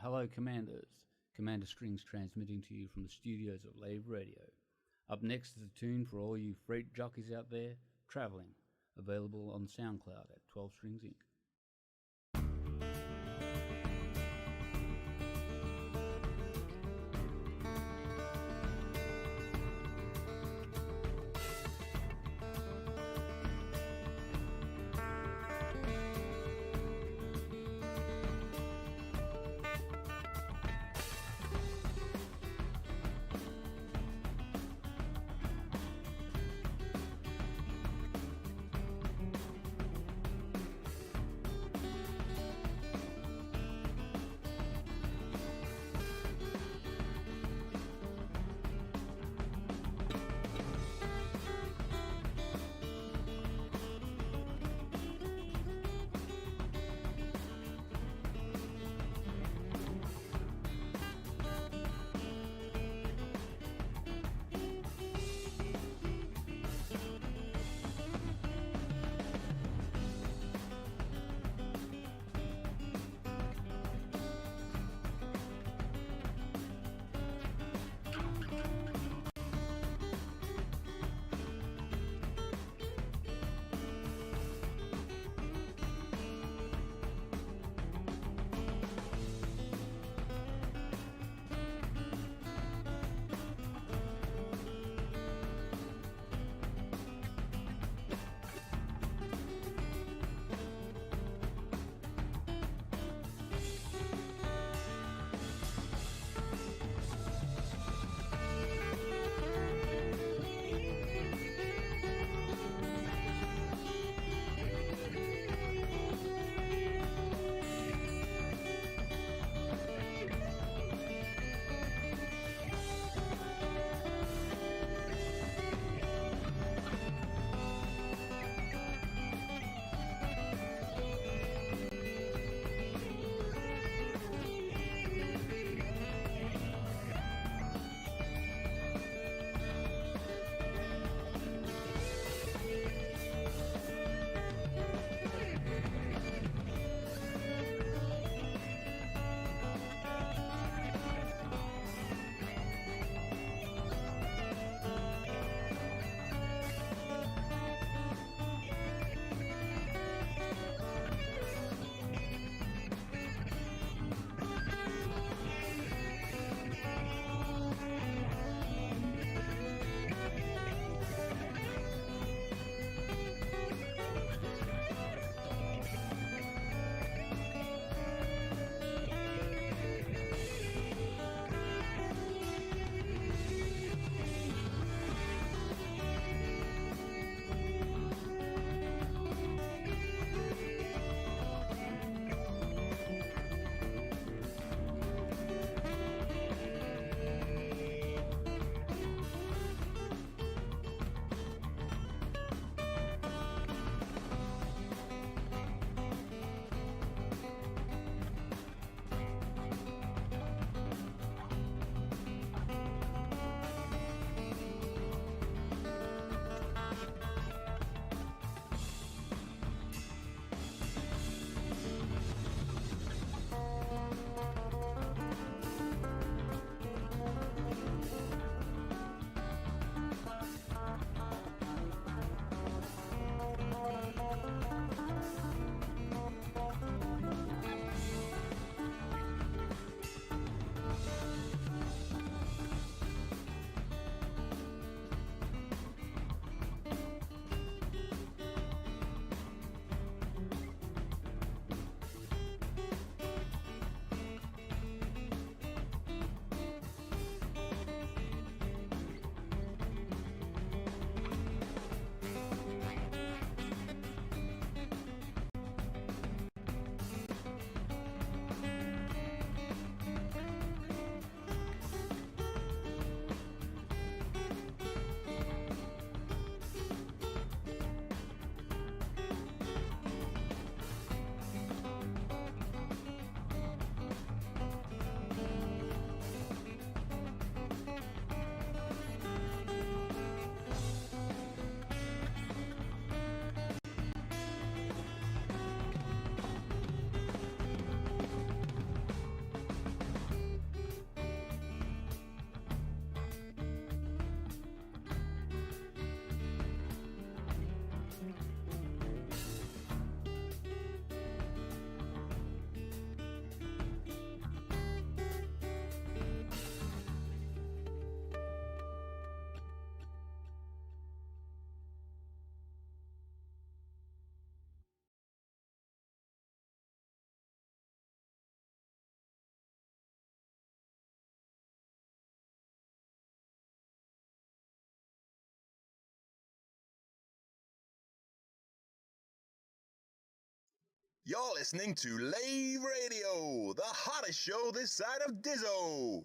hello Commanders, Commander Strings transmitting to you from the studios of Lave Radio. Up next is a tune for all you freight jockeys out there, Travelling, available on SoundCloud at 12 Strings Inc. You're listening to Lave Radio, the hottest show this side of Dizzo.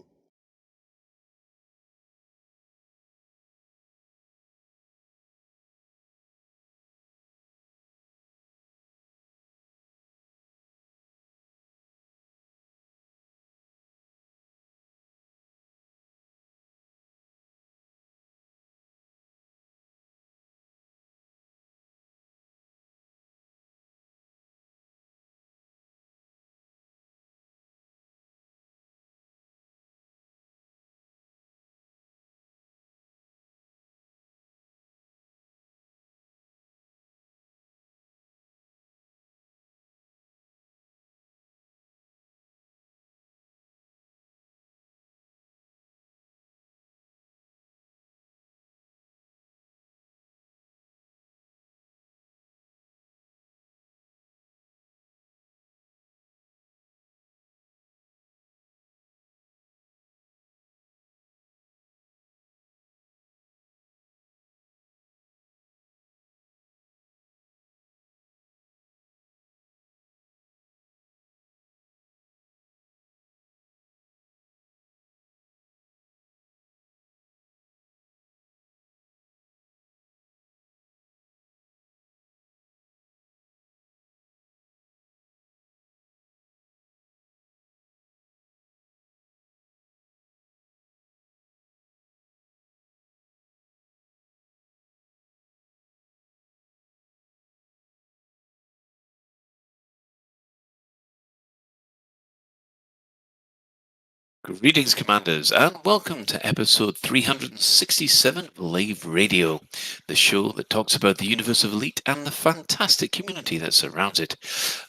Greetings, Commanders, and welcome to episode 367 of Lave Radio, the show that talks about the universe of Elite and the fantastic community that surrounds it.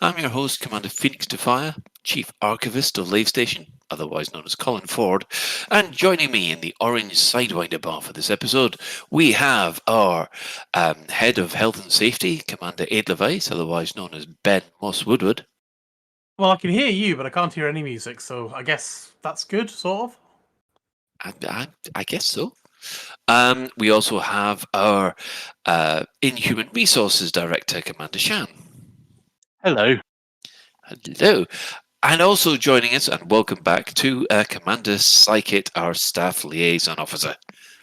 I'm your host, Commander Phoenix Defire, Chief Archivist of Lave Station, otherwise known as Colin Ford, and joining me in the orange Sidewinder bar for this episode, we have our Head of Health and Safety, Commander Edelweiss, otherwise known as Ben Moss Woodward. Well, I can hear you, but I can't hear any music, so I guess that's good, sort of. I guess so. We also have our Inhuman Resources Director, Commander Shan. Hello. Hello. And also joining us, and welcome back to Commander Psychit, our Staff Liaison Officer.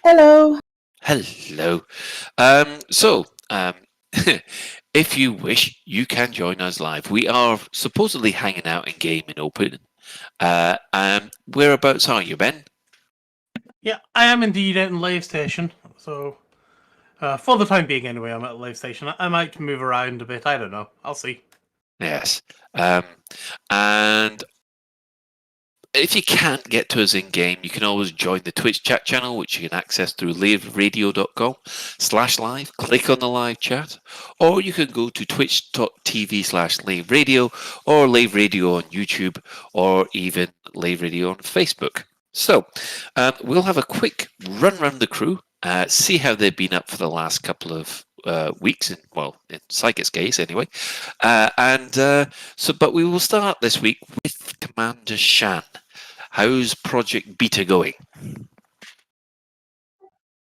Hello. Hello. If you wish, you can join us live. We are supposedly hanging out in game in open. Whereabouts are you, Ben? Yeah, I am indeed out in Lave Station, so for the time being anyway, I'm at Lave Station. I might move around a bit, I don't know. I'll see. Yes. And if you can't get to us in game, you can always join the Twitch chat channel, which you can access through laveradio.com/live. Click on the live chat, or you can go to twitch.tv/laveradio or Lave Radio on YouTube, or even Lave Radio on Facebook. So we'll have a quick run around the crew, see how they've been up for the last couple of weeks, in Psychic's case anyway. But we will start this week with Commander Shan. How's Project Beta going?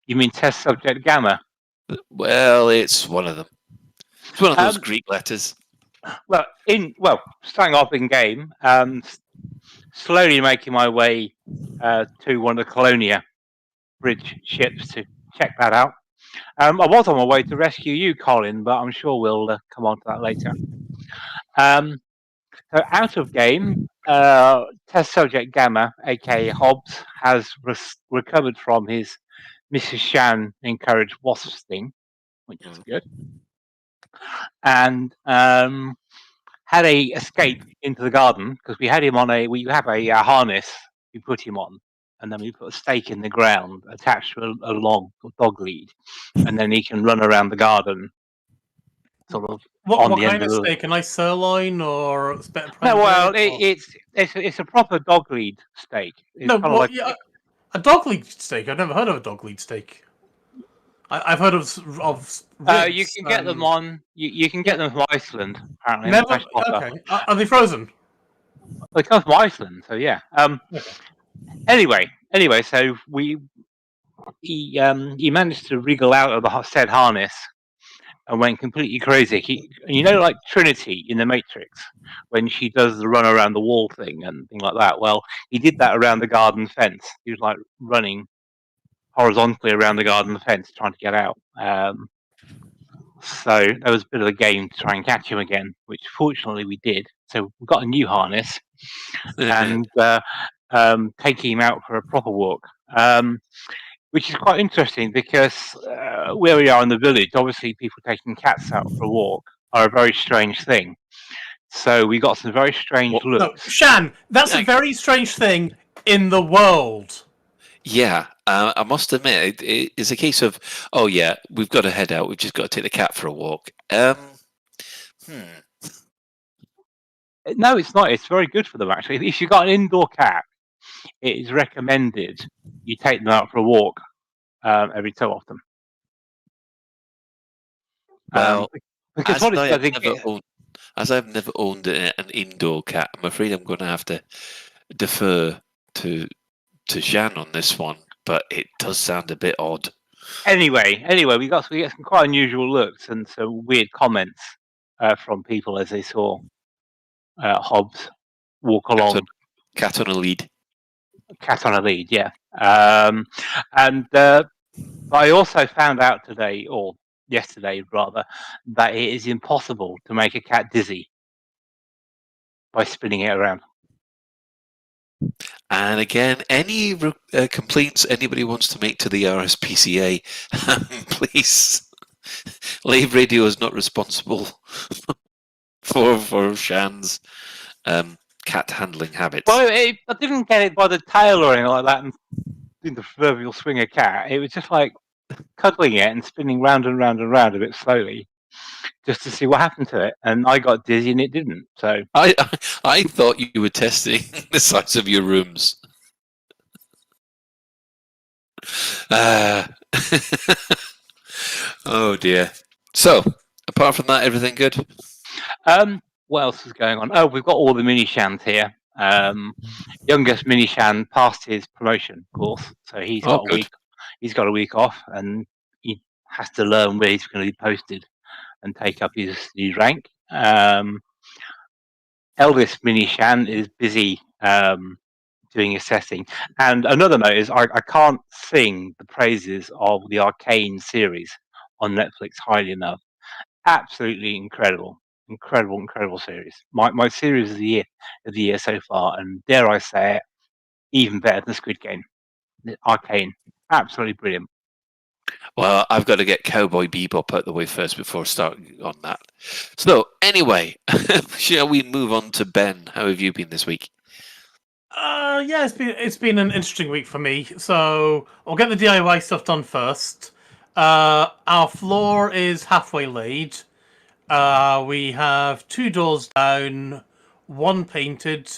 You mean Test Subject Gamma? Well, it's one of them. It's one of those Greek letters. Well, starting off in game, slowly making my way to one of the Colonia bridge ships to check that out. I was on my way to rescue you, Colin, but I'm sure we'll come on to that later. So out of game, Test Subject Gamma, aka Hobbs, has recovered from his Mrs. Shan encouraged wasp sting, which is good, and had a escape into the garden because we had him on we have a harness we put him on, and then we put a stake in the ground attached to a long dog lead, and then he can run around the garden, sort of. What kind of steak? A nice sirloin or a bit of No, well, it's a proper dog lead steak. It's a dog lead steak. I've never heard of a dog lead steak. I've heard of ribs, you can get them on. You can get them from Iceland. Apparently, never. Okay. Are they frozen? They come from Iceland, so yeah. Anyway, so he managed to wriggle out of the said harness and went completely crazy. You know, like Trinity in the Matrix, when she does the run around the wall thing and thing like that. Well, he did that around the garden fence. He was like running horizontally around the garden fence trying to get out. So there was a bit of a game to try and catch him again, which fortunately we did. So we got a new harness and taking him out for a proper walk. Which is quite interesting because where we are in the village, obviously people taking cats out for a walk are a very strange thing. So we got some very strange No, looks. Shan, that's a very strange thing in the world. Yeah, I must admit, it's a case of, oh yeah, we've got to head out. We've just got to take the cat for a walk. No, it's not. It's very good for them, actually. If you've got an indoor cat, it is recommended you take them out for a walk every so often. Well, because as what it I does, have never owned, as I've never owned an indoor cat, I'm afraid I'm going to have to defer to Shan on this one. But it does sound a bit odd. Anyway, we get some quite unusual looks and some weird comments from people as they saw Hobbs walk along. Cat on a lead. Cat on a lead, yeah. But I also found out today, or yesterday rather, that it is impossible to make a cat dizzy by spinning it around. And again, any complaints anybody wants to make to the RSPCA, please. Lave Radio is not responsible for Shan's cat handling habits. Well, I didn't get it by the tail or anything like that and do the proverbial swing a cat. It was just like cuddling it and spinning round and round and round a bit slowly, just to see what happened to it. And I got dizzy and it didn't. So I thought you were testing the size of your rooms. Oh dear. So, apart from that, everything good? What else is going on? Oh, we've got all the mini Shans here. Youngest mini Shan passed his promotion course, so he's got a week. He's got a week off, and he has to learn where he's going to be posted and take up his rank. Eldest mini Shan is busy doing assessing. And another note is I can't sing the praises of the Arcane series on Netflix highly enough. Absolutely incredible series. My series of the year so far, and dare I say it, even better than Squid Game. Arcane, absolutely brilliant. Well, I've got to get Cowboy Bebop out the way first before starting on that. So, anyway, shall we move on to Ben? How have you been this week? Yeah, it's been an interesting week for me. So I'll get the DIY stuff done first. Our floor is halfway laid. We have 2 doors down, 1 painted.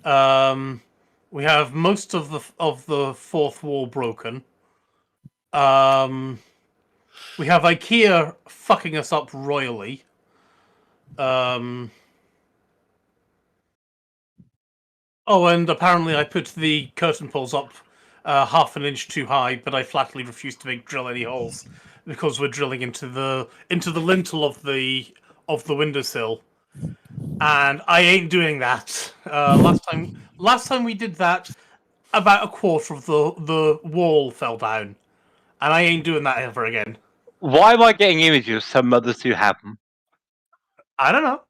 We have most of the 4th wall broken. We have IKEA fucking us up royally. Oh, and apparently I put the curtain poles up half an inch too high, but I flatly refused to drill any holes because we're drilling into the lintel of the windowsill, and I ain't doing that. Last time we did that, about a quarter of the wall fell down, and I ain't doing that ever again. Why am I getting images of some mothers who have them? I don't know.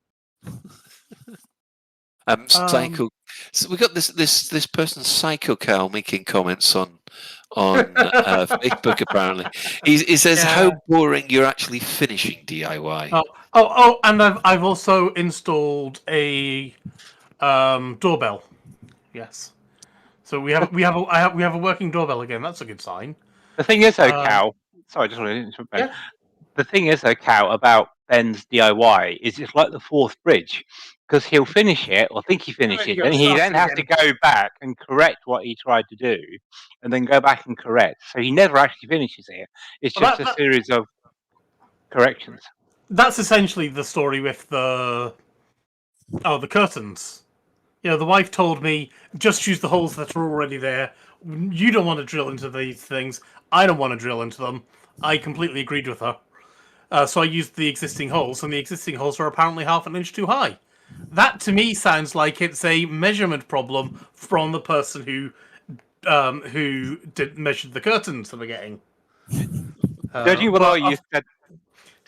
Psycho. So we got this person, Psycho Cow, making comments on Facebook. Apparently, he says how boring you're actually finishing DIY. Oh, and I've also installed a doorbell. Yes, so we have a working doorbell again. That's a good sign. The thing is, Cow. Sorry, I just wanted to interrupt Ben. Yeah. The thing is, Cow, about Ben's DIY is it's like the 4th bridge, because he'll finish it or think he finished it, and he then has to go back and correct what he tried to do, and then go back and correct. So he never actually finishes it. It's just a series of corrections. That's essentially the story with the curtains. You know, the wife told me, just use the holes that are already there. You don't want to drill into these things. I don't want to drill into them. I completely agreed with her. So I used the existing holes, and the existing holes are apparently half an inch too high. That to me sounds like it's a measurement problem from the person who measured the curtains that we're getting. Judging by you said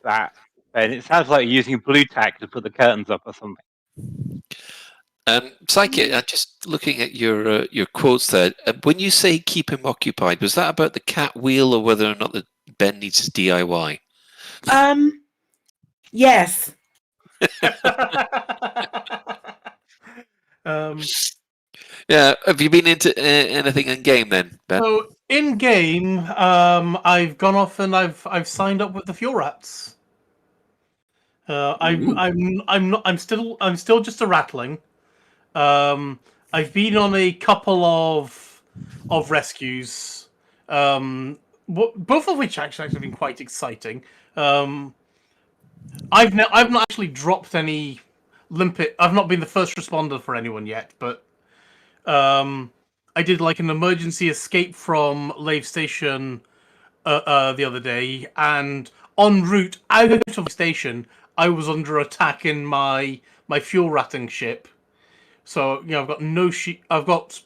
that, then it sounds like you're using blue tack to put the curtains up or something. Psychic, just looking at your quotes there. When you say keep him occupied, was that about the cat wheel or whether or not that Ben needs his DIY? Yes. Yeah. Have you been into anything in game then, Ben? So in game, I've gone off and I've signed up with the Fuel Rats. I'm still just a rattling. I've been on a couple of rescues, both of which actually have been quite exciting. I've not actually dropped any limpet. I've not been the first responder for anyone yet, but I did like an emergency escape from Lave Station the other day, and en route out of the station, I was under attack in my fuel ratting ship. So I've got I've got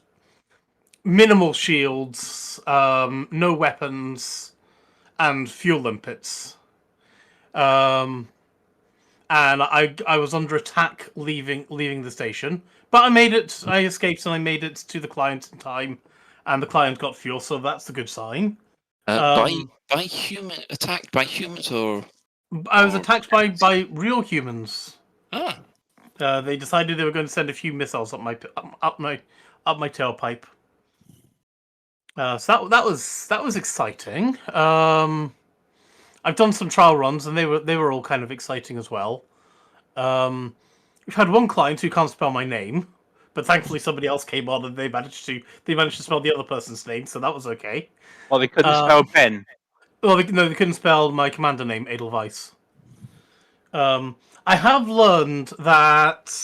minimal shields, no weapons, and fuel limpets. And I was under attack leaving the station, but I made it. I escaped and I made it to the client in time, and the client got fuel, so that's a good sign. By attacked by humans or? I was attacked by real humans. Ah. They decided they were going to send a few missiles up my tailpipe. So that was exciting. I've done some trial runs, and they were all kind of exciting as well. We've had one client who can't spell my name, but thankfully somebody else came on and they managed to spell the other person's name, so that was okay. Well, they couldn't spell Ben. Well, they couldn't spell my commander name, Edelweiss. I have learned that,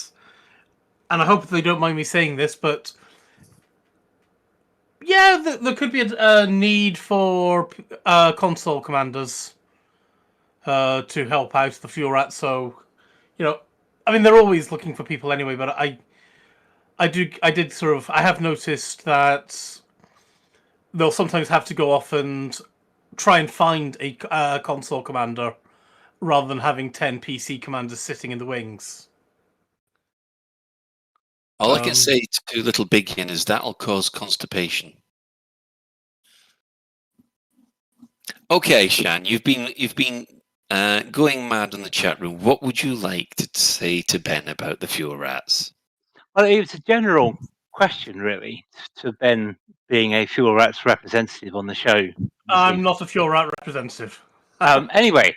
and I hope they don't mind me saying this, but yeah, there could be a need for console commanders to help out the Fuel Rats. So, I mean, they're always looking for people anyway. But I have noticed that they'll sometimes have to go off and try and find a console commander rather than having 10 PC commanders sitting in the wings. All I can say to Little Bigkin is that'll cause constipation. Okay, Shan, you've been going mad in the chat room. What would you like to say to Ben about the Fuel Rats? Well, it was a general question, really, to Ben being a Fuel Rats representative on the show. I'm not a Fuel Rat representative. Anyway.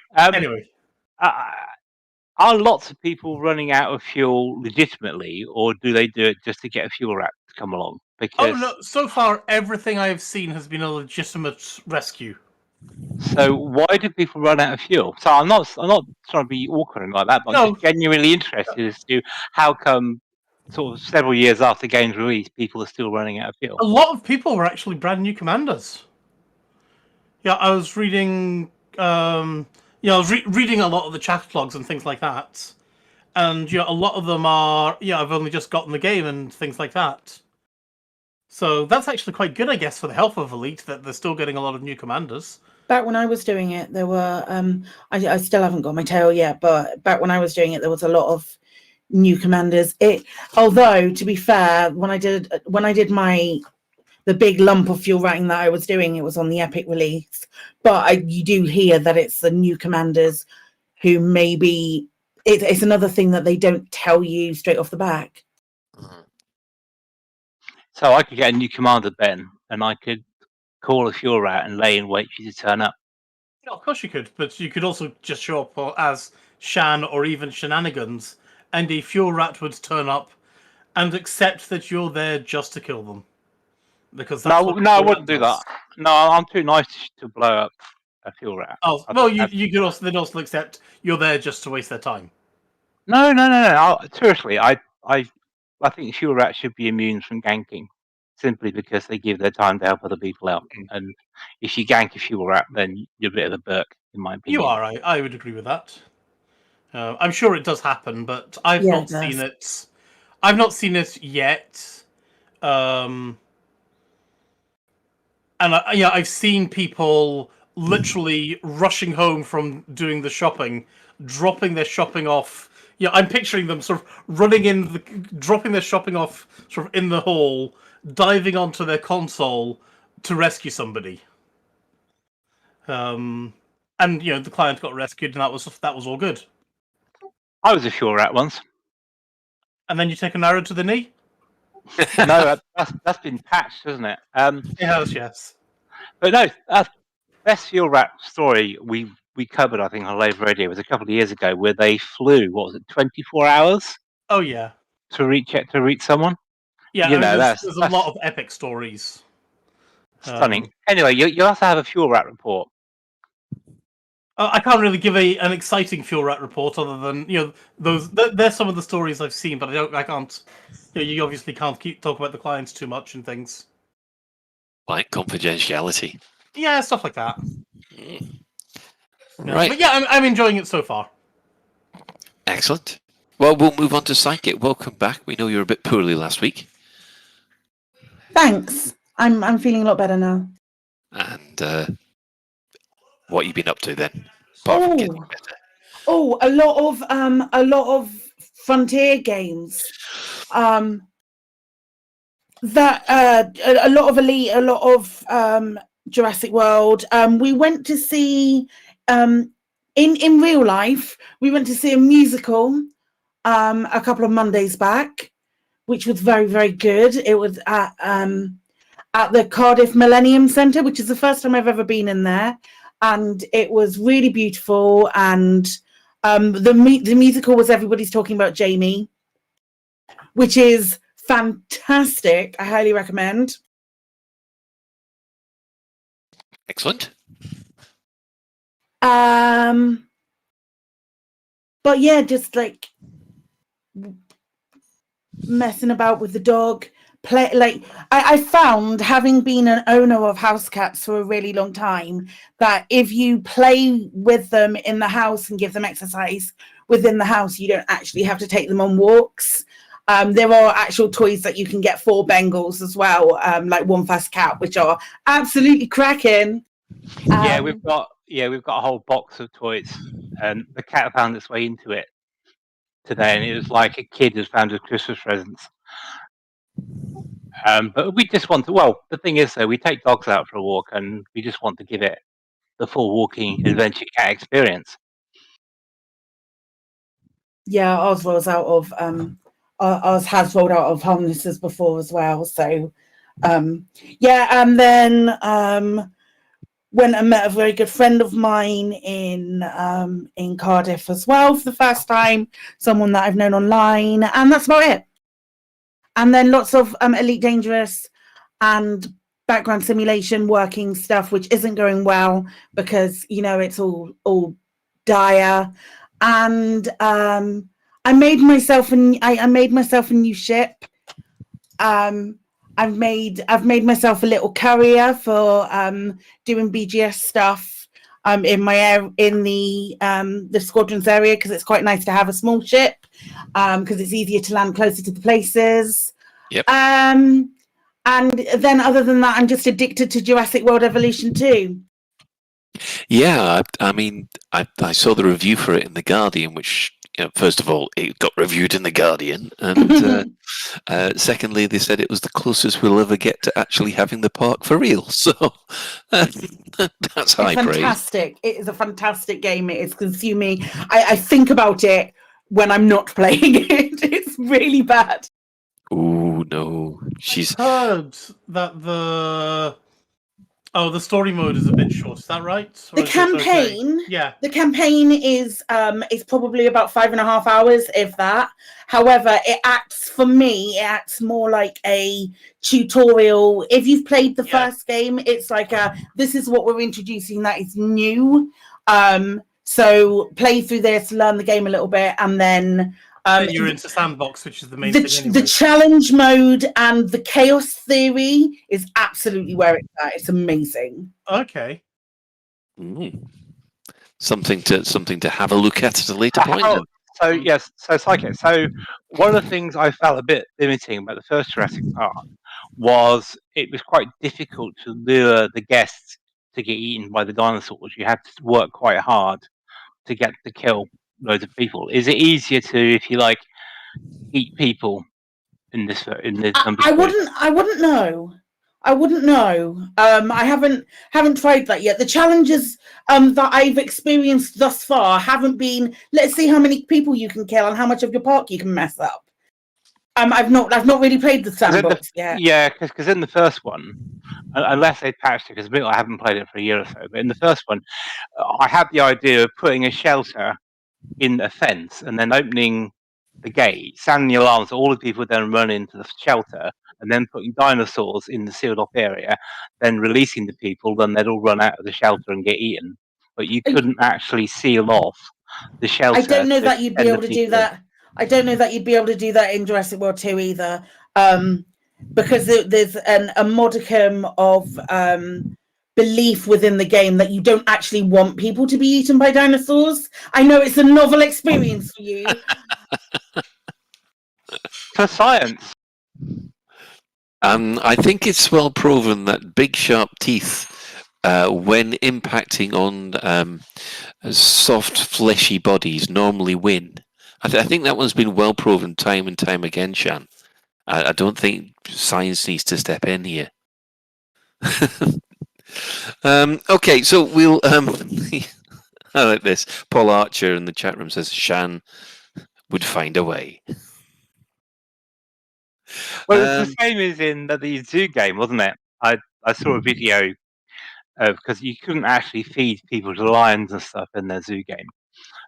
Are lots of people running out of fuel legitimately, or do they do it just to get a Fuel Rat to come along? Because no, so far everything I have seen has been a legitimate rescue. So why do people run out of fuel? So I'm not trying to be awkward like that, but I'm just genuinely interested as to how come sort of several years after game's release, people are still running out of fuel. A lot of people were actually brand new commanders. Yeah, I was reading reading a lot of the chat logs and things like that. And a lot of them are, I've only just gotten the game and things like that. So that's actually quite good, I guess, for the health of Elite, that they're still getting a lot of new commanders. Back when I was doing it, there were, I still haven't got my tail yet, but back when I was doing it, there was a lot of new commanders. Although, to be fair, when I did the big lump of fuel ratting that I was doing, it was on the Epic release. But you do hear that it's the new commanders who maybe, it's another thing that they don't tell you straight off the back. So I could get a new commander, Ben, and I could call a Fuel Rat and lay in wait for you to turn up. Yeah, of course you could, but you could also just show up as Shan or even Shenanigans, and a Fuel Rat would turn up and accept that you're there just to kill them. Because that's no, I wouldn't do that. No, I'm too nice to blow up a Fuel Rat. Oh, well, you could also accept you're there just to waste their time. No. Seriously, I think Fuel Rat should be immune from ganking. simply because they give their time to help other people out. And if you gank a fuel rat, then you're a bit of a Burke, in my opinion. You are. I would agree with that. I'm sure it does happen, but I've Yeah, not it does. seen it. I've not seen it yet. And I've seen people literally rushing home from doing the shopping, dropping their shopping off. Yeah, I'm picturing them sort of running in, dropping their shopping off sort of in the hall, diving onto their console to rescue somebody. And the client got rescued, and that was all good. I was a fuel rat once. And then you take an arrow to the knee? No, that's been patched, hasn't it? It has, yes. But no, best fuel rat story we covered, I think, on Lave Radio was a couple of years ago, where they flew, 24 hours? Oh, yeah. To reach someone? Yeah, there's a lot of epic stories. Stunning. Anyway, you also have a fuel rat report. I can't really give an exciting fuel rat report other than those. They're some of the stories I've seen, but I can't. You obviously can't talk about the clients too much and things. Like confidentiality. Yeah, stuff like that. Right. But yeah, I'm enjoying it so far. Excellent. Well, we'll move on to Psychic. Welcome back. We know you were a bit poorly last week. Thanks. I'm feeling a lot better now. And what you've been up to then? Apart from getting better. A lot of Frontier games. That a lot of Elite, a lot of Jurassic World. We went to see in real life. We went to see a musical a couple of Mondays back, which was very, very good. It was at the Cardiff Millennium Centre, which is the first time I've ever been in there, and it was really beautiful. And the musical was Everybody's Talking About Jamie, which is fantastic. I highly recommend. Excellent. But yeah, just like messing about with the dog. I found, having been an owner of house cats for a really long time, that if you play with them in the house and give them exercise within the house, you don't actually have to take them on walks. There are actual toys that you can get for Bengals as well, like One Fast Cat, which are absolutely cracking. We've got a whole box of toys, and the cat found its way into it today, and it was like a kid has found his Christmas presents. But we just want to. Well, the thing is, though, we take dogs out for a walk, and we just want to give it the full walking adventure cat experience. Yeah, ours rolls out of ours has rolled out of harnesses before as well. So, and then went and met a very good friend of mine in Cardiff as well for the first time. Someone that I've known online, and that's about it. And then lots of Elite Dangerous and background simulation working stuff, which isn't going well because it's all dire. And I made myself a new ship. I've made myself a little carrier for doing BGS stuff in the squadrons area, because it's quite nice to have a small ship because it's easier to land closer to the places. Yep. And then other than that, I'm just addicted to Jurassic World Evolution 2. Yeah, I mean, I saw the review for it in The Guardian, which, first of all, it got reviewed in The Guardian, and secondly, they said it was the closest we'll ever get to actually having the park for real. So that's high praise. Fantastic. It is a fantastic game. It is consuming. I think about it when I'm not playing it. It's really bad. Oh, no. She's heard that the story mode is a bit short. Is that right? The campaign, yeah. The campaign is probably about 5.5 hours, if that. However, it acts more like a tutorial. If you've played the first game, it's like this is what we're introducing that is new. So play through this, learn the game a little bit, and then Then you're into sandbox, which is the main thing anyway. The challenge mode and the chaos theory is absolutely where it's at. It's amazing. Okay. Something to have a look at a later point. Then. So yes, so Psychic. So one of the things I felt a bit limiting about the first Jurassic Park was it was quite difficult to lure the guests to get eaten by the dinosaurs. You had to work quite hard to get to kill loads of people. Is it easier to, if you like, eat people in this number? I wouldn't know. I wouldn't know. I haven't tried that yet. The challenges that I've experienced thus far haven't been, let's see how many people you can kill and how much of your park you can mess up. I've not really played the sandbox yet. Yeah, because in the first one, unless they patched it, because I haven't played it for a year or so, but in the first one, I had the idea of putting a shelter in a fence and then opening the gate, sounding the alarms, so all the people would then run into the shelter, and then putting dinosaurs in the sealed off area, then releasing the people, then they'd all run out of the shelter and get eaten. But you couldn't actually seal off the shelter. I don't know that you'd be able to do that. I don't know that you'd be able to do that in Jurassic World 2 either, because there's a modicum of belief within the game that you don't actually want people to be eaten by dinosaurs. I know it's a novel experience for you. For science. I think it's well proven that big sharp teeth, when impacting on soft fleshy bodies, normally win. I think that one's been well proven time and time again, Shan. I don't think science needs to step in here. Okay, so we'll. I like this. Paul Archer in the chat room says Shan would find a way. Well, it's the same as in the zoo game, wasn't it? I saw a video because you couldn't actually feed people to lions and stuff in their zoo game.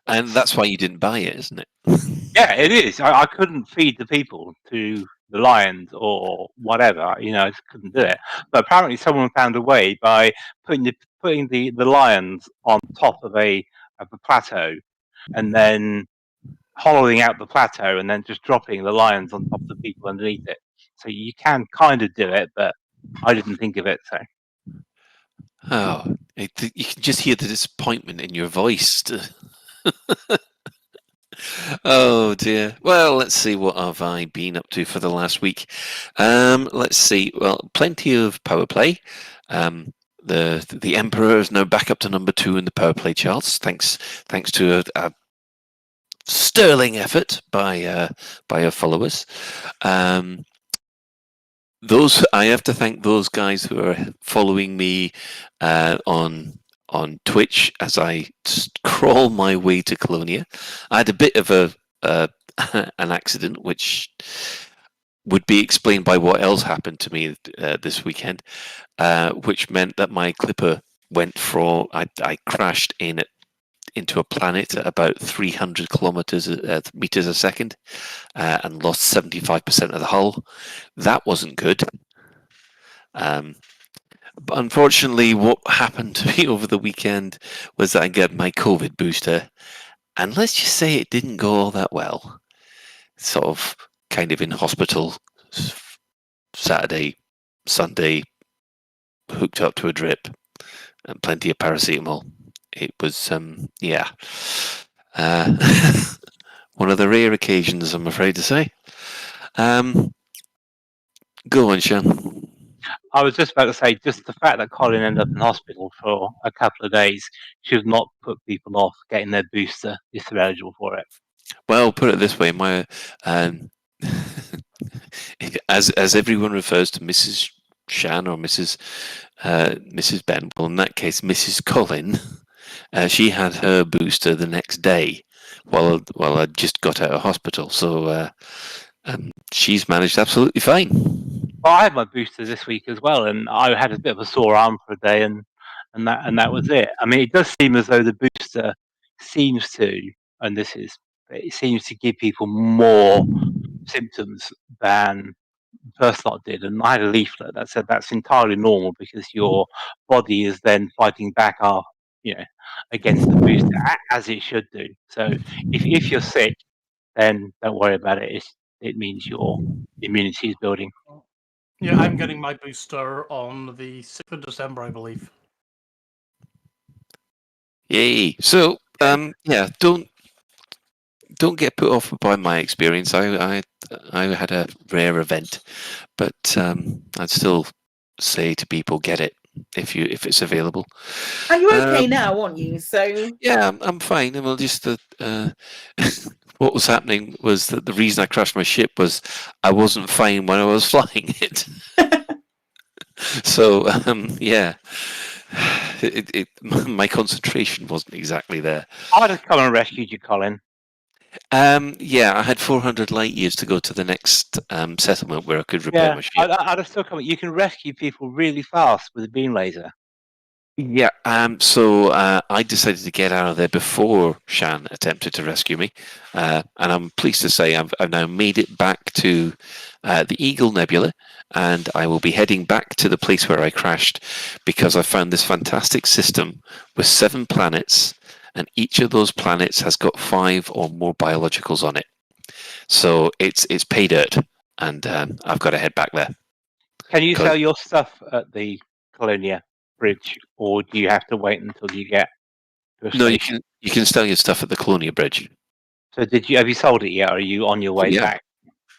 And that's why you didn't buy it, isn't it? Yeah, it is. I couldn't feed the people to the lions or whatever. I just couldn't do it. But apparently, someone found a way by putting the lions on top of a plateau, and then hollowing out the plateau, and then just dropping the lions on top of the people underneath it. So you can kind of do it, but I didn't think of it. So. Oh, you can just hear the disappointment in your voice. Oh dear. Well, let's see, what have I been up to for the last week. Let's see. Well, plenty of power play. The Emperor is now back up to number 2 in the power play charts, thanks to a sterling effort by our followers. I have to thank those guys who are following me on Twitch as I crawl my way to Colonia. I had a bit of an accident, which would be explained by what else happened to me this weekend, which meant that my clipper went from I crashed into a planet at about 300 meters a second, and lost 75% of the hull. That wasn't good. But unfortunately, what happened to me over the weekend was that I got my COVID booster, and let's just say it didn't go all that well. Sort of, kind of in hospital Saturday, Sunday, hooked up to a drip, and plenty of paracetamol. It was, one of the rare occasions, I'm afraid to say. Go on, Sean. I was just about to say, just the fact that Colin ended up in hospital for a couple of days should not put people off getting their booster if they're eligible for it. Well, put it this way, my as everyone refers to Mrs. Shan or Mrs. Ben, well, in that case, Mrs. Colin, she had her booster the next day while I just got out of hospital. So she's managed absolutely fine. Well, I had my booster this week as well, and I had a bit of a sore arm for a day, and that was it. I mean, it does seem as though the booster seems to, and it seems to give people more symptoms than the first lot did. And I had a leaflet that said that's entirely normal because your body is then fighting back against the booster, as it should do. So if you're sick, then don't worry about it. It means your immunity is building. Yeah, I'm getting my booster on the 6th of December, I believe. Yay! So, yeah, don't get put off by my experience. I had a rare event, but I'd still say to people, get it if it's available. Are you okay now, aren't you? So Yeah, I'm fine. And well, just what was happening was that the reason I crashed my ship was I wasn't fine when I was flying it. So yeah, my concentration wasn't exactly there. I'd have come and rescued you, Colin. Yeah, I had 400 light years to go to the next settlement where I could repair my ship. I'd have still come. You can rescue people really fast with a beam laser. Yeah, so I decided to get out of there before Shan attempted to rescue me, and I'm pleased to say I've now made it back to the Eagle Nebula, and I will be heading back to the place where I crashed because I found this fantastic system with 7 planets, and each of those planets has got 5 or more biologicals on it. So it's pay dirt, and I've got to head back there. Can you sell your stuff at the Colonia Bridge, or do you have to wait until you get to a station? You can sell your stuff at the Colonia Bridge. So have you sold it yet, or are you on your way back?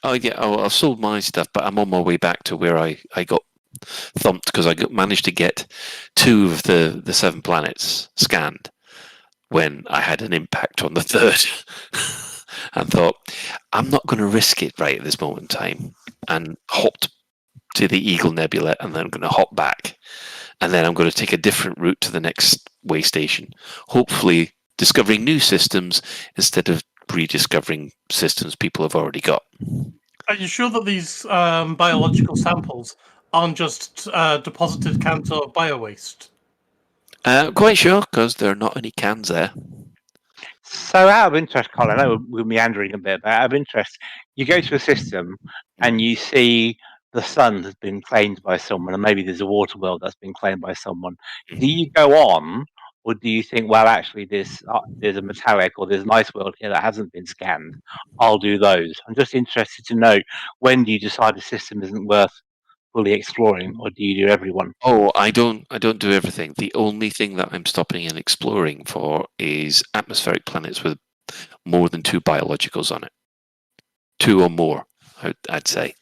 Oh yeah, I've sold my stuff, but I'm on my way back to where I got thumped because I managed to get 2 of the 7 planets scanned when I had an impact on the 3rd, and thought I'm not going to risk it right at this moment in time, and hopped to the Eagle Nebula, and then I'm going to hop back, and then I'm going to take a different route to the next way station, hopefully discovering new systems instead of rediscovering systems people have already got. Are you sure that these biological samples aren't just deposited cans of bio-waste? Quite sure, because there are not any cans there. So out of interest, Colin, I know we're meandering a bit, but out of interest, you go to a system and you see the sun has been claimed by someone, and maybe there's a water world that's been claimed by someone. Do you go on, or do you think, well, actually, there's a metallic or there's an ice world here that hasn't been scanned? I'll do those. I'm just interested to know, when do you decide a system isn't worth fully exploring, or do you do everyone? Oh, I don't do everything. The only thing that I'm stopping and exploring for is atmospheric planets with more than 2 biologicals on it. 2 or more, I'd say.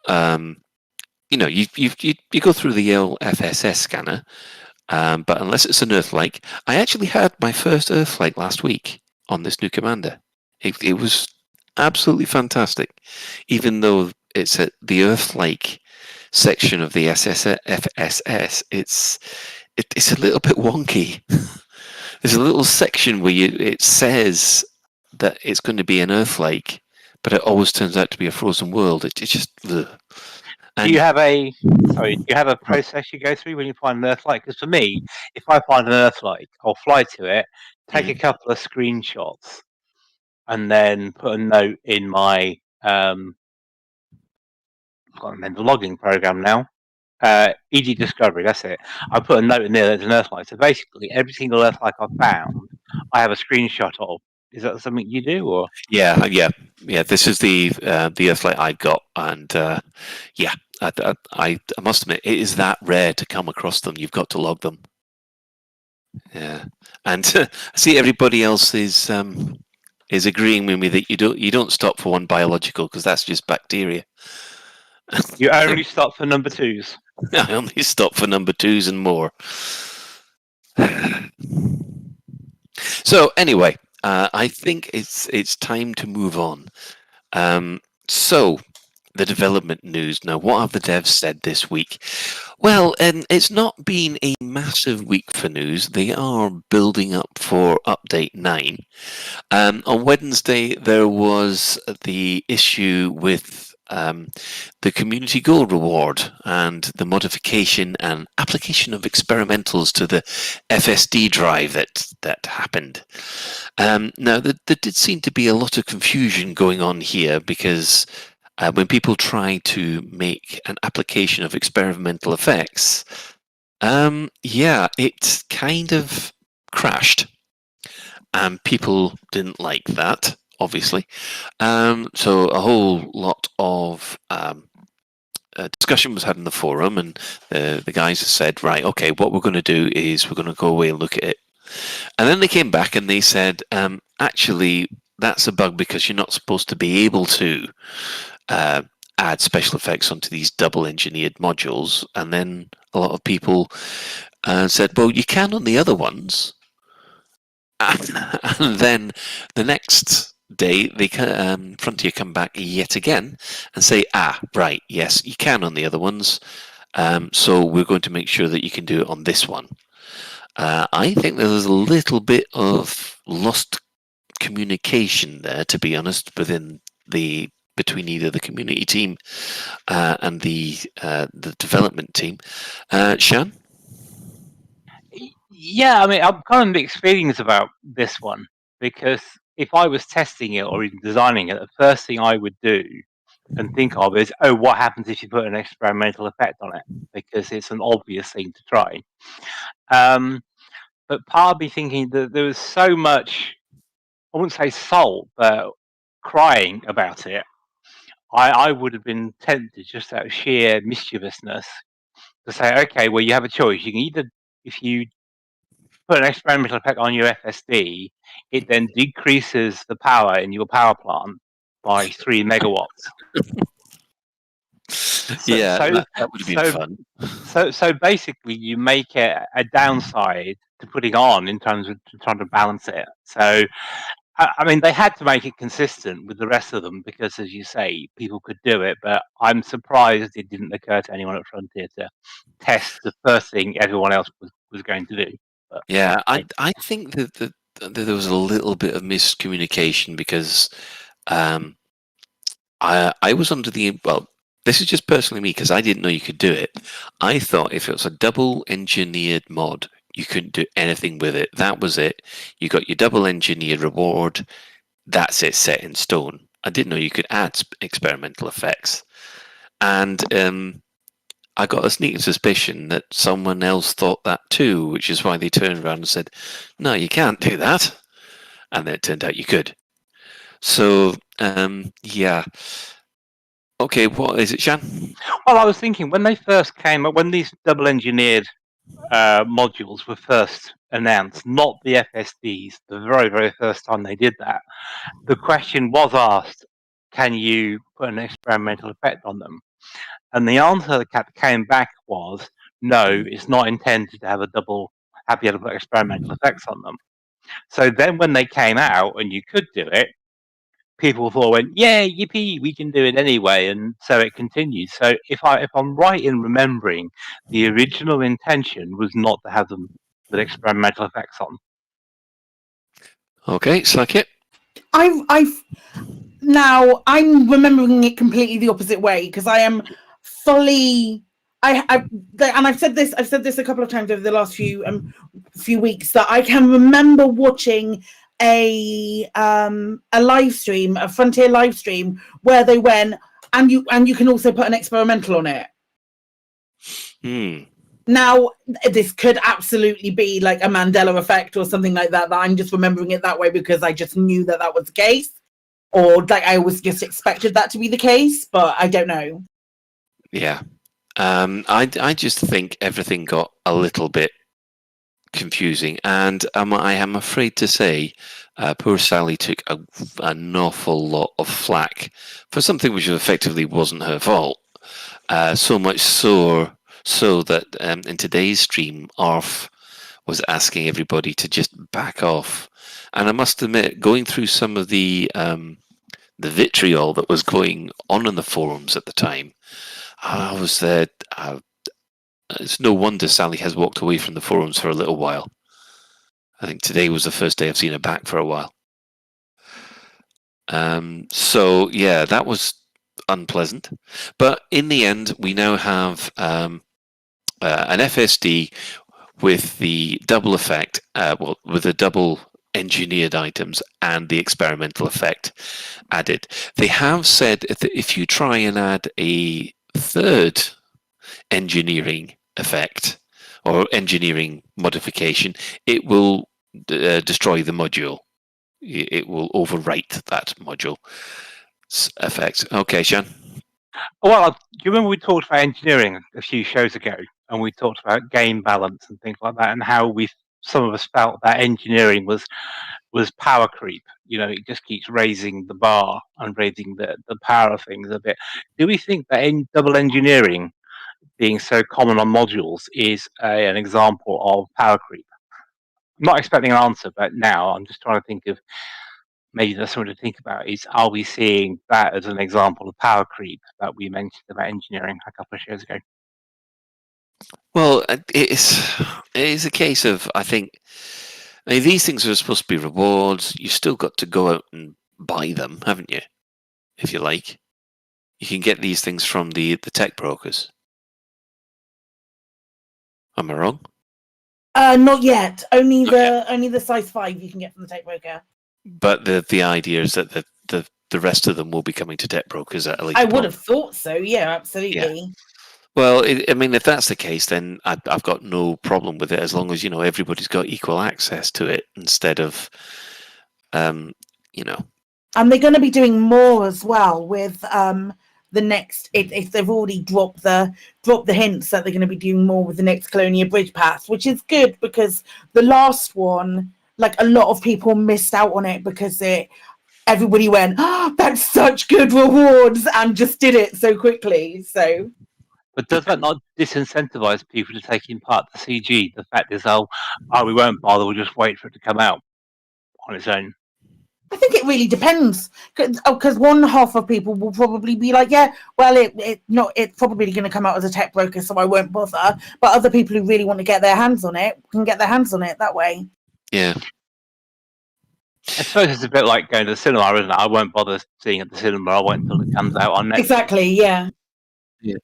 You know, you go through the LFSS scanner, but unless it's an Earth-like, I actually had my first Earth-like last week on this new commander. It was absolutely fantastic, even though it's at the Earth-like section of the FSS. It's a little bit wonky. There's a little section where it says that it's going to be an Earth-like, but it always turns out to be a frozen world. It just. Ugh. Do you have a process you go through when you find an Earth-like? Because for me, if I find an Earth-like, I'll fly to it, take a couple of screenshots, and then put a note in my I can't remember the logging program now. EG Discovery, that's it. I put a note in there that's an Earth-like. So basically, every single Earth-like I've found, I have a screenshot of. Is that something you do, or? Yeah. This is the Earth-like I've got, and yeah, I must admit, it is that rare to come across them. You've got to log them. Yeah, and I see everybody else is agreeing with me that you don't stop for one biological, because that's just bacteria. You only stop for number 2s. I only stop for number 2s and more. So anyway, I think it's time to move on. So the development news. Now, what have the devs said this week? Well, it's not been a massive week for news. They are building up for Update 9. On Wednesday, there was the issue with the Community Gold Reward and the modification and application of experimentals to the FSD drive that happened. Now, there did seem to be a lot of confusion going on here, because when people try to make an application of experimental effects, it kind of crashed, and people didn't like that. obviously. So a whole lot of discussion was had in the forum, and the guys said, right, okay, what we're going to do is we're going to go away and look at it. And then they came back and they said, actually, that's a bug because you're not supposed to be able to add special effects onto these double engineered modules. And then a lot of people said, well, you can on the other ones. And then the next day, Frontier come back yet again and say, right, yes, you can on the other ones. So we're going to make sure that you can do it on this one. I think there's a little bit of lost communication there, to be honest, between either the community team and the development team. Shan? Yeah, I mean, I'm kind of mixed feelings about this one, because if I was testing it or even designing it, the first thing I would do and think of is, oh, what happens if you put an experimental effect on it? Because it's an obvious thing to try. But part of me thinking that there was so much, I wouldn't say salt, but crying about it, I would have been tempted just out of sheer mischievousness to say, okay, well, you have a choice. You can either, if you put an experimental effect on your FSD, it then decreases the power in your power plant by 3 megawatts. That would have been fun. So basically, you make it a downside to putting on in terms of trying to balance it. So, I mean, they had to make it consistent with the rest of them because, as you say, people could do it. But I'm surprised it didn't occur to anyone at Frontier to test the first thing everyone else was going to do. But, yeah, I think that there was a little bit of miscommunication because I was under the, well, this is just personally me because I didn't know you could do it. I thought if it was a double engineered mod, you couldn't do anything with it. That was it. You got your double engineered reward. That's it, set in stone. I didn't know you could add experimental effects. And I got a sneaking suspicion that someone else thought that too, which is why they turned around and said, no, you can't do that. And then it turned out you could. So, yeah. Okay, what is it, Shan? Well, I was thinking when they first came up, when these double engineered modules were first announced, not the FSDs, the very, very first time they did that, the question was asked, can you put an experimental effect on them? And the answer that came back was, no, it's not intended to have be able to put experimental effects on them. So then when they came out and you could do it, people went, yeah, yippee, we can do it anyway, and so it continued. So if I'm right in remembering, the original intention was not to have them with experimental effects on. Okay, Slackit. Now I'm remembering it completely the opposite way because I am fully. And I've said this a couple of times over the last few weeks that I can remember watching a live stream, a Frontier live stream, where they went and you can also put an experimental on it. Now this could absolutely be like a Mandela effect or something like that I'm just remembering it that way because I just knew that was the case, or like I always just expected that to be the case, but I don't know. Yeah. I just think everything got a little bit confusing, and I am afraid to say poor Sally took an awful lot of flack for something which effectively wasn't her fault. So much so that in today's stream, Arf was asking everybody to just back off. And I must admit, going through some of the vitriol that was going on in the forums at the time, I was there. It's no wonder Sally has walked away from the forums for a little while. I think today was the first day I've seen her back for a while. So yeah, that was unpleasant. But in the end, we now have an FSD with the double effect, with the double engineered items and the experimental effect added. They have said that if you try and add a third engineering effect or engineering modification, it will destroy the module. it will overwrite that module effect. Okay, Sean. Well, do you remember we talked about engineering a few shows ago, and we talked about game balance and things like that, and how some of us felt that engineering was power creep. It just keeps raising the bar and raising the power of things a bit. Do we think that double engineering being so common on modules is an example of power creep? I'm not expecting an answer, but now I'm just trying to think of maybe that's something to think about. Are we seeing that as an example of power creep that we mentioned about engineering a couple of shows ago? Well, it is a case of, I think, these things are supposed to be rewards. You still got to go out and buy them, haven't you? If you like, you can get these things from the tech brokers. Am I wrong? Not yet. Only the size 5 you can get from the tech broker. But the idea is that the rest of them will be coming to tech brokers at a later I point. would have thought so. Yeah, absolutely. Yeah. Well, I mean, if that's the case, then I've got no problem with it as long as everybody's got equal access to it instead of, And they're going to be doing more as well with the next. If they've already dropped the hints that they're going to be doing more with the next Colonia Bridge Pass, which is good because the last one, like a lot of people missed out on it because everybody went, "Oh, that's such good rewards," and just did it so quickly. So. But does that not disincentivize people to taking part in the CG? The fact is, we won't bother. We'll just wait for it to come out on its own. I think it really depends, because one half of people will probably be like, yeah, well, it's probably going to come out as a tech broker, so I won't bother. But other people who really want to get their hands on it can get their hands on it that way. Yeah. I suppose it's a bit like going to the cinema, isn't it? I won't bother seeing it at the cinema. I'll wait until it comes out on Netflix. Exactly, yeah. Yeah.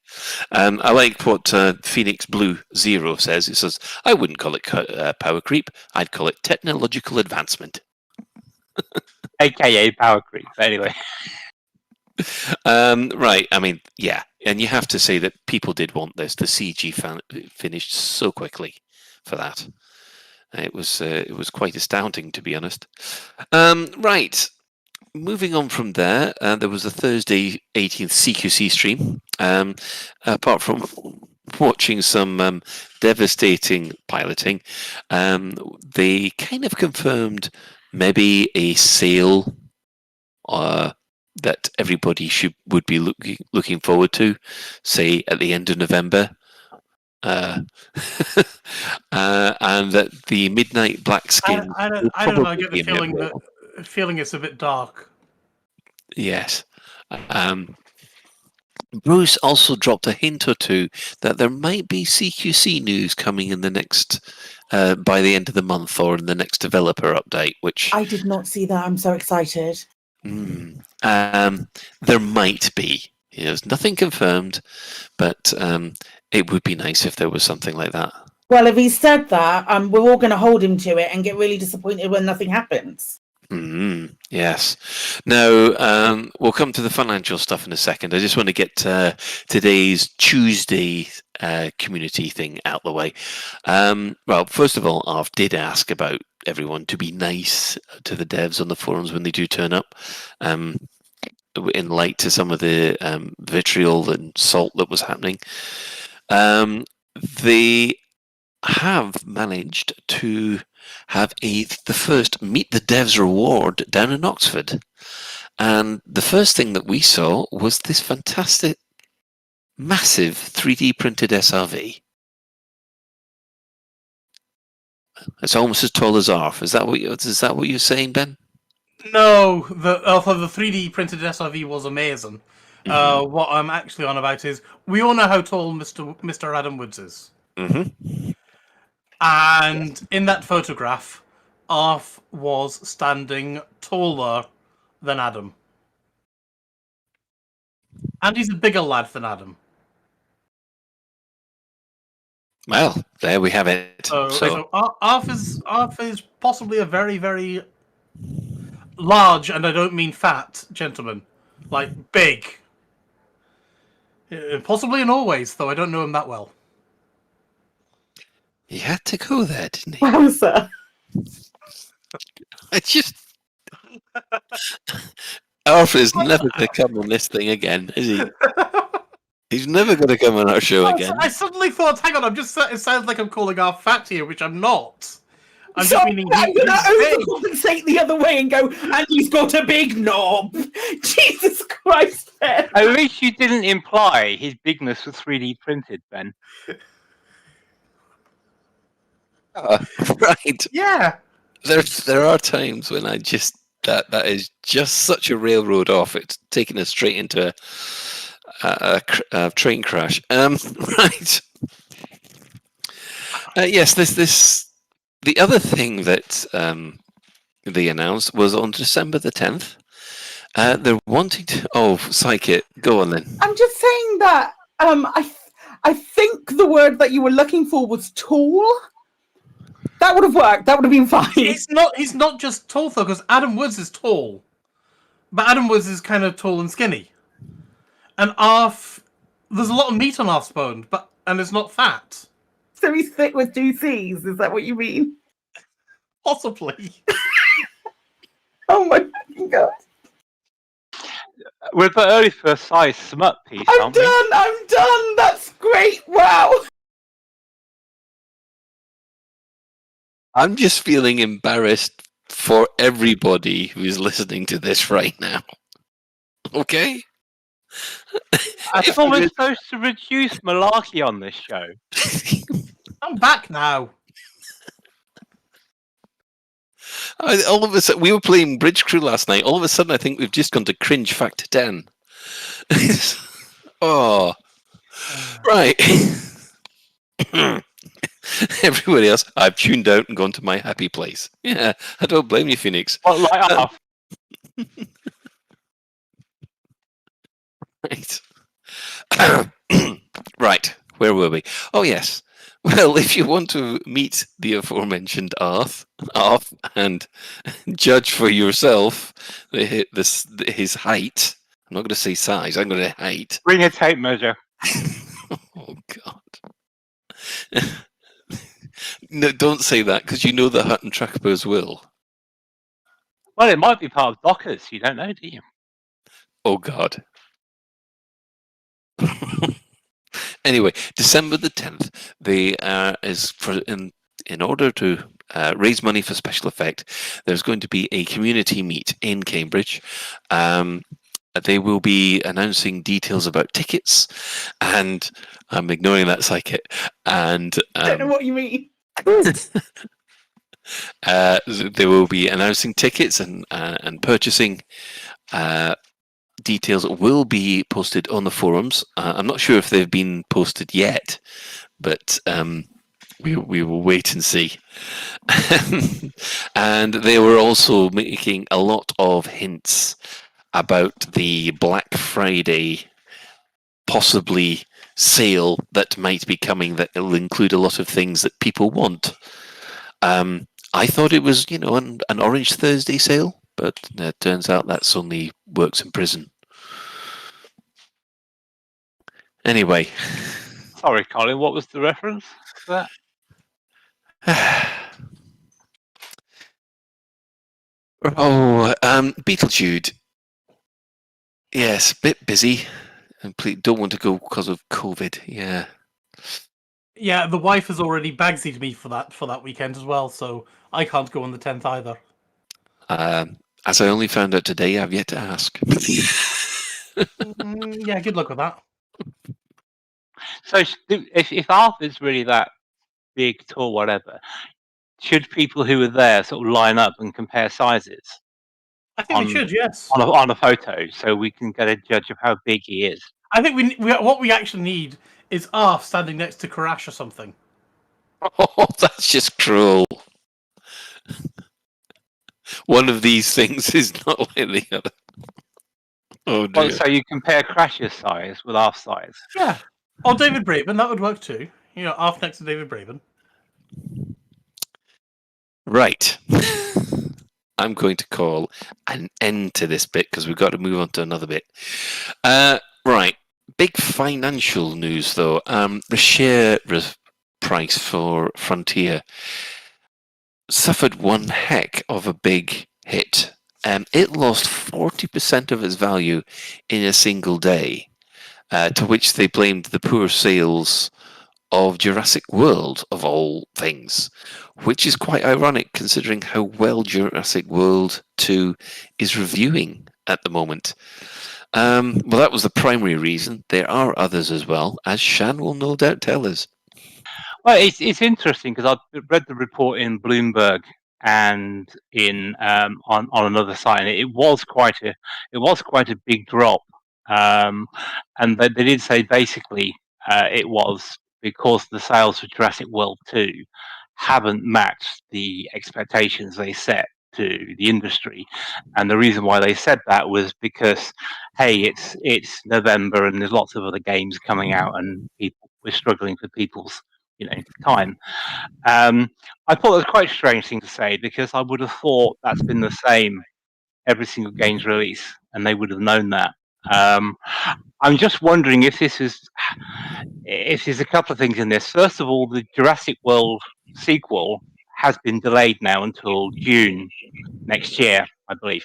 I like what Phoenix Blue Zero says. It says, I wouldn't call it power creep. I'd call it technological advancement. AKA power creep, anyway. Right. I mean, yeah. And you have to say that people did want this. The CG finished so quickly for that. It was quite astounding, to be honest. Right. Moving on from there, there was a Thursday 18th CQC stream. Apart from watching some devastating piloting, they kind of confirmed maybe a sale that everybody would be looking forward to, say at the end of November. And that the Midnight Black Skin. I don't know. I get the feeling it's a bit dark. Yes. Bruce also dropped a hint or two that there might be CQC news coming in the next, by the end of the month or in the next developer update, which... I did not see that. I'm so excited. There might be. There's nothing confirmed, but it would be nice if there was something like that. Well, if he said that, we're all going to hold him to it and get really disappointed when nothing happens. Yes. Now, we'll come to the financial stuff in a second. I just want to get today's Tuesday community thing out the way. Well, first of all, Arv did ask about everyone to be nice to the devs on the forums when they do turn up, in light to some of the vitriol and salt that was happening. They have managed to have the first Meet the Devs reward down in Oxford. And the first thing that we saw was this fantastic, massive 3D printed SRV. It's almost as tall as Arf. Is that what you're saying, Ben? No, although the 3D printed SRV was amazing. What I'm actually on about is we all know how tall Mr. Adam Woods is. Mm-hmm. And in that photograph, Arf was standing taller than Adam. And he's a bigger lad than Adam. Well, there we have it. So Arf is possibly a very, very large, and I don't mean fat, gentleman. Like, big. Possibly in always, though I don't know him that well. He had to go there, didn't he? Wowza. Arf is never going to come on this thing again, is he? He's never going to come on our show again. I suddenly thought, hang on, it sounds like I'm calling our fat here, which I'm not. I'm So just meaning I'm going to he's big. overcompensate the other way and go, and he's got a big knob. Jesus Christ, Ben. At least you didn't imply his bigness was 3D printed, Ben. Right. Yeah. There are times when I just that is just such a railroad off. It's taking us straight into a train crash. Right. Yes, the other thing that they announced was on December the 10th. They're wanting to. Oh, psych it. Go on then. I'm just saying that I think the word that you were looking for was tall. That would have worked. That would have been fine. He's not just tall though, because Adam Woods is tall, but Adam Woods is kind of tall and skinny, and Arf, there's a lot of meat on Arf's bone, and it's not fat. So he's thick with 2 C's. Is that what you mean? Possibly. Oh my fucking God. We're the early first size smut piece, I'm aren't we? done. That's great. Wow. I'm just feeling embarrassed for everybody who's listening to this right now. Okay? I thought we're supposed to reduce malarkey on this show. I'm back now. All of a sudden, we were playing Bridge Crew last night. All of a sudden, I think we've just gone to cringe factor 10. Oh, right. Everybody else, I've tuned out and gone to my happy place. Yeah, I don't blame you, Phoenix. Well, like Arf. Right. Right, where were we? Oh, yes. Well, if you want to meet the aforementioned Arf, and judge for yourself his height, I'm not going to say size, I'm going to height. Bring a tape measure. Oh, God. No, don't say that, because you know the Hutton Trackers will. Well, it might be part of Dockers. You don't know, do you? Oh, God. Anyway, December the 10th, they in order to raise money for special effect, there's going to be a community meet in Cambridge. They will be announcing details about tickets, and I'm ignoring that psychic. And I don't know what you mean. they will be announcing tickets and purchasing. Details will be posted on the forums. I'm not sure if they've been posted yet, but we will wait and see. And they were also making a lot of hints about the Black Friday possibly sale that might be coming, that will include a lot of things that people want. I thought it was, an Orange Thursday sale, but it turns out that's only works in prison. Anyway. Sorry, Colin, what was the reference to that? Beetlejude. Yes, a bit busy. And please don't want to go because of COVID. Yeah. Yeah, the wife has already bagsied me for that weekend as well, so I can't go on the 10th either. As I only found out today, I've yet to ask. Yeah, good luck with that. So, if Arf is really that big, tall, whatever, should people who are there sort of line up and compare sizes? I think we should, yes. On a photo, so we can get a judge of how big he is. I think what we actually need is Arf standing next to Karash or something. Oh, that's just cruel. One of these things is not like the other. Oh, dear. Well, so you compare Crash's size with Arf's size. Yeah. Or David Braben, that would work too. Arf next to David Braben. Right. I'm going to call an end to this bit because we've got to move on to another bit. Right. Big financial news, though. The share price for Frontier suffered one heck of a big hit it lost 40% of its value in a single day, to which they blamed the poor sales of Jurassic World, of all things, which is quite ironic considering how well Jurassic World 2 is reviewing at the moment. Well, that was the primary reason. There are others as well, as Shan will no doubt tell us. Well, it's interesting because I read the report in Bloomberg and in on another site, and it was quite a big drop. And they did say basically it was because the sales for Jurassic World 2 haven't matched the expectations they set to the industry, and the reason why they said that was because, hey, it's November and there's lots of other games coming out, and we're struggling for people's time. I thought it was quite a strange thing to say because I would have thought that's been the same every single game's release, and they would have known that. I'm just wondering if there's a couple of things in this. First of all, the Jurassic World sequel has been delayed now until June next year, I believe.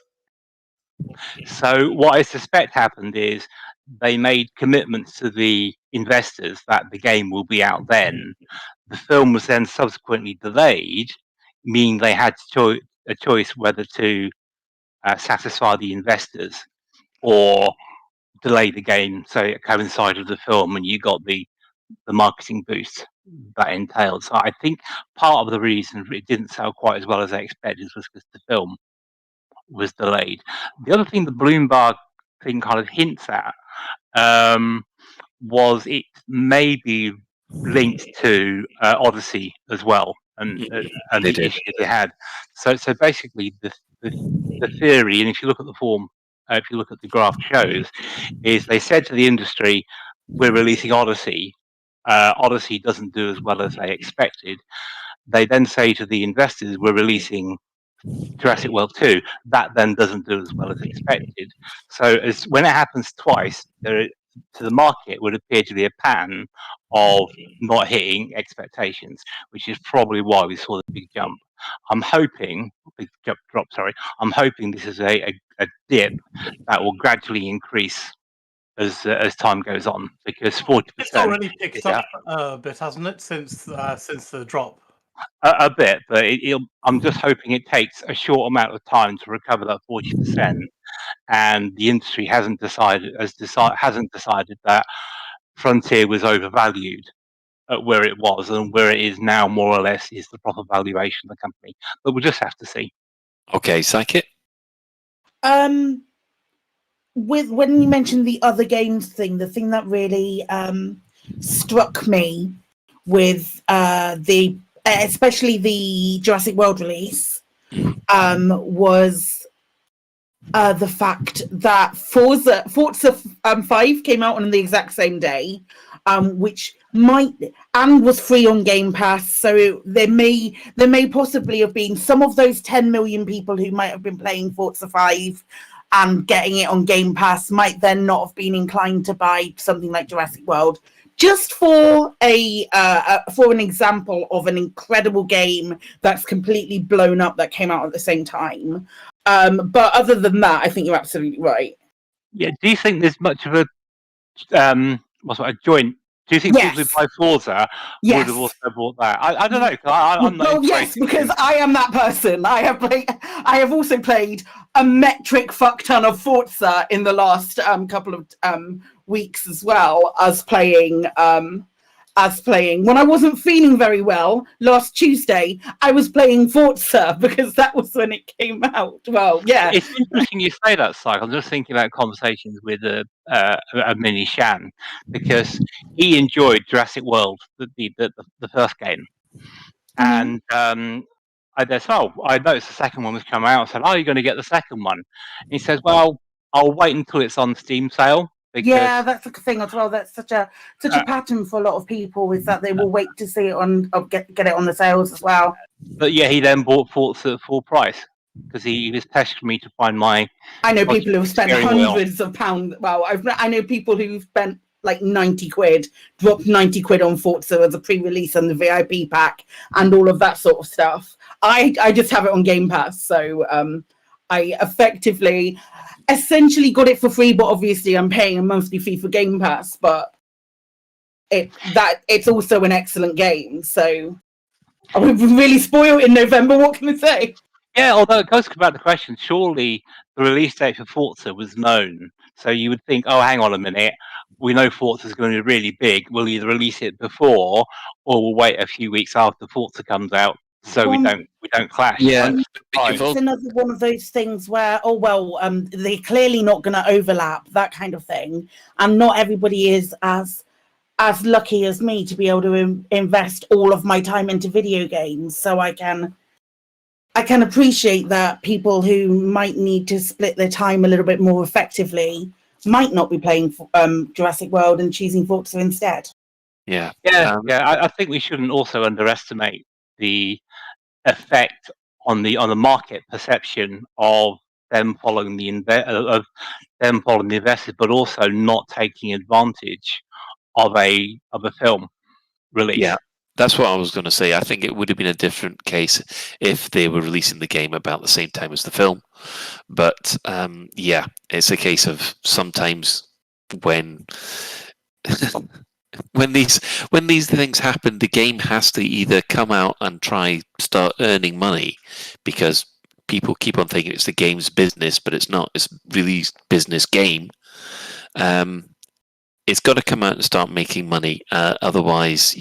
So what I suspect happened is they made commitments to the investors that the game will be out then. The film was then subsequently delayed, meaning they had a choice whether to satisfy the investors or delay the game so it coincided with the film and you got the marketing boost that entailed. So I think part of the reason it didn't sell quite as well as they expected was because the film was delayed. The other thing the Bloomberg thing kind of hints at was it may be linked to Odyssey as well, and the issues they had. So basically, the theory, and if you look at the form, if you look at the graph shows, is they said to the industry, "We're releasing Odyssey. Odyssey doesn't do as well as they expected." They then say to the investors, "We're releasing Jurassic World 2, that then doesn't do as well as expected." So when it happens twice, to the market would appear to be a pattern of not hitting expectations, which is probably why we saw the big jump. I'm hoping I'm hoping this is a dip that will gradually increase as time goes on, because 40%. It's already picked up a bit, hasn't it, since the drop? A bit, but I'm just hoping it takes a short amount of time to recover that 40%, and the industry hasn't decided that Frontier was overvalued at where it was, and where it is now more or less is the proper valuation of the company. But we'll just have to see. Okay, Psychic. When you mentioned the other games thing, the thing that really struck me with especially the Jurassic World release was the fact that Forza 5 came out on the exact same day, which was free on Game Pass. So there may possibly have been some of those 10 million people who might have been playing Forza 5 and getting it on Game Pass might then not have been inclined to buy something like Jurassic World. Just for an example of an incredible game that's completely blown up that came out at the same time. But other than that, I think you're absolutely right. Yeah. Do you think there's much of a joint? Do you think people who buy Forza would have also bought that? I don't know. I'm not. Yes, because I am that person. I have also played a metric fuck ton of Forza in the last couple of weeks as well as playing when I wasn't feeling very well last Tuesday. I was playing Forza because that was when it came out. Well, yeah, it's interesting you say that, Syke. I'm just thinking about conversations with a mini Shan, because he enjoyed Jurassic World, the first game, and I noticed the second one was coming out. I said, "Oh, you're going to get the second one?" And he says, "Well, I'll wait until it's on Steam sale." Yeah, that's the thing as well. That's such a pattern for a lot of people, is that they will wait to see it on, get it on the sales as well. But yeah, he then bought Forza at full price because he was pestering me to find my. I know people who've spent hundreds of pounds. Well, I know people who've spent like 90 quid, dropped 90 quid on Forza as a pre-release and the VIP pack and all of that sort of stuff. I just have it on Game Pass, so I effectively, essentially got it for free, but obviously I'm paying a monthly fee for Game Pass. But it's also an excellent game. So I would be really spoiled in November. What can I say? Yeah, although it goes back to the question, surely the release date for Forza was known. So you would think, oh, hang on a minute, we know Forza's going to be really big. We'll either release it before, or we'll wait a few weeks after Forza comes out, so we don't clash. Yeah, It's another one of those things where, they're clearly not going to overlap, that kind of thing, and not everybody is as lucky as me to be able to invest all of my time into video games. So I can appreciate that people who might need to split their time a little bit more effectively might not be playing Jurassic World and choosing Forza instead. Yeah. I think we shouldn't also underestimate the effect on the market perception of them following the investors, but also not taking advantage of a film release. Yeah. That's what I was going to say. I think it would have been a different case if they were releasing the game about the same time as the film. But yeah, it's a case of sometimes when when these things happen, the game has to either come out and start earning money, because people keep on thinking it's the game's business, but it's not. It's really business game. It's got to come out and start making money. Otherwise,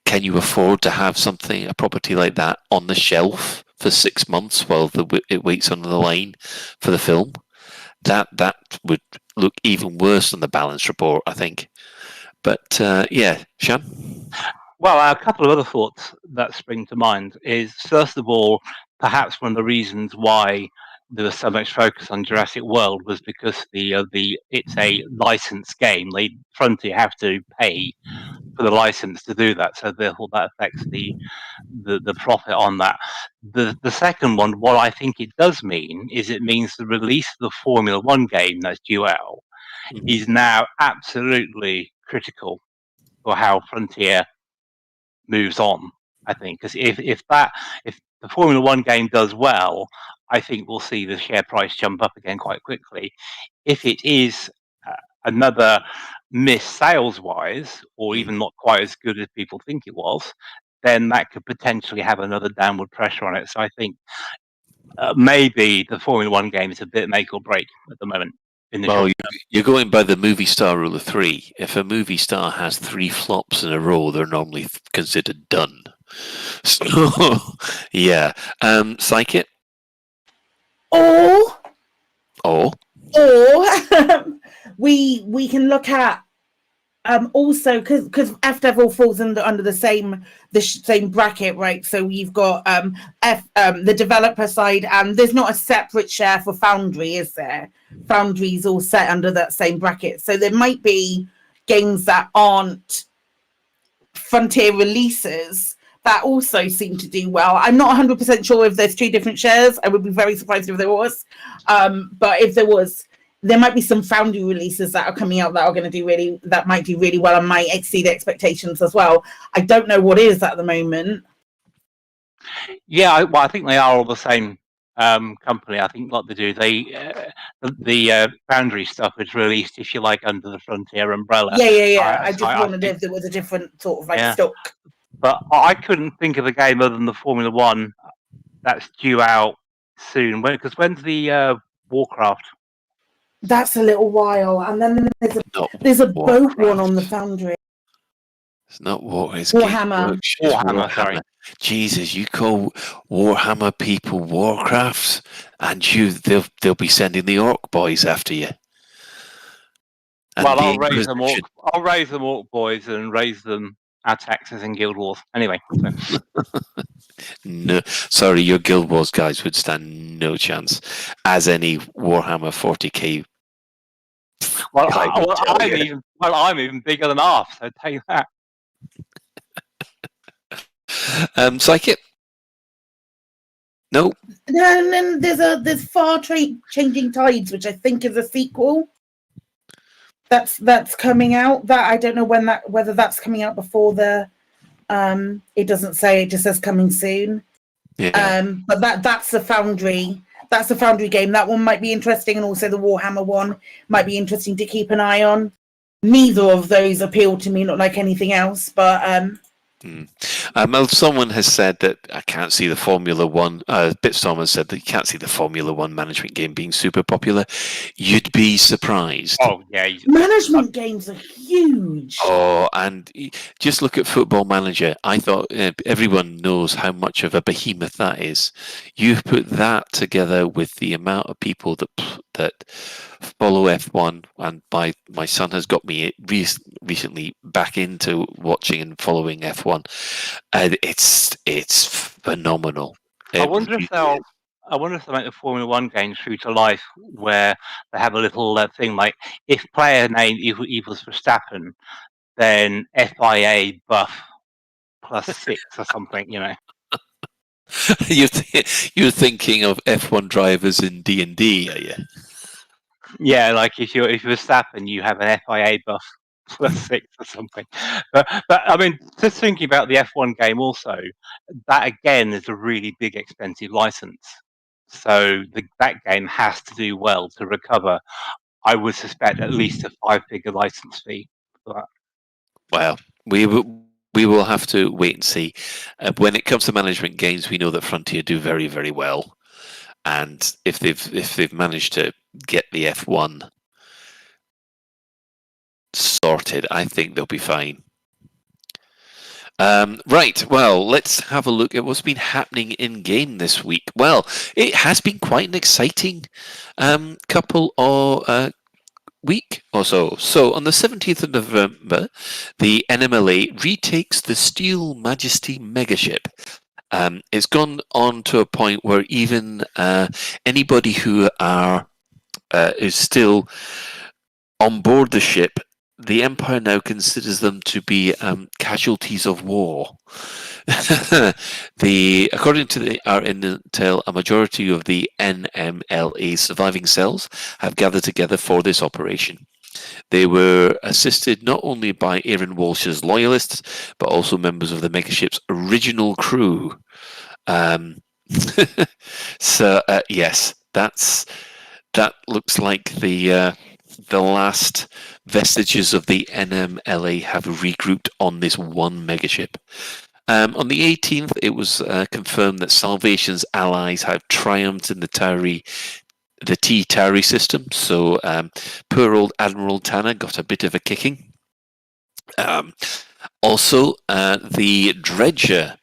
can you afford to have a property like that on the shelf for 6 months while it waits on the line for the film? That would look even worse than the balance report, I think. But yeah, Sean? Well, a couple of other thoughts that spring to mind is, first of all, perhaps one of the reasons why there was so much focus on Jurassic World was because it's a licensed game. Frontier have to pay for the license to do that, so therefore that affects the profit on that. The second one, what I think it does mean is it means the release of the Formula One game that's due out is now absolutely critical for how Frontier moves on. I think, because if the Formula One game does well, I think we'll see the share price jump up again quite quickly. If it is another miss sales-wise, or even not quite as good as people think it was, then that could potentially have another downward pressure on it. So I think maybe the Formula One game is a bit make or break at the moment. Well, you're going by the movie star rule of 3. If a movie star has 3 flops in a row, they're normally considered done. So, yeah. Psychic? Or we can look at also because F Devil falls under the same bracket, right? So you've got the developer side, and there's not a separate share for Foundry, is there? Foundry's all set under that same bracket. So there might be games that aren't Frontier releases that also seem to do well. I'm not 100% sure if there's 2 different shares. I would be very surprised if there was. But if there was, there might be some Foundry releases that are coming out that might do really well and might exceed expectations as well. I don't know what is at the moment. Yeah, I think they are all the same company. I think what they do, the Foundry stuff is released, if you like, under the Frontier umbrella. Yeah. I just wondered if there was a different sort of stock. But I couldn't think of a game other than the Formula One that's due out soon. Because when's the Warcraft? That's a little while, and then there's a boat one on the Foundry. It's not Warhammer. Warhammer, sorry. Jesus, you call Warhammer people Warcraft, and they'll be sending the Orc boys after you. And well, I'll raise them Orc boys and raise them our taxes in Guild Wars. Anyway. So. No, sorry, your Guild Wars guys would stand no chance, as any Warhammer 40k. I'm even bigger than half, so take that. Psychic? No. And then there's Far Changing Tides, which I think is a sequel. That's coming out. That I don't know whether that's coming out before the. It doesn't say. It just says coming soon. Yeah. But that's the Foundry. That's a Foundry game. That one might be interesting, and also the Warhammer one might be interesting to keep an eye on. Neither of those appeal to me, not like anything else, but Well, someone has said that I can't see the Formula One. Bitstorm has said that you can't see the Formula One management game being super popular. You'd be surprised. Oh yeah, management games are huge. Oh, and just look at Football Manager. I thought everyone knows how much of a behemoth that is. You put that together with the amount of people that follow F1, and my son has got me recently back into watching and following F1. It's phenomenal. I wonder if they'll make the Formula One game true to life, where they have a little thing like, if player name equals Verstappen, then FIA buff +6 or something, you know. You're thinking of F1 drivers in D&D, are you? Yeah, like if you're Verstappen, you have an FIA buff +6 or something. But I mean, just thinking about the F1 game also, that again is a really big expensive license. So that game has to do well to recover. I would suspect at least a 5-figure license fee for that. Well, we will have to wait and see. When it comes to management games, we know that Frontier do very, very well, and if they've managed to get the F1 sorted, I think they'll be fine. Right, well, let's have a look at what's been happening in game this week. Well, it has been quite an exciting couple of week or so. So on the 17th of November, the NMLA retakes the Steel Majesty megaship. It's gone on to a point where even anybody who is still on board the ship, the Empire now considers them to be casualties of war. According to our intel, a majority of the NMLA surviving cells have gathered together for this operation. They were assisted not only by Aaron Walsh's loyalists, but also members of the megaship's original crew. So yes, that looks like the last vestiges of the NMLA have regrouped on this one megaship. On the 18th, it was confirmed that Salvation's allies have triumphed in the T-Tauri system. So poor old Admiral Tanner got a bit of a kicking. Also, the Dredger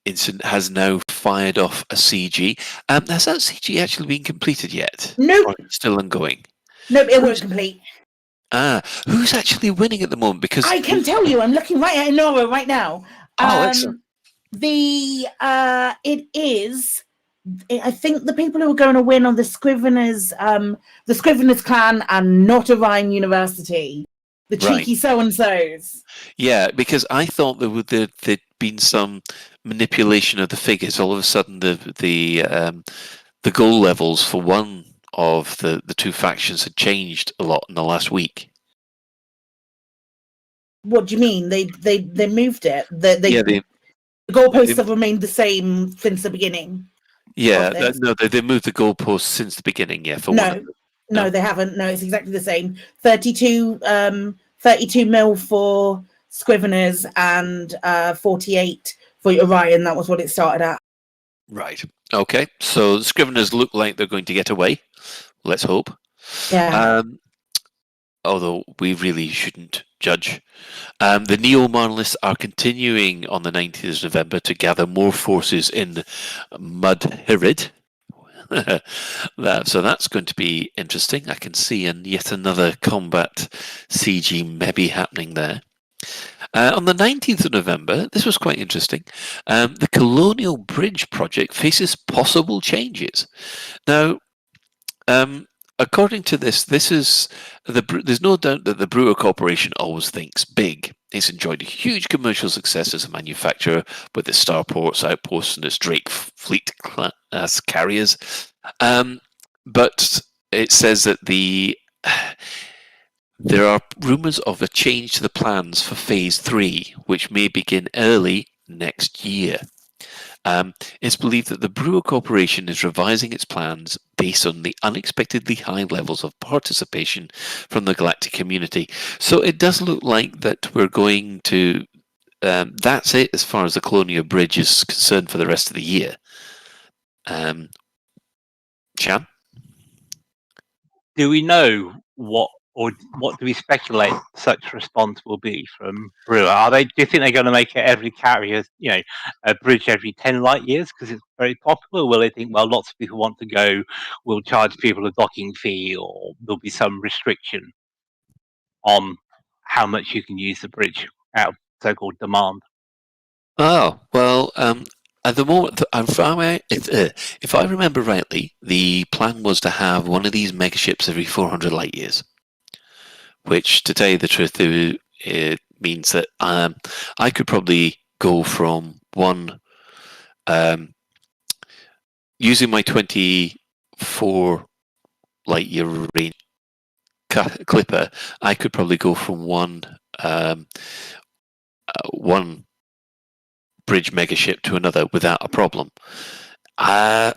incident has now fired off a CG. Has that CG actually been completed yet? No. Or still ongoing? No, it won't complete. Who's actually winning at the moment? Because I can tell you, I'm looking right at Nora right now. Excellent. It is. I think the people who are going to win are the Scriveners clan, and not Orion University. The cheeky so-and-sos. Yeah, because I thought there'd been some manipulation of the figures. All of a sudden, the goal levels for one of the two factions had changed a lot in the last week. What do you mean? They moved it. The goalposts have remained the same since the begining. Yeah, they moved the goalposts since the beginning. Yeah, No, they haven't. No, it's exactly the same. 32 mil for Scriveners and 48 for Orion. That was what it started at. Right. Okay. So the Scriveners look like they're going to get away. Let's hope. Yeah. Although we really shouldn't judge. The Neo-Monoliths are continuing on the 19th of November to gather more forces in Mudhirid. So that's going to be interesting. I can see yet another combat CG maybe happening there. On the 19th of November, this was quite interesting. The Colonial Bridge project faces possible changes. Now, according to this is there's no doubt that the Brewer Corporation always thinks big. It's enjoyed a huge commercial success as a manufacturer with its starports, outposts, and its Drake fleet class carriers. But it says that there are rumours of a change to the plans for Phase 3, which may begin early next year. It's believed that the Brewer Corporation is revising its plans based on the unexpectedly high levels of participation from the galactic community. So it does look like that we're going to. That's it as far as the Colonia Bridge is concerned for the rest of the year. Chan? Do we know what do we speculate such response will be from Brewer? Do you think they're going to make it every carrier, a bridge every 10 light years because it's very popular? Or will they think, well, lots of people want to go, we'll charge people a docking fee, or there'll be some restriction on how much you can use the bridge out of so-called demand? Oh, well, at the moment, if I remember rightly, the plan was to have one of these megaships every 400 light years. Which, to tell you the truth, it means that I could probably go from one, using my 24 light year range clipper, I could probably go from one bridge megaship to another without a problem. I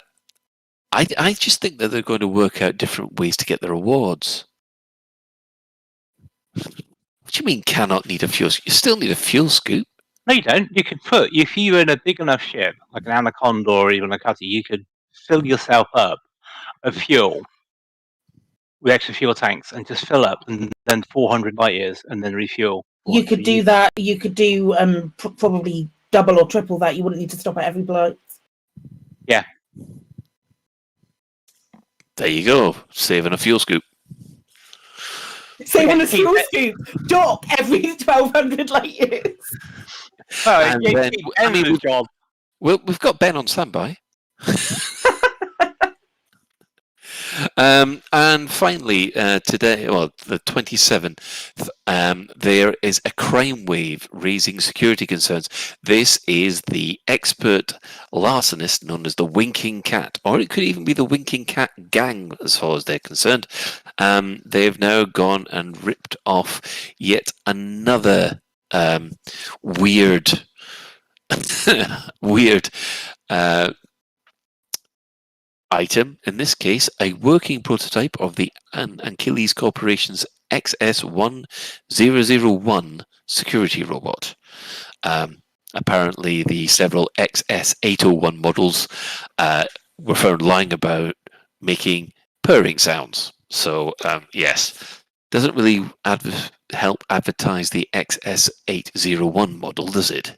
just think that they're going to work out different ways to get the rewards. What do you mean cannot need a fuel scoop? You still need a fuel scoop. No, you don't. You could if you were in a big enough ship, like an Anaconda or even a cutter, you could fill yourself up of fuel with extra fuel tanks and just fill up and then 400 light years and then refuel. You could do that. You could do probably double or triple that. You wouldn't need to stop at every block. Yeah. There you go. Saving a fuel scoop. Saving a fuel scoop. Dock every 1200 light years. Job. Well, we've got Ben on standby. And finally, today, the 27th, there is a crime wave raising security concerns. This is the expert larcenist known as the Winking Cat, or it could even be the Winking Cat gang as far as they're concerned. They've now gone and ripped off yet another weird item, in this case, a working prototype of the Anchiles Corporation's XS1001 security robot. Apparently, the several XS801 models were found lying about making purring sounds. So, yes, doesn't really help advertise the XS801 model, does it?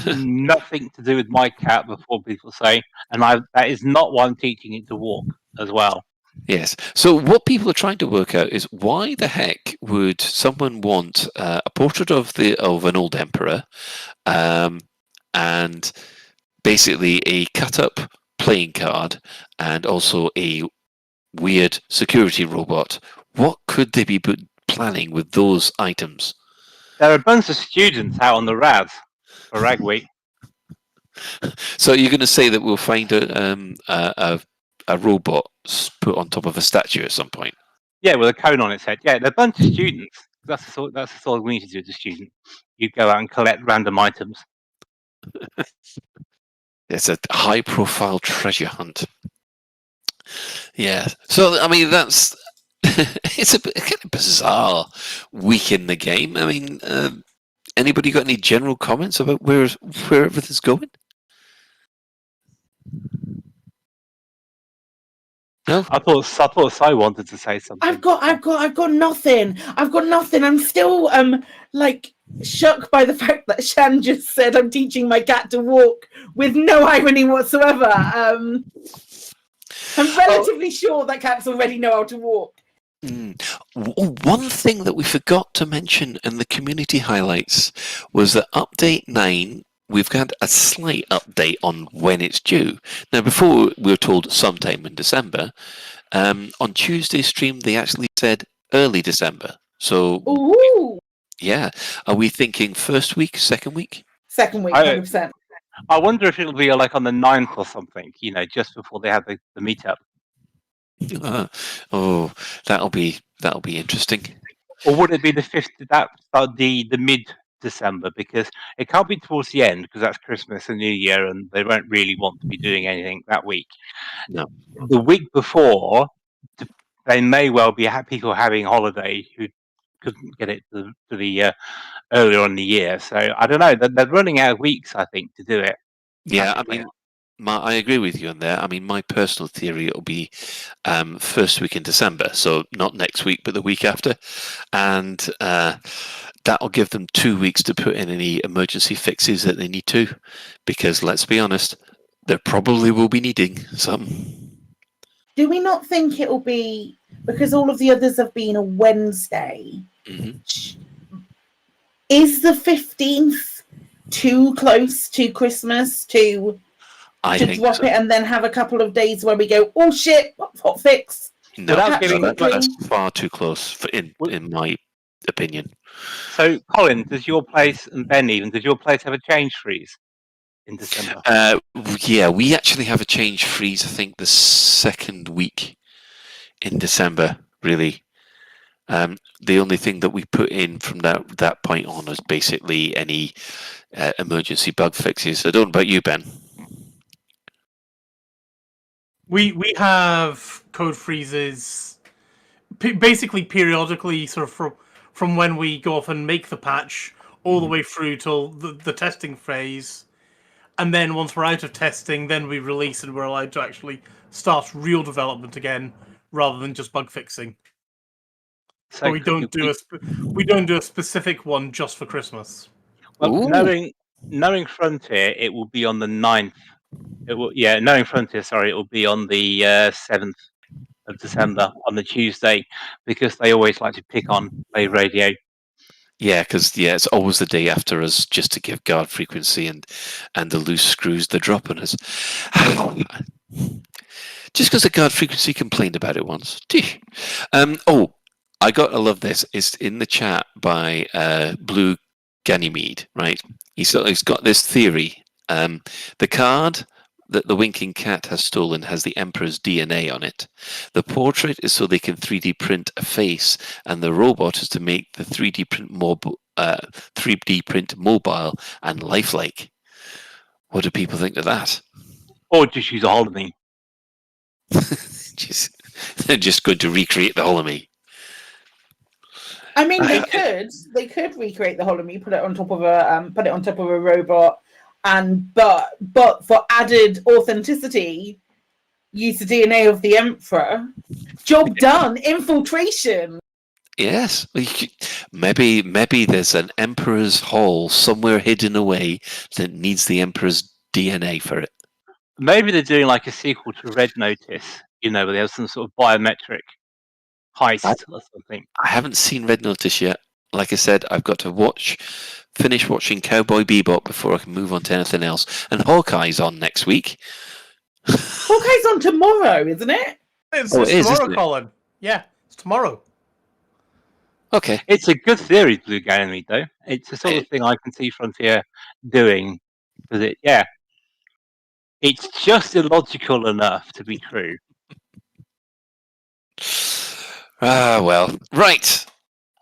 Nothing to do with my cat before people say, and that is not why I'm teaching it to walk as well. Yes. So what people are trying to work out is why the heck would someone want a portrait of an old emperor, and basically a cut-up playing card, and also a weird security robot. What could they be planning with those items? There are a bunch of students out on the rad for Rag Week. So you're going to say that we'll find a robot put on top of a statue at some point? Yeah, with a cone on its head. Yeah, they're a bunch of students. That's the sort we need to do as a student. You go out and collect random items. It's a high-profile treasure hunt. Yeah. So I mean, that's it's a kind of bizarre week in the game. I mean, anybody got any general comments about where everything's going? No? I thought Si wanted to say something. I've got nothing. I've got nothing. I'm still shook by the fact that Shan just said I'm teaching my cat to walk with no irony whatsoever. I'm relatively sure that cats already know how to walk. One thing that we forgot to mention in the community highlights was that update 9, we've got a slight update on when it's due. Now, before we were told sometime in December, on Tuesday's stream, they actually said early December. So, ooh. Yeah. Are we thinking first week, second week? Second week, 100%. I wonder if it'll be like on the 9th or something, just before they have the meetup. Oh, that'll be interesting. Or would it be the 5th? The December, because it can't be towards the end, because that's Christmas and New Year, and they won't really want to be doing anything that week. No. The week before, they may well be people having holiday who couldn't get it to the earlier on in the year. So I don't know. They're running out of weeks, I think, to do it. Yeah, I mean, I agree with you on there. I mean, my personal theory, it'll be first week in December, so not next week, but the week after, and that'll give them 2 weeks to put in any emergency fixes that they need to, because let's be honest, they probably will be needing some. Do we not think it will be, because all of the others have been a Wednesday? Mm-hmm. Is the 15th too close to Christmas to drop it and then have a couple of days where we go, oh shit, hot fix? No, that's far too close in my opinion. So, Colin, does your place, and Ben even, does your place have a change freeze in December? Yeah, we actually have a change freeze, I think, the second week in December, really. The only thing that we put in from that point on is basically any emergency bug fixes. I don't know about you, Ben. We have code freezes basically periodically, sort of from when we go off and make the patch all the way through till the testing phase. And then once we're out of testing, then we release and we're allowed to actually start real development again rather than just bug fixing. So but we don't do a specific one just for Christmas. Well, knowing Frontier, it will be on the 9th. Knowing Frontier, sorry, it will be on the 7th of December on the Tuesday, because they always like to pick on Lave Radio. Yeah, because it's always the day after us, just to give guard frequency and the loose screws they drop on us. Just because the guard frequency complained about it once. I love this. It's in the chat by Blue Ganymede, right? He's got this theory. The card that the winking cat has stolen has the Emperor's DNA on it. The portrait is so they can 3D print a face, and the robot is to make the 3D print mobile and lifelike. What do people think of that? Or just use a Holomy. They're just going to recreate the Holomy. I mean, they could recreate the Holomy, put it on top of a robot, but for added authenticity, use the DNA of the Emperor. Job done. Infiltration. Yes, maybe there's an Emperor's Hall somewhere hidden away that needs the Emperor's DNA for it. Maybe they're doing like a sequel to Red Notice, where they have some sort of biometric heist or something. I haven't seen Red Notice yet. Like I said, I've got to finish watching Cowboy Bebop before I can move on to anything else. And Hawkeye's on next week. Hawkeye's on tomorrow, isn't it? It's tomorrow, Colin. Yeah, it's tomorrow. Okay. It's a good theory, Blue Ganymede, though. It's the sort of thing I can see Frontier doing. Because it's just illogical enough to be true. Well, right.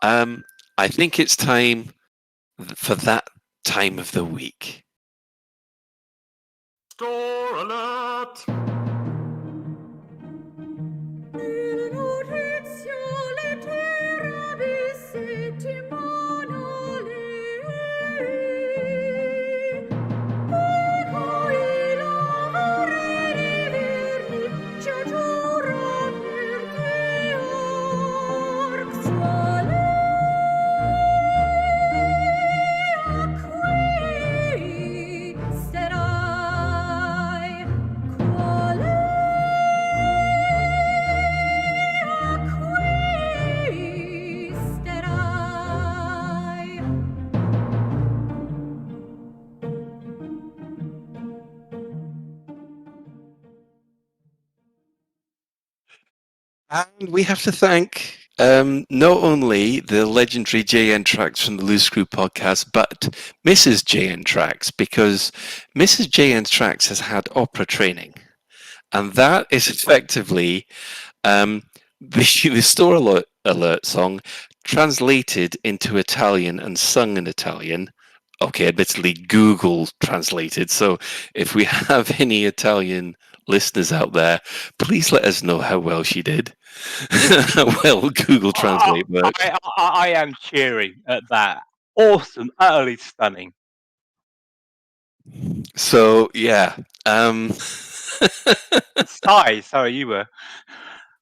I think it's time for that time of the week. Store alert! And we have to thank not only the legendary JN Trax from the Loose Screw podcast, but Mrs. JN Trax, because Mrs. JN Trax has had opera training. And that is effectively the store Alert song, translated into Italian and sung in Italian. Okay, admittedly, Google translated. So if we have any Italian listeners out there, please let us know how well she did. Well, Google Translate worked. I am cheering at that. Awesome, utterly stunning. So yeah, Sorry, you were.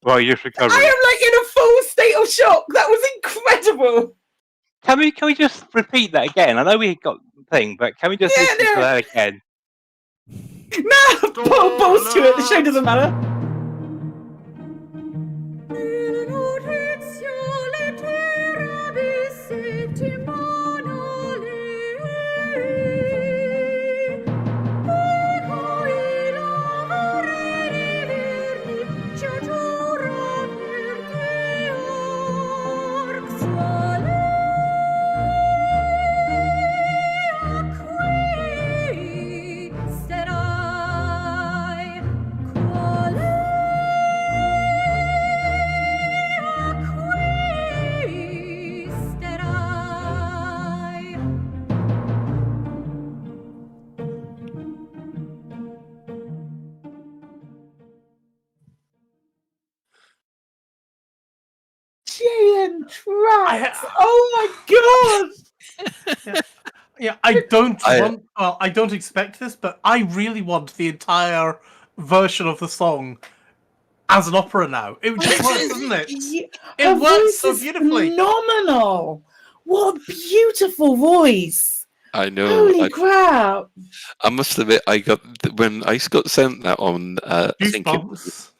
Well, you're just recovering. I am like in a full state of shock. That was incredible. Can we just repeat that again? I know we got the thing, but can we just listen to that again? No, balls to it. The show doesn't matter. Giant tracks. Oh my god. Yeah, I don't expect this, but I really want the entire version of the song as an opera now. It just works, doesn't it? Her It works voice so is beautifully. phenomenal. What a beautiful voice. I know. Holy crap. I must admit, when I got sent that on, I think it was,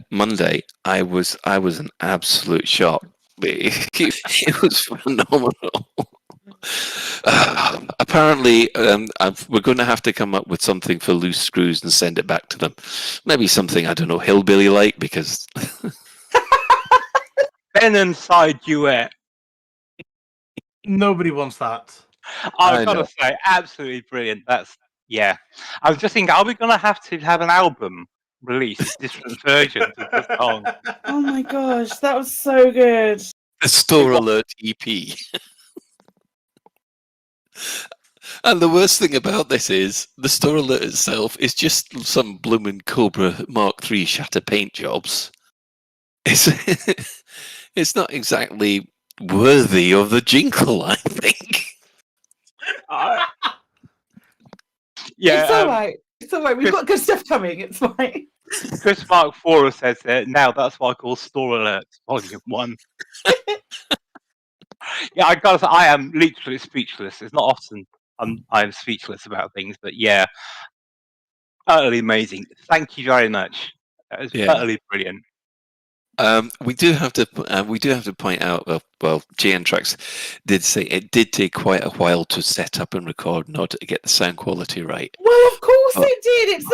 Monday. I was an absolute shock. It was phenomenal. Apparently, we're going to have to come up with something for Loose Screws and send it back to them. Maybe something, I don't know, hillbilly like, because Ben and side duet. Nobody wants that. I've got to say, absolutely brilliant. I was just thinking, are we going to have an album release, different versions of the song? Oh my gosh, that was so good. the Store Alert EP. And the worst thing about this is the Store Alert itself is just some blooming Cobra Mark III shatter paint jobs. It's not exactly worthy of the jingle, I think. It's all right. It's all right. We've got good stuff coming. It's fine. Chris Mark IV says now that's what I call Store Alert Volume 1. Yeah, I gotta say, I am literally speechless. It's not often I'm speechless about things, but yeah, utterly amazing. Thank you very much. That was utterly brilliant. We do have to point out. Well, GN Tracks did say it did take quite a while to set up and record in order to get the sound quality right. Well, of course it did. It's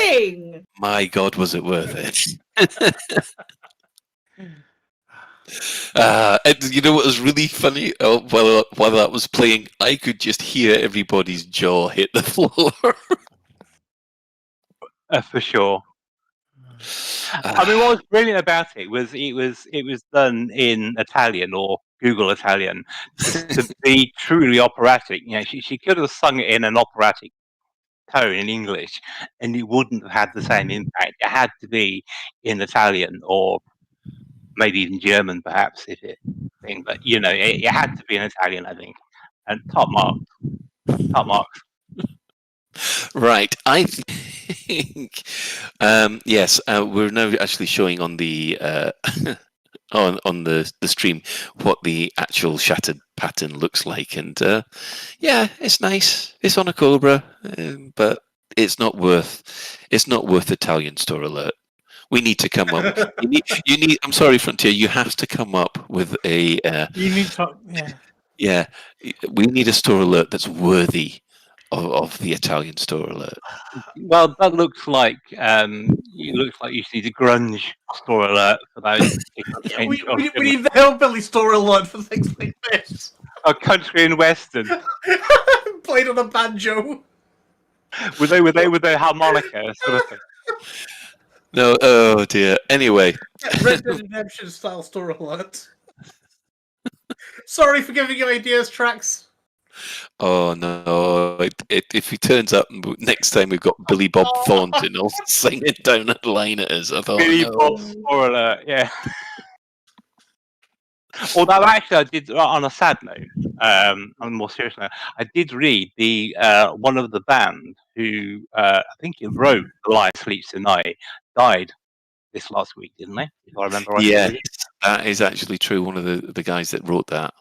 amazing. My God, was it worth it? And you know what was really funny? While that was playing, I could just hear everybody's jaw hit the floor. For sure. I mean, what was brilliant about it was done in Italian or Google Italian to be truly operatic. You know, she could have sung it in an operatic tone in English, and it wouldn't have had the same impact. It had to be in Italian or maybe even German, perhaps, if it thing. But you know, it had to be in Italian, I think. And top marks. Right, I think yes, we're now actually showing on the on the stream what the actual shattered pattern looks like, and yeah, it's nice. It's on a Cobra, but it's not worth Italian Store Alert. We need to come up. You need. I'm sorry, Frontier. You have to come up with a. You need to. Yeah, we need a Store Alert that's worthy of the Italian Store Alert. Well, that looks like you see the grunge Store Alert for those. we need the hillbilly Store Alert for things like this. A country and western played on a banjo. With the harmonica sort of thing. No, oh dear. Anyway, Red Dead Redemption style store alert. Sorry for giving you ideas, Tracks. oh no! If he turns up next time, we've got Billy Bob Thornton all singing down that line at us. I thought, Billy no. Bob store alert, yeah. Although actually, I did. On a sad note, on a more serious note, I did read the one of the band who I think it wrote "The Lion Sleeps Tonight" died this last week, didn't they? If I remember right. Yes, that is actually true. One of the guys that wrote that.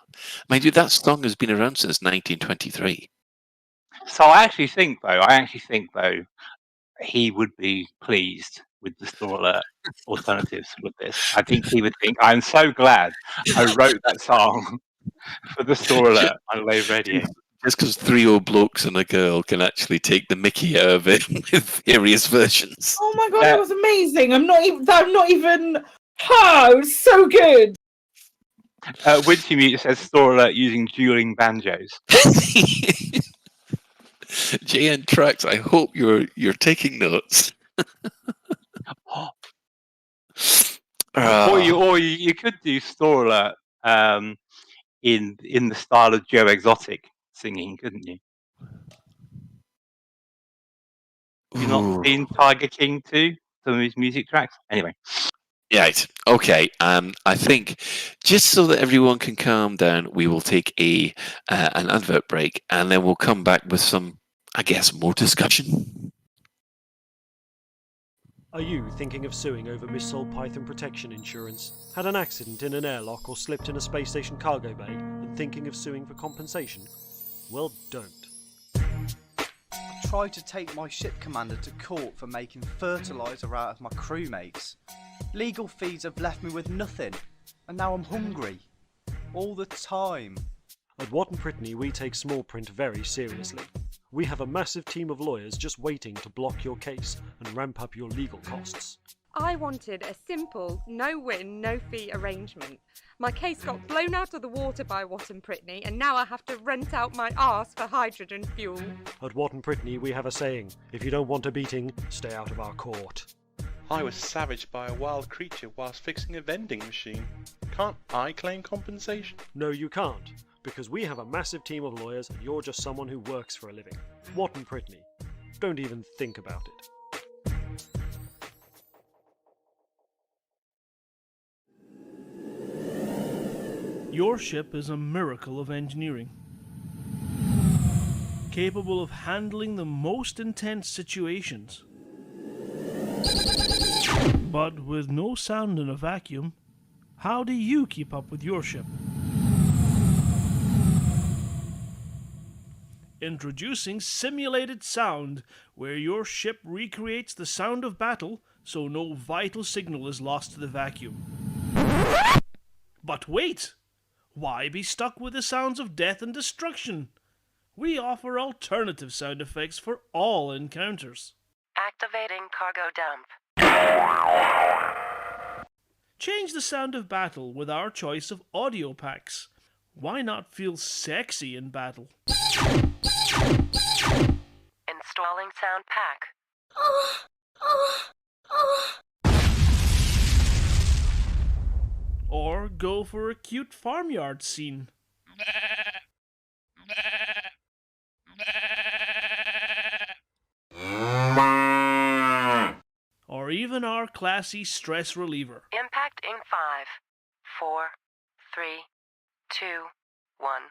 Mind you, that song has been around since 1923. So I actually think though, he would be pleased with the store alert alternatives with this. I think he would think, I'm so glad I wrote that song for the store alert on Lave Radio. Just because 3 old blokes and a girl can actually take the mickey out of it with various versions. Oh my god, it was amazing. I'm not even. Oh, it was so good. Winchy Mute says store alert using dueling banjos. JN Tracks, I hope you're taking notes. Or you could do store alert in the style of Joe Exotic singing, couldn't you? You've not seen Tiger King 2, some of his music tracks? Anyway. Right. Okay. I think just so that everyone can calm down, we will take an advert break, and then we'll come back with some, I guess, more discussion. Are you thinking of suing over missold Python protection insurance? Had an accident in an airlock or slipped in a space station cargo bay and thinking of suing for compensation? Well, don't. I tried to take my ship commander to court for making fertiliser out of my crewmates. Legal fees have left me with nothing, and now I'm hungry. All the time. At Watt & Brittany, we take small print very seriously. We have a massive team of lawyers just waiting to block your case and ramp up your legal costs. I wanted a simple, no-win, no-fee arrangement. My case got blown out of the water by Watt & Brittany, and now I have to rent out my arse for hydrogen fuel. At Watt & Brittany, we have a saying, if you don't want a beating, stay out of our court. I was savaged by a wild creature whilst fixing a vending machine. Can't I claim compensation? No, you can't, because we have a massive team of lawyers and you're just someone who works for a living. Watt & Brittany. Don't even think about it. Your ship is a miracle of engineering, capable of handling the most intense situations. But with no sound in a vacuum, how do you keep up with your ship? Introducing Simulated Sound, where your ship recreates the sound of battle so no vital signal is lost to the vacuum. But wait! Why be stuck with the sounds of death and destruction? We offer alternative sound effects for all encounters. Activating cargo dump. Change the sound of battle with our choice of audio packs. Why not feel sexy in battle? Installing sound pack. Or go for a cute farmyard scene. Or even our classy stress reliever. Impact in 5, 4, 3, 2, 1.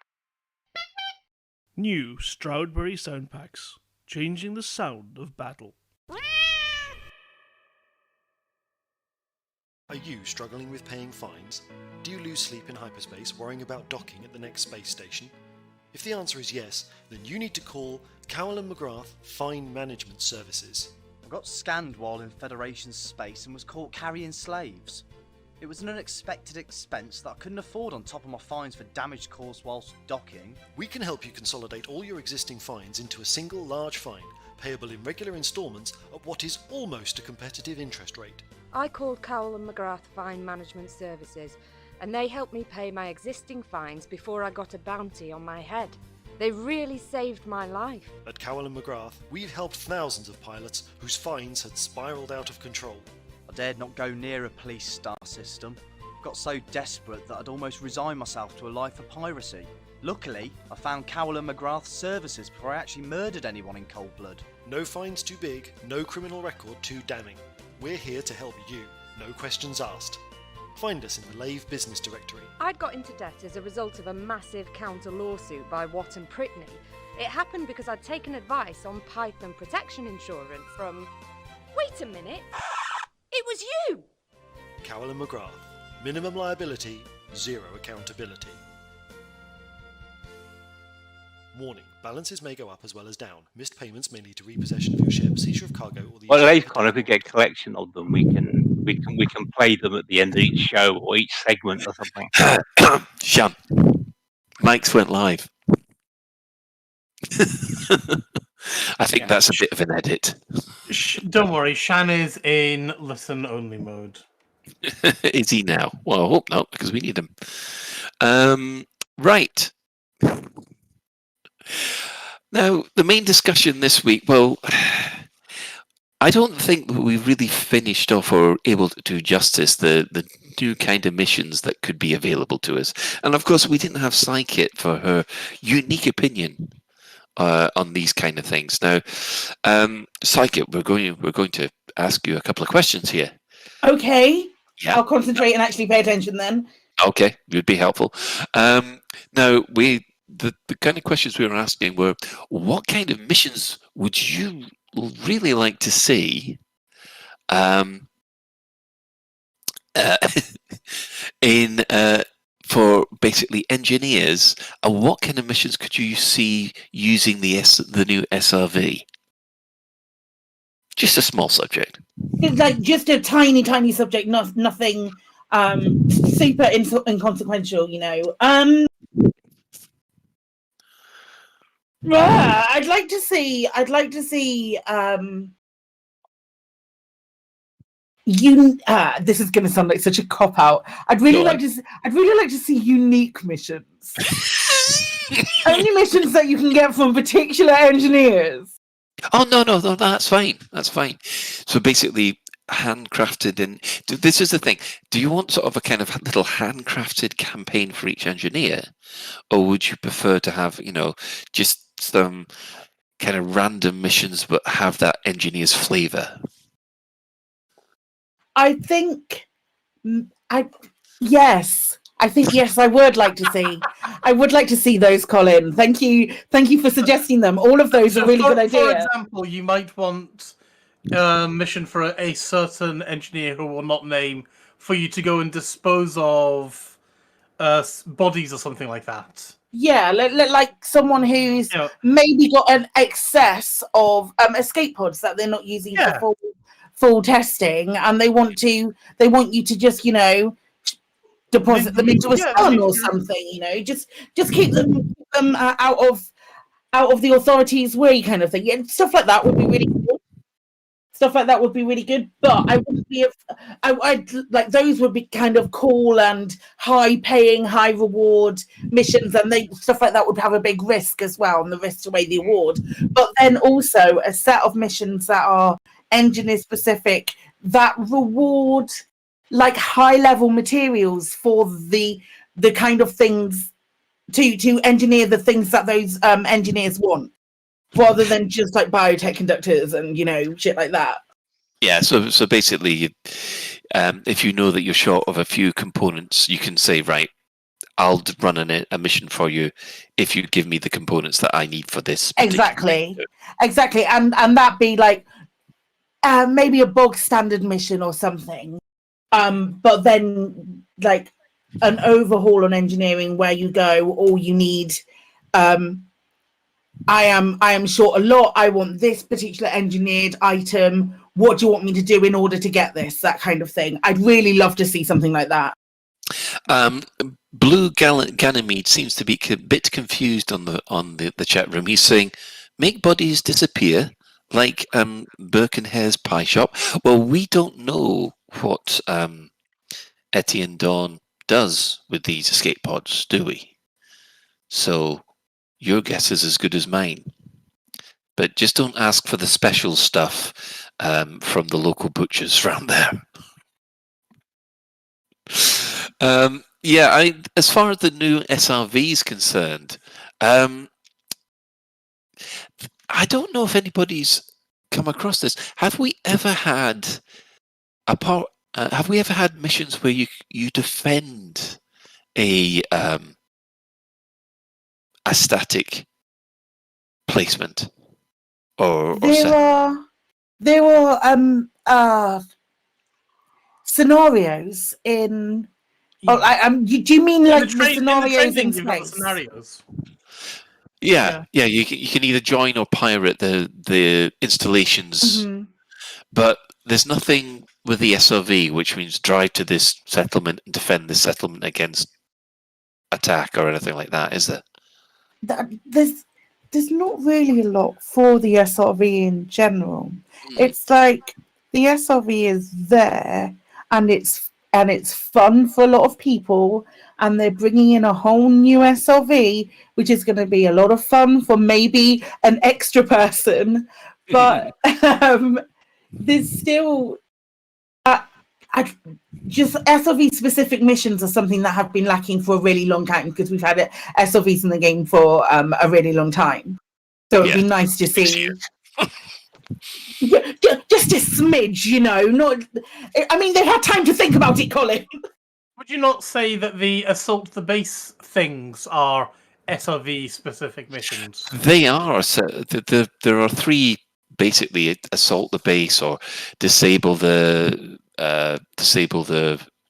New Stroudsbury sound packs, changing the sound of battle. Are you struggling with paying fines? Do you lose sleep in hyperspace worrying about docking at the next space station? If the answer is yes, then you need to call Cowell & McGrath Fine Management Services. I got scanned while in Federation space and was caught carrying slaves. It was an unexpected expense that I couldn't afford on top of my fines for damage caused whilst docking. We can help you consolidate all your existing fines into a single large fine, payable in regular instalments at what is almost a competitive interest rate. I called Cowell & McGrath Fine Management Services, and they helped me pay my existing fines before I got a bounty on my head. They really saved my life. At Cowell & McGrath, we've helped thousands of pilots whose fines had spiralled out of control. dared not go near a police star system. Got so desperate that I'd almost resigned myself to a life of piracy. Luckily, I found Cowell and McGrath's services before I actually murdered anyone in cold blood. No fines too big, no criminal record too damning. We're here to help you, no questions asked. Find us in the Lave business directory. I'd got into debt as a result of a massive counter lawsuit by Watt and Pritney. It happened because I'd taken advice on Python protection insurance from... Wait a minute! It was you! Cowell and McGrath. Minimum liability, zero accountability. Warning, balances may go up as well as down. Missed payments may lead to repossession of your ship, seizure of cargo, or the... Well, Lave Con, if we get a collection of them, we can play them at the end of each show or each segment or something. Shan, mics went live. I think that's a bit of an edit. Don't worry, Shan is in listen-only mode. Is he now? Well, I hope not, because we need him. Right. Now, the main discussion this week, well, I don't think that we've really finished off or able to do justice the new kind of missions that could be available to us. And of course, we didn't have Psykit for her unique opinion on these kind of things. Now, Psykit, we're going to ask you a couple of questions here. Okay. Yeah. I'll concentrate and actually pay attention then. Okay, would be helpful. Now, the kind of questions we were asking were, what kind of missions would you really like to see in for basically engineers, and what kind of missions could you see using the new SRV? Just a small subject. It's like just a tiny subject, nothing super inconsequential, you know. I'd like to see this is going to sound like such a cop out. I'd really like to see unique missions. Only missions that you can get from particular engineers. Oh no, that's fine. That's fine. So basically, handcrafted, and this is the thing. Do you want sort of a kind of little handcrafted campaign for each engineer, or would you prefer to have, just some kind of random missions but have that engineer's flavor? I think yes, I would like to see. I would like to see those, Colin. Thank you for suggesting them. All of those are really good ideas. For example, you might want a mission for a certain engineer who will not name, for you to go and dispose of bodies or something like that. Yeah, like someone who's maybe got an excess of escape pods that they're not using for full testing, and they want you to just deposit them into a sun or something. Just keep them out of the authorities' way, kind of thing. Yeah, stuff like that would be really cool. But I wouldn't be. I'd like those would be kind of cool and high-paying, high-reward missions, and stuff like that would have a big risk as well, and the risk to weigh the award. But then also a set of missions that are engineer-specific that reward like high-level materials for the kind of things to engineer the things that those engineers want, rather than just like biotech conductors and shit like that. Yeah, so basically, if you know that you're short of a few components, you can say, right, I'll run a mission for you if you give me the components that I need for this. Exactly, and that be like maybe a bog standard mission or something. But then like an overhaul on engineering where you go, all you need. I am short a lot. I want this particular engineered item. What do you want me to do in order to get this? That kind of thing. I'd really love to see something like that. Blue Ganymede seems to be a bit confused on the chat room. He's saying, make bodies disappear like Birkenhair's pie shop. Well, we don't know what Etienne Dawn does with these escape pods, do we? So your guess is as good as mine. but just don't ask for the special stuff from the local butchers around there. Yeah, as far as the new SRV is concerned, I don't know if anybody's come across this. Have we ever had missions where you defend a static placement or there were scenarios in. Oh, do you mean like the scenarios in space? Scenarios. Yeah. You can either join or pirate the installations, but there's nothing with the SRV, which means drive to this settlement and defend the settlement against attack or anything like that, is there? There's not really a lot for the SRV in general. It's like the SRV is there, and it's fun for a lot of people, and they're bringing in a whole new SRV, which is going to be a lot of fun for maybe an extra person, but there's still just SRV specific missions are something that have been lacking for a really long time, because we've had SRVs in the game for a really long time. So it'd be nice to see just a smidge, not. I mean, they've had time to think about it, Colin. Would you not say that the assault the base things are SRV specific missions? They are. So there are 3 basically: assault the base or disable the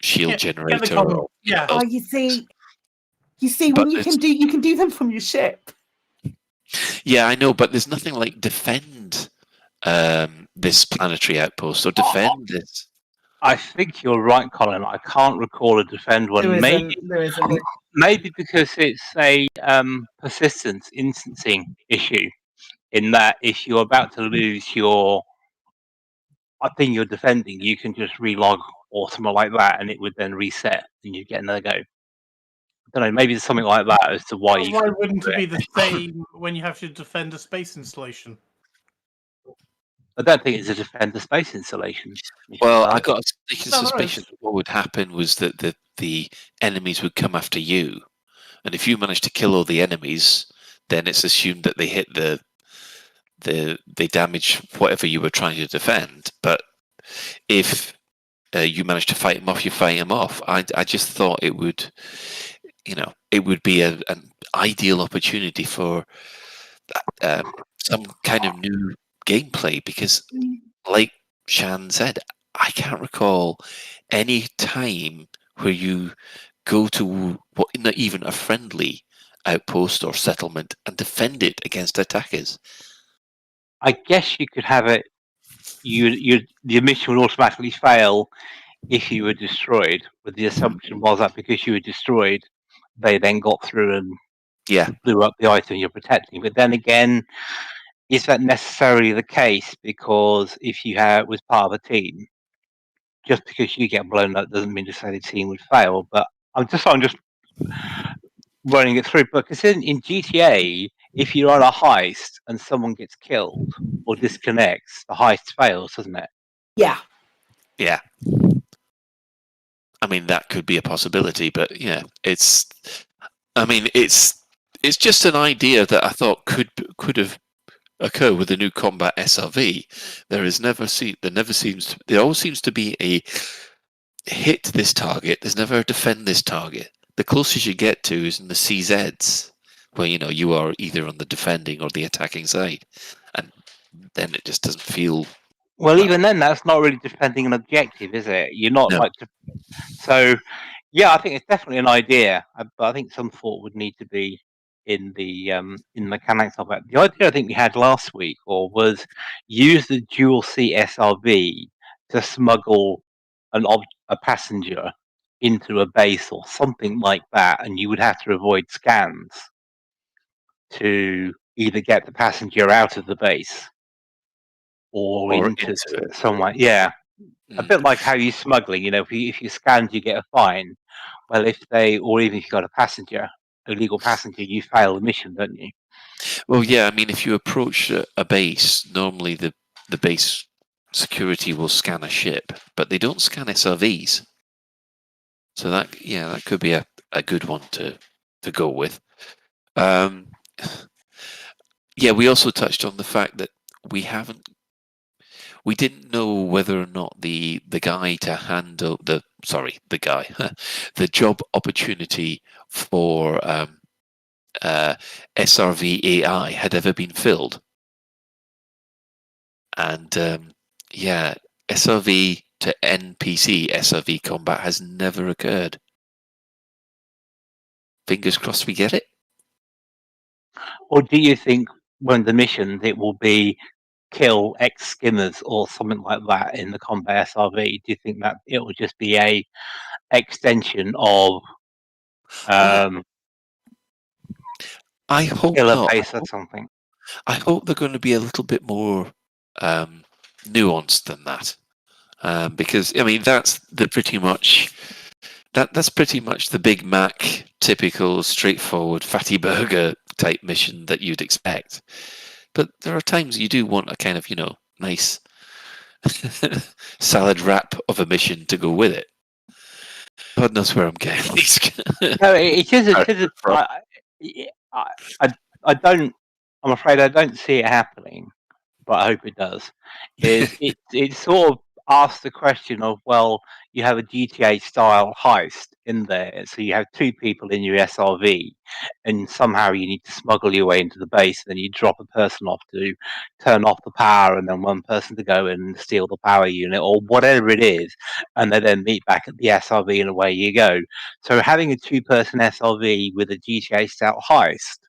shield generator. Oh, you see, when you can do them from your ship. Yeah, I know, but there's nothing like defend this planetary outpost or defend this. I think you're right, Colin. I can't recall a defend one. There isn't. Maybe because it's a persistence instancing issue, in that if you're about to lose your thing you're defending, you can just relog or something like that, and it would then reset, and you get another go. I don't know. Maybe there's something like that as to why. Why wouldn't it be the same when you have to defend a space installation? I don't think it's a defend the space installation. Well, I got a sneaking suspicion that what would happen was that the enemies would come after you, and if you manage to kill all the enemies, then it's assumed that they hit they damage whatever you were trying to defend. But if you manage to fight them off, you fight them off. I just thought it would, it would be an ideal opportunity for some kind of new gameplay, because like Shan said, I can't recall any time where you go to not even a friendly outpost or settlement and defend it against attackers. I guess you could have it. The mission would automatically fail if you were destroyed. But the assumption was that because you were destroyed, they then got through and blew up the item you're protecting. But then again, is that necessarily the case? Because if you was part of a team, just because you get blown up doesn't mean to say the team would fail. But I'm just running it through. But because in GTA, if you're on a heist and someone gets killed or disconnects, the heist fails, doesn't it? Yeah. Yeah. I mean, that could be a possibility, but yeah, it's just an idea that I thought could have occur with the new combat SRV. There always seems to be a hit this target. There's never a defend this target. The closest you get to is in the CZs, where you are either on the defending or the attacking side, and then it just doesn't feel. Well, even then, that's not really defending an objective, is it? You're not so. Yeah, I think it's definitely an idea, but I think some thought would need to be in the mechanics of it. The idea I think we had last week was use the dual C SRV to smuggle a passenger into a base or something like that, and you would have to avoid scans to either get the passenger out of the base or into somewhere. Yeah, a bit like how you smuggling. If you scanned, you get a fine. Well, even if you got a passenger, illegal passenger, you fail the mission, don't you? Well, yeah. I mean, if you approach a base, normally the base security will scan a ship, but they don't scan SRVs. So that could be a good one to go with. Yeah, we also touched on the fact that we didn't know whether or not the guy to handle the job opportunity for SRV AI had ever been filled. And SRV to NPC SRV combat has never occurred. Fingers crossed we get it. Or do you think when the mission it will be kill X skimmers or something like that in the combat SRV? Do you think that it will just be a extension of I hope killer not. base or something? I hope they're going to be a little bit more nuanced than that, because I mean that's pretty much the Big Mac typical straightforward fatty burger type mission that you'd expect. But there are times you do want a kind of nice salad wrap of a mission to go with it. God knows where I'm getting these. No, it is. I don't. I'm afraid I don't see it happening, but I hope it does. It sort of asks the question of, well, you have a GTA style heist in there, so you have two people in your SRV, and somehow you need to smuggle your way into the base. And then you drop a person off to turn off the power, and then one person to go and steal the power unit or whatever it is, and they then meet back at the SRV, and away you go. So having a two-person SRV with a GTA style heist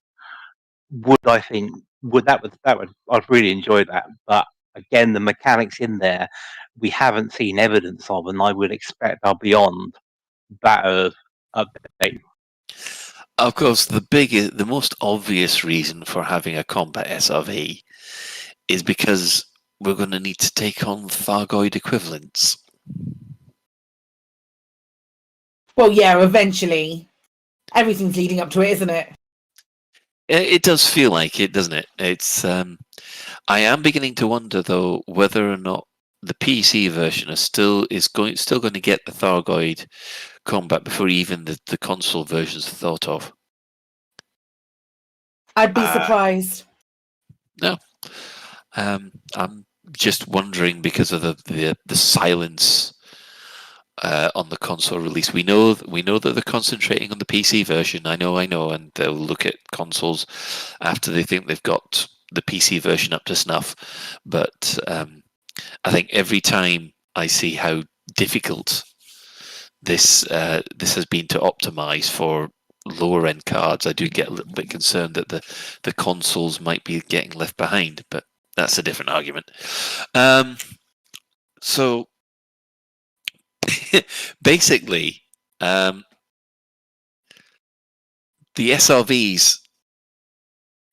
I'd really enjoy that. But again, the mechanics in there we haven't seen evidence of, and I would expect are beyond that of update. Of course, the most obvious reason for having a combat SRV is because we're going to need to take on Thargoid equivalents. Well, yeah, eventually. Everything's leading up to it, isn't it? It does feel like it, doesn't it? It's. I am beginning to wonder, though, whether or not the PC version is still going to get the Thargoid combat before even the console versions are thought of. I'd be surprised. No, I'm just wondering because of the silence on the console release. We know that they're concentrating on the PC version. I know, and they'll look at consoles after they think they've got the PC version up to snuff. But I think every time I see how difficult this has been to optimize for lower end cards, I do get a little bit concerned that the consoles might be getting left behind. But that's a different argument. So. Basically, the SRVs,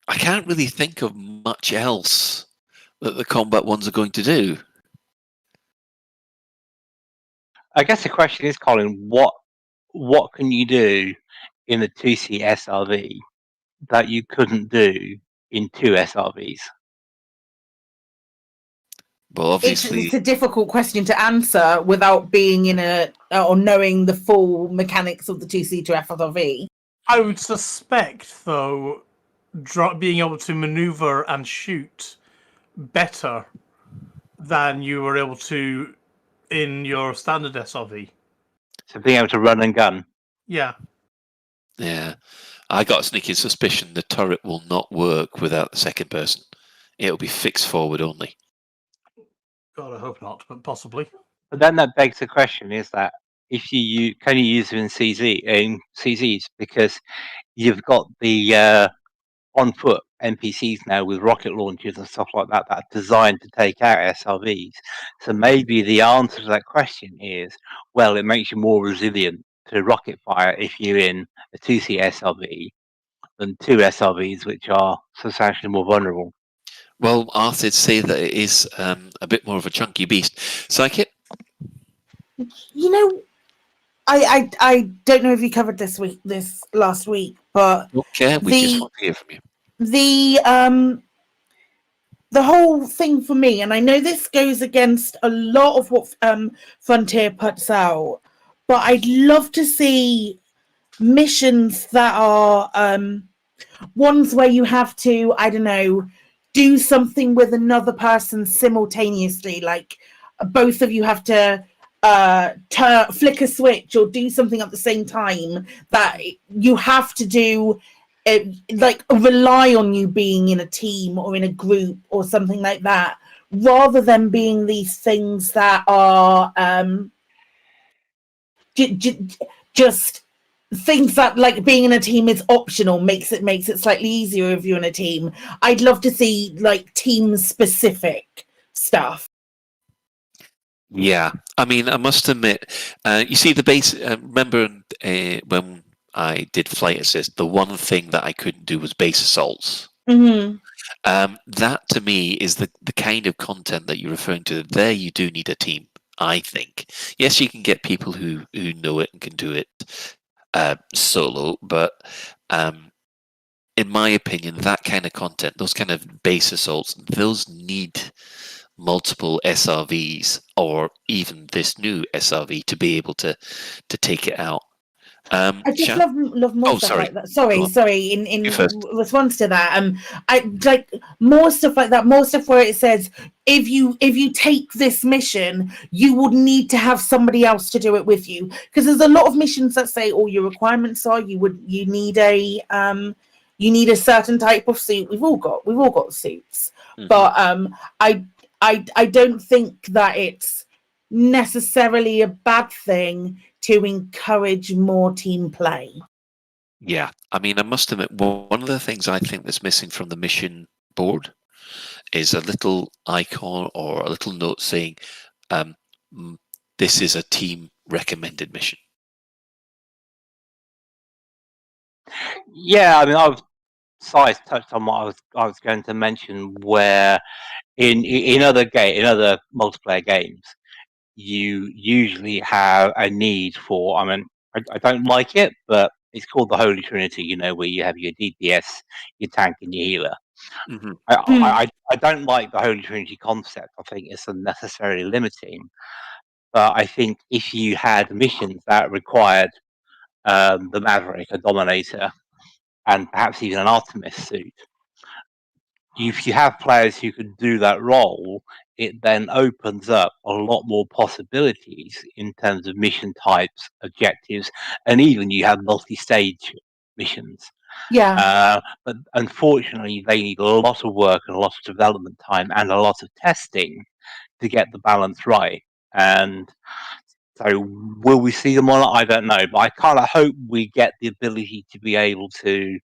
I can't really think of much else that the combat ones are going to do. I guess the question is, Colin, what can you do in a 2C SRV that you couldn't do in two SRVs? Well, obviously, it's a difficult question to answer without being or knowing the full mechanics of the 2C to SRV. I would suspect, though, being able to maneuver and shoot better than you were able to in your standard SRV. So being able to run and gun. Yeah. Yeah. I got a sneaking suspicion the turret will not work without the second person. It'll be fixed forward only. God, I hope not, but possibly. But then that begs the question: is that if can you use them in CZs, because you've got the on foot NPCs now with rocket launchers and stuff like that that are designed to take out SRVs. So maybe the answer to that question is, well, it makes you more resilient to rocket fire if you're in a 2C SRV than two SRVs, which are substantially more vulnerable. Well, Arthur'd say that it is a bit more of a chunky beast. Psychic? I don't know if you covered this last week, But Okay, we just want to hear from you. The whole thing for me, and I know this goes against a lot of what Frontier puts out, but I'd love to see missions that are ones where you have to, I don't know, do something with another person simultaneously, like both of you have to flick a switch or do something at the same time, that you have to do like rely on you being in a team or in a group or something like that, rather than being these things that are just things that, like, being in a team is optional, makes it slightly easier if you're in a team. I'd love to see like team specific stuff. Yeah, I mean, I must admit, you see the base. Remember when I did flight assist, the one thing that I couldn't do was base assaults. Mm-hmm. That to me is the kind of content that you're referring to. There, you do need a team. I think. Yes, you can get people who know it and can do it solo, but in my opinion, that kind of content, those kind of base assaults, those need multiple SRVs or even this new SRV to be able to take it out. I just love more stuff like that. Sorry. In response to that, I like more stuff like that. More stuff where it says if you take this mission, you would need to have somebody else to do it with you. Because there's a lot of missions that say all your requirements are you need a certain type of suit. We've all got suits, but I don't think that it's necessarily a bad thing to encourage more team play. Yeah, I mean, I must admit, one of the things I think that's missing from the mission board is a little icon or a little note saying, this is a team recommended mission. Yeah, I mean, Si's touched on what I was going to mention, where in other multiplayer games, you usually have a need for, I mean, I don't like it, but it's called the Holy Trinity, you know, where you have your DPS, your tank, and your healer. Mm-hmm. I don't like the Holy Trinity concept. I think it's unnecessarily limiting. But I think if you had missions that required the Maverick, a Dominator, and perhaps even an Artemis suit, if you have players who can do that role, it then opens up a lot more possibilities in terms of mission types, objectives, and even you have multi-stage missions. Yeah. But unfortunately, they need a lot of work and a lot of development time and a lot of testing to get the balance right. And so will we see them or not? I don't know. But I kind of hope we get the ability to be able to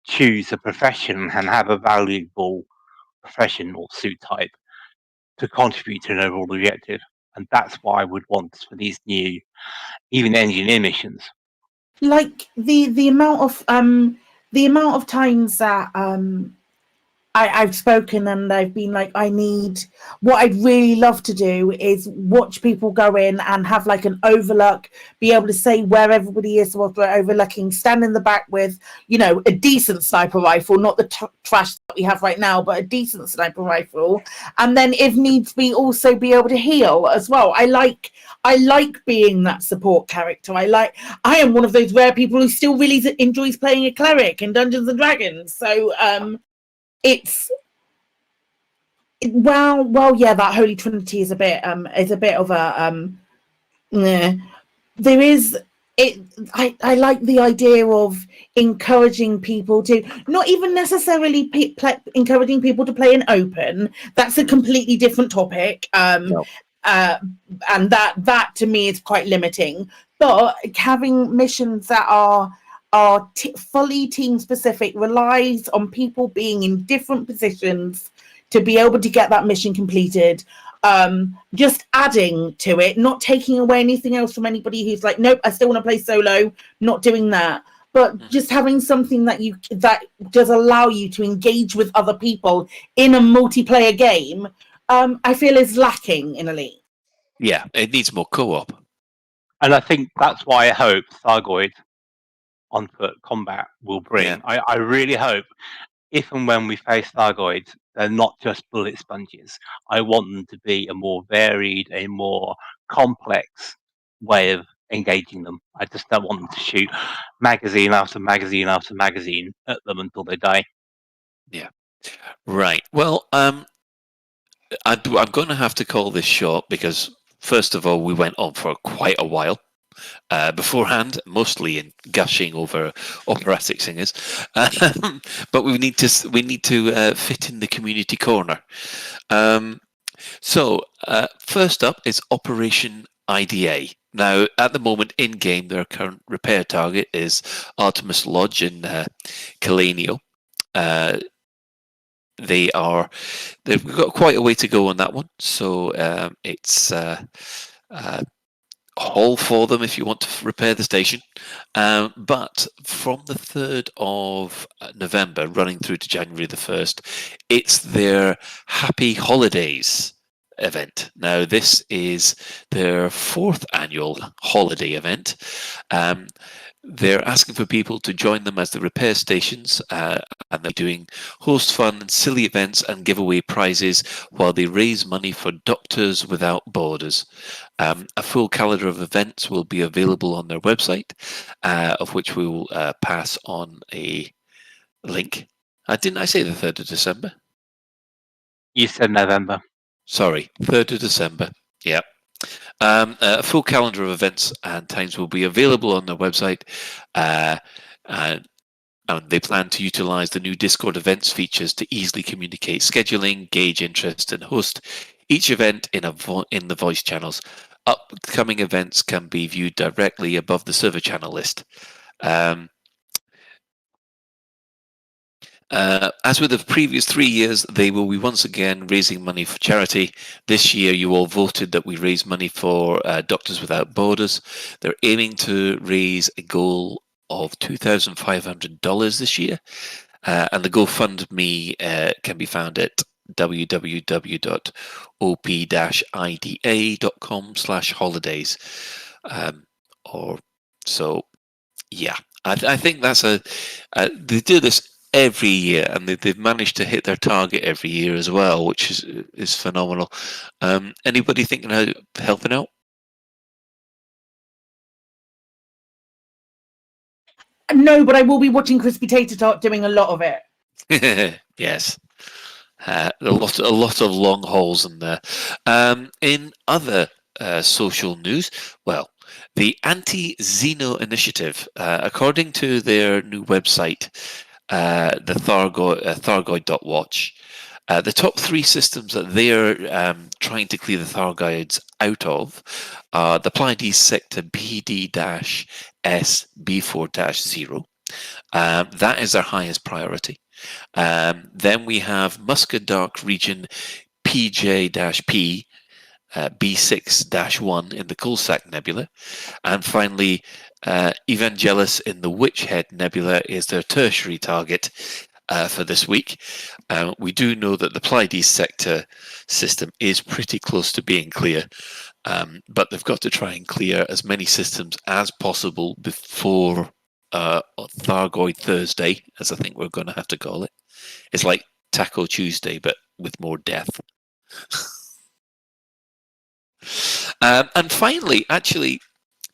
choose a profession and have a valuable profession or suit type to contribute to an overall objective. And that's what I would want for these new, even engineer missions. Like the amount of times that I've spoken and I've been like, what I'd really love to do is watch people go in and have like an overlook, be able to say where everybody is, what they're overlooking, stand in the back with, you know, a decent sniper rifle, not the trash that we have right now, but a decent sniper rifle. And then if needs be, also be able to heal as well. I like being that support character. I am one of those rare people who still really enjoys playing a cleric in Dungeons and Dragons. So, yeah, that Holy Trinity is a bit of a there is it. I like the idea of encouraging people to not even necessarily encouraging people to play in open. That's a completely different topic. And that to me is quite limiting. But having missions that are fully team specific, relies on people being in different positions to be able to get that mission completed. Just adding to it, not taking away anything else from anybody who's like, nope, I still want to play solo, not doing that. But just having something that does allow you to engage with other people in a multiplayer game, I feel is lacking in Elite. Yeah, it needs more co-op. And I think that's why I hope Thargoid on-foot combat will bring. I really hope, if and when we face Thargoids, they're not just bullet sponges. I want them to be a more varied, a more complex way of engaging them. I just don't want them to shoot magazine after magazine after magazine at them until they die. Yeah. Right. Well, I'm going to have to call this short because, first of all, we went on for quite a while beforehand, mostly in gushing over operatic singers. But we need to fit in the community corner. So first up is Operation IDA. Now, at the moment in game, their current repair target is Artemis Lodge in Kalenio. They've got quite a way to go on that one, so it's haul for them if you want to repair the station. But from the 3rd of November, running through to January the 1st, it's their Happy Holidays event. Now, this is their 4th annual holiday event. They're asking for people to join them as the repair stations, and they're doing host fun and silly events and giveaway prizes while they raise money for Doctors Without Borders. A full calendar of events will be available on their website, of which we will pass on a link. Didn't I say the 3rd of December? You said November. Sorry, 3rd of December. Yeah. A full calendar of events and times will be available on their website, and they plan to utilize the new Discord events features to easily communicate scheduling, gauge interest, and host each event in the voice channels. Upcoming events can be viewed directly above the server channel list. As with the previous 3 years, they will be once again raising money for charity. This year, you all voted that we raise money for Doctors Without Borders. They're aiming to raise a goal of $2,500 this year. And the GoFundMe can be found at www.op-ida.com/holidays. Yeah, I think that's they do this every year, and they've managed to hit their target every year as well, which is phenomenal. Anybody thinking of helping out? No, but I will be watching Crispy Tater Tart doing a lot of it. Yes. A lot of long hauls in there. In other social news, well, the Anti-Xeno Initiative, according to their new website, the Thargoid.watch, the top 3 systems that they're trying to clear the Thargoids out of are the Pleiades sector PD-S B4-0. That is their highest priority. Then we have Musca-Dark region PJ-P B6-1 in the Coalsack Nebula. And finally, Evangelus in the Witchhead Nebula is their tertiary target for this week. We do know that the Pleiades sector system is pretty close to being clear, but they've got to try and clear as many systems as possible before Thargoid Thursday, as I think we're going to have to call it. It's like Taco Tuesday, but with more death. And finally, actually,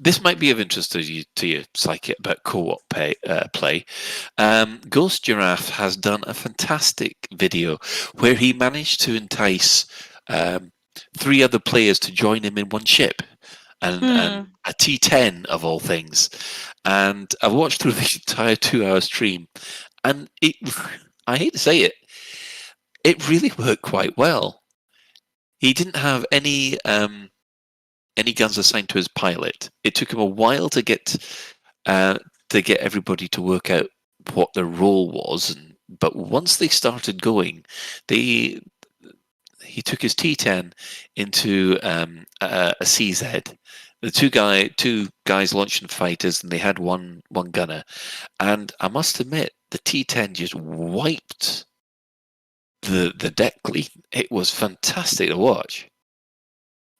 this might be of interest to you, Psychic, about co-op play. Ghost Giraffe has done a fantastic video where he managed to entice 3 other players to join him in one ship, and a T10 of all things. And I watched through the entire 2-hour stream, and I hate to say it, it really worked quite well. He didn't have any guns assigned to his pilot. It took him a while to get everybody to work out what their role was, but once they started going, he took his T10 into a CZ. The two guys launching fighters, and they had one gunner. And I must admit, the T10 just wiped the deck clean. It was fantastic to watch.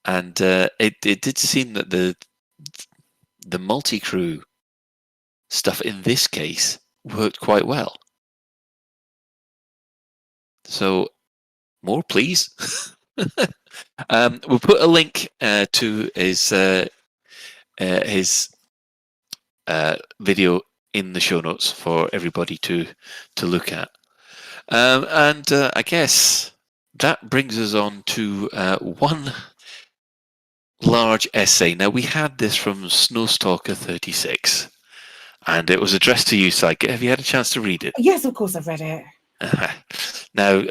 And it did seem that the multi-crew stuff in this case worked quite well. So, more please. We'll put a link to his video in the show notes for everybody to look at. And I guess that brings us on to one large essay. Now, we had this from Snowstalker 36, and it was addressed to you, Psyche. Have you had a chance to read it? Yes, of course I've read it. Now,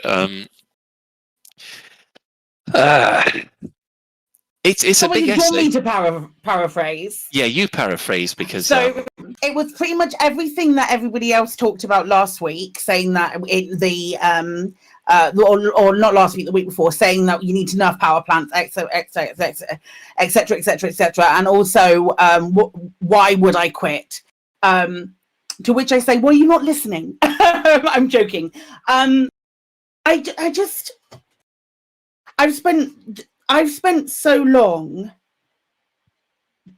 it's a big you want essay. me to paraphrase? Yeah, you paraphrase because... So it was pretty much everything that everybody else talked about last week, saying that or not last week, the week before, saying that you need to nerf power plants, etc., and also why would I quit? To which I say, well, you're not listening. I'm joking. I've spent so long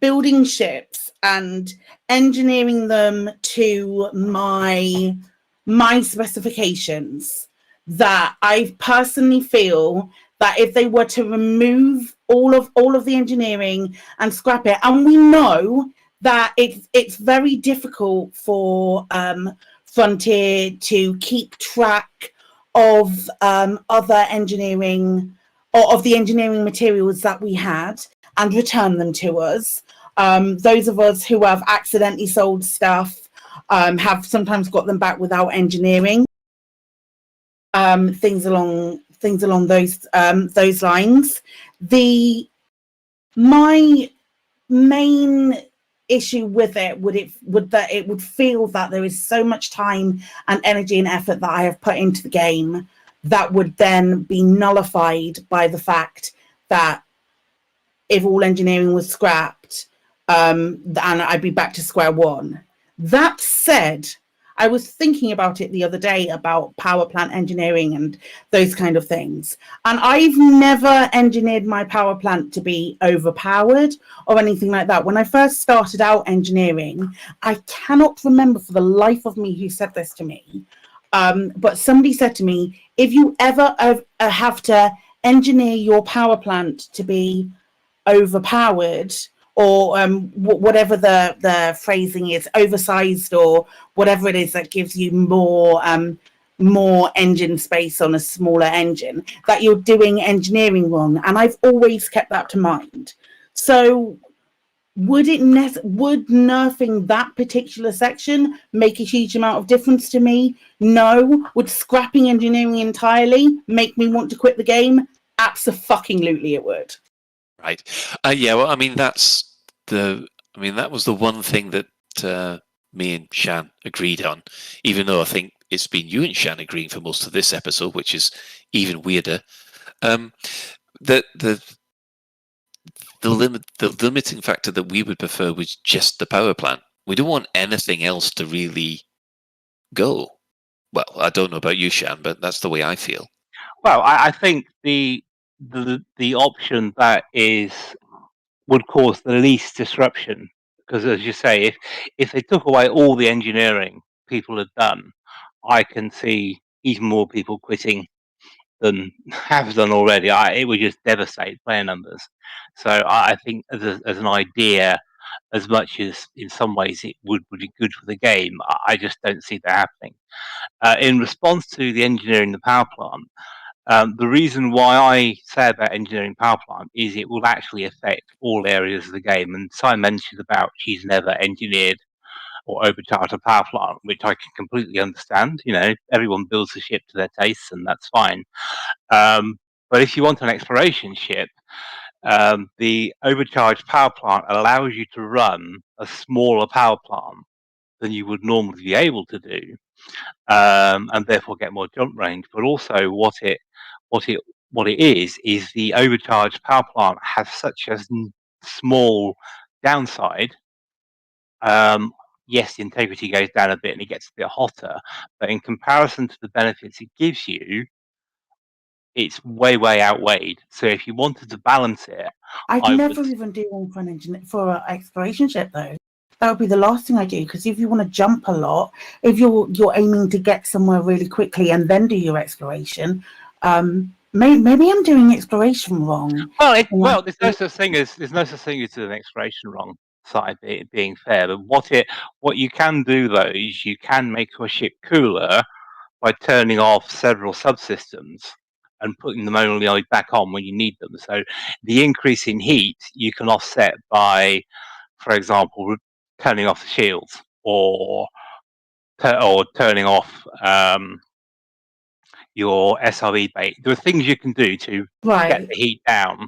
building ships and engineering them to my specifications that I personally feel that if they were to remove all of the engineering and scrap it, and we know that it's very difficult for Frontier to keep track of other engineering or of the engineering materials that we had and return them to us. Those of us who have accidentally sold stuff have sometimes got them back without engineering. Things along those lines. My main issue with it would feel that there is so much time and energy and effort that I have put into the game that would then be nullified by the fact that if all engineering was scrapped, and I'd be back to square one. That said, I was thinking about it the other day about power plant engineering and those kind of things. And I've never engineered my power plant to be overpowered or anything like that. When I first started out engineering, I cannot remember for the life of me who said this to me. But somebody said to me, if you ever have to engineer your power plant to be overpowered, or whatever the phrasing is, oversized or whatever it is that gives you more engine space on a smaller engine, that you're doing engineering wrong. And I've always kept that to mind. So would nerfing that particular section make a huge amount of difference to me? No. Would scrapping engineering entirely make me want to quit the game? Abso-fucking-lutely it would. Right. Yeah, well, I mean, that was the one thing that me and Shan agreed on, even though I think it's been you and Shan agreeing for most of this episode, which is even weirder. The limiting factor that we would prefer was just the power plant. We don't want anything else to really go. Well, I don't know about you, Shan, but that's the way I feel. Well, I think the option that would cause the least disruption, because as you say, if they took away all the engineering people had done, I can see even more people quitting than have done already. It would just devastate player numbers. So I think as an idea, as much as in some ways it would be good for the game, I just don't see that happening. In response to the engineering the power plant, the reason why I say about engineering power plant is it will actually affect all areas of the game. And Simon mentioned about she's never engineered or overcharged a power plant, which I can completely understand. You know, everyone builds a ship to their tastes, and that's fine. But if you want an exploration ship, the overcharged power plant allows you to run a smaller power plant than you would normally be able to do, and therefore get more jump range. But also, what it is the overcharged power plant has such a small downside. Yes, the integrity goes down a bit and it gets a bit hotter, but in comparison to the benefits it gives you, it's way outweighed. So if you wanted to balance it, I'd never even do one for an exploration ship though. that would be the last thing I do, because if you want to jump a lot, if you're aiming to get somewhere really quickly and then do your exploration, maybe I'm doing exploration wrong. Well, there's no such thing as an exploration wrong side being fair. But what you can do though is you can make your ship cooler by turning off several subsystems and putting them only back on when you need them. So the increase in heat you can offset by, for example, turning off the shields or turning off your SRE bait. There are things you can do to get the heat down.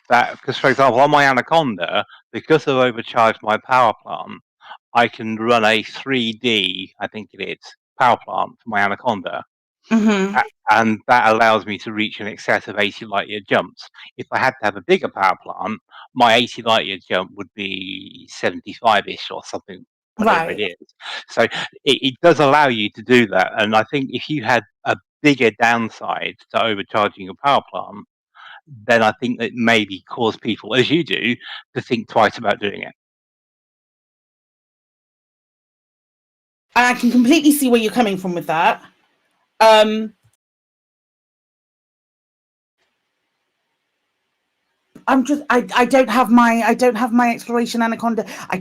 Because, for example, on my Anaconda, because I've overcharged my power plant, I can run a 3D, I think it is, power plant for my Anaconda. Mm-hmm. And that allows me to reach in excess of 80 light year jumps. If I had to have a bigger power plant, my 80 light year jump would be 75-ish or something, whatever it is. So it does allow you to do that. And I think if you had a bigger downside to overcharging your power plant, then I think that maybe cause people, as you do, to think twice about doing it. I can completely see where you're coming from with that. I don't have my exploration Anaconda. I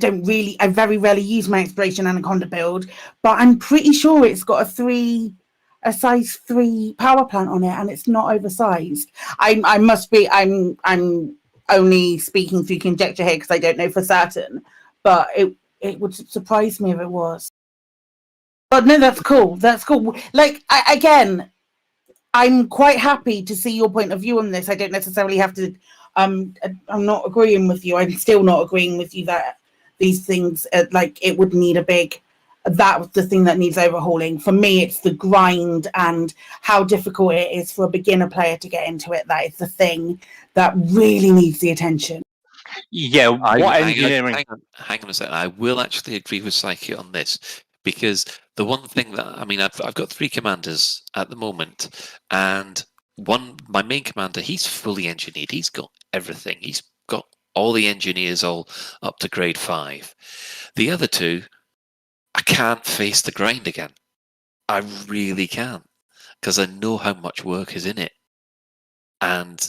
very rarely use my exploration Anaconda build, but I'm pretty sure it's got a size 3 power plant on it, and it's not oversized. I'm only speaking through conjecture here because I don't know for certain, but it would surprise me if it was. But no, that's cool. Like, again, I'm quite happy to see your point of view on this. I don't necessarily have to. I'm not agreeing with you. I'm still not agreeing with you that these things, like, it would need that's the thing that needs overhauling. For me, it's the grind and how difficult it is for a beginner player to get into it. That is the thing that really needs the attention. Yeah, hang on a second. I will actually agree with Psyche on this, because the one thing that, I mean, I've got 3 commanders at the moment, and my main commander, he's fully engineered. He's got everything. He's got all the engineers all up to grade 5. The other 2, I can't face the grind again. I really can't, because I know how much work is in it. And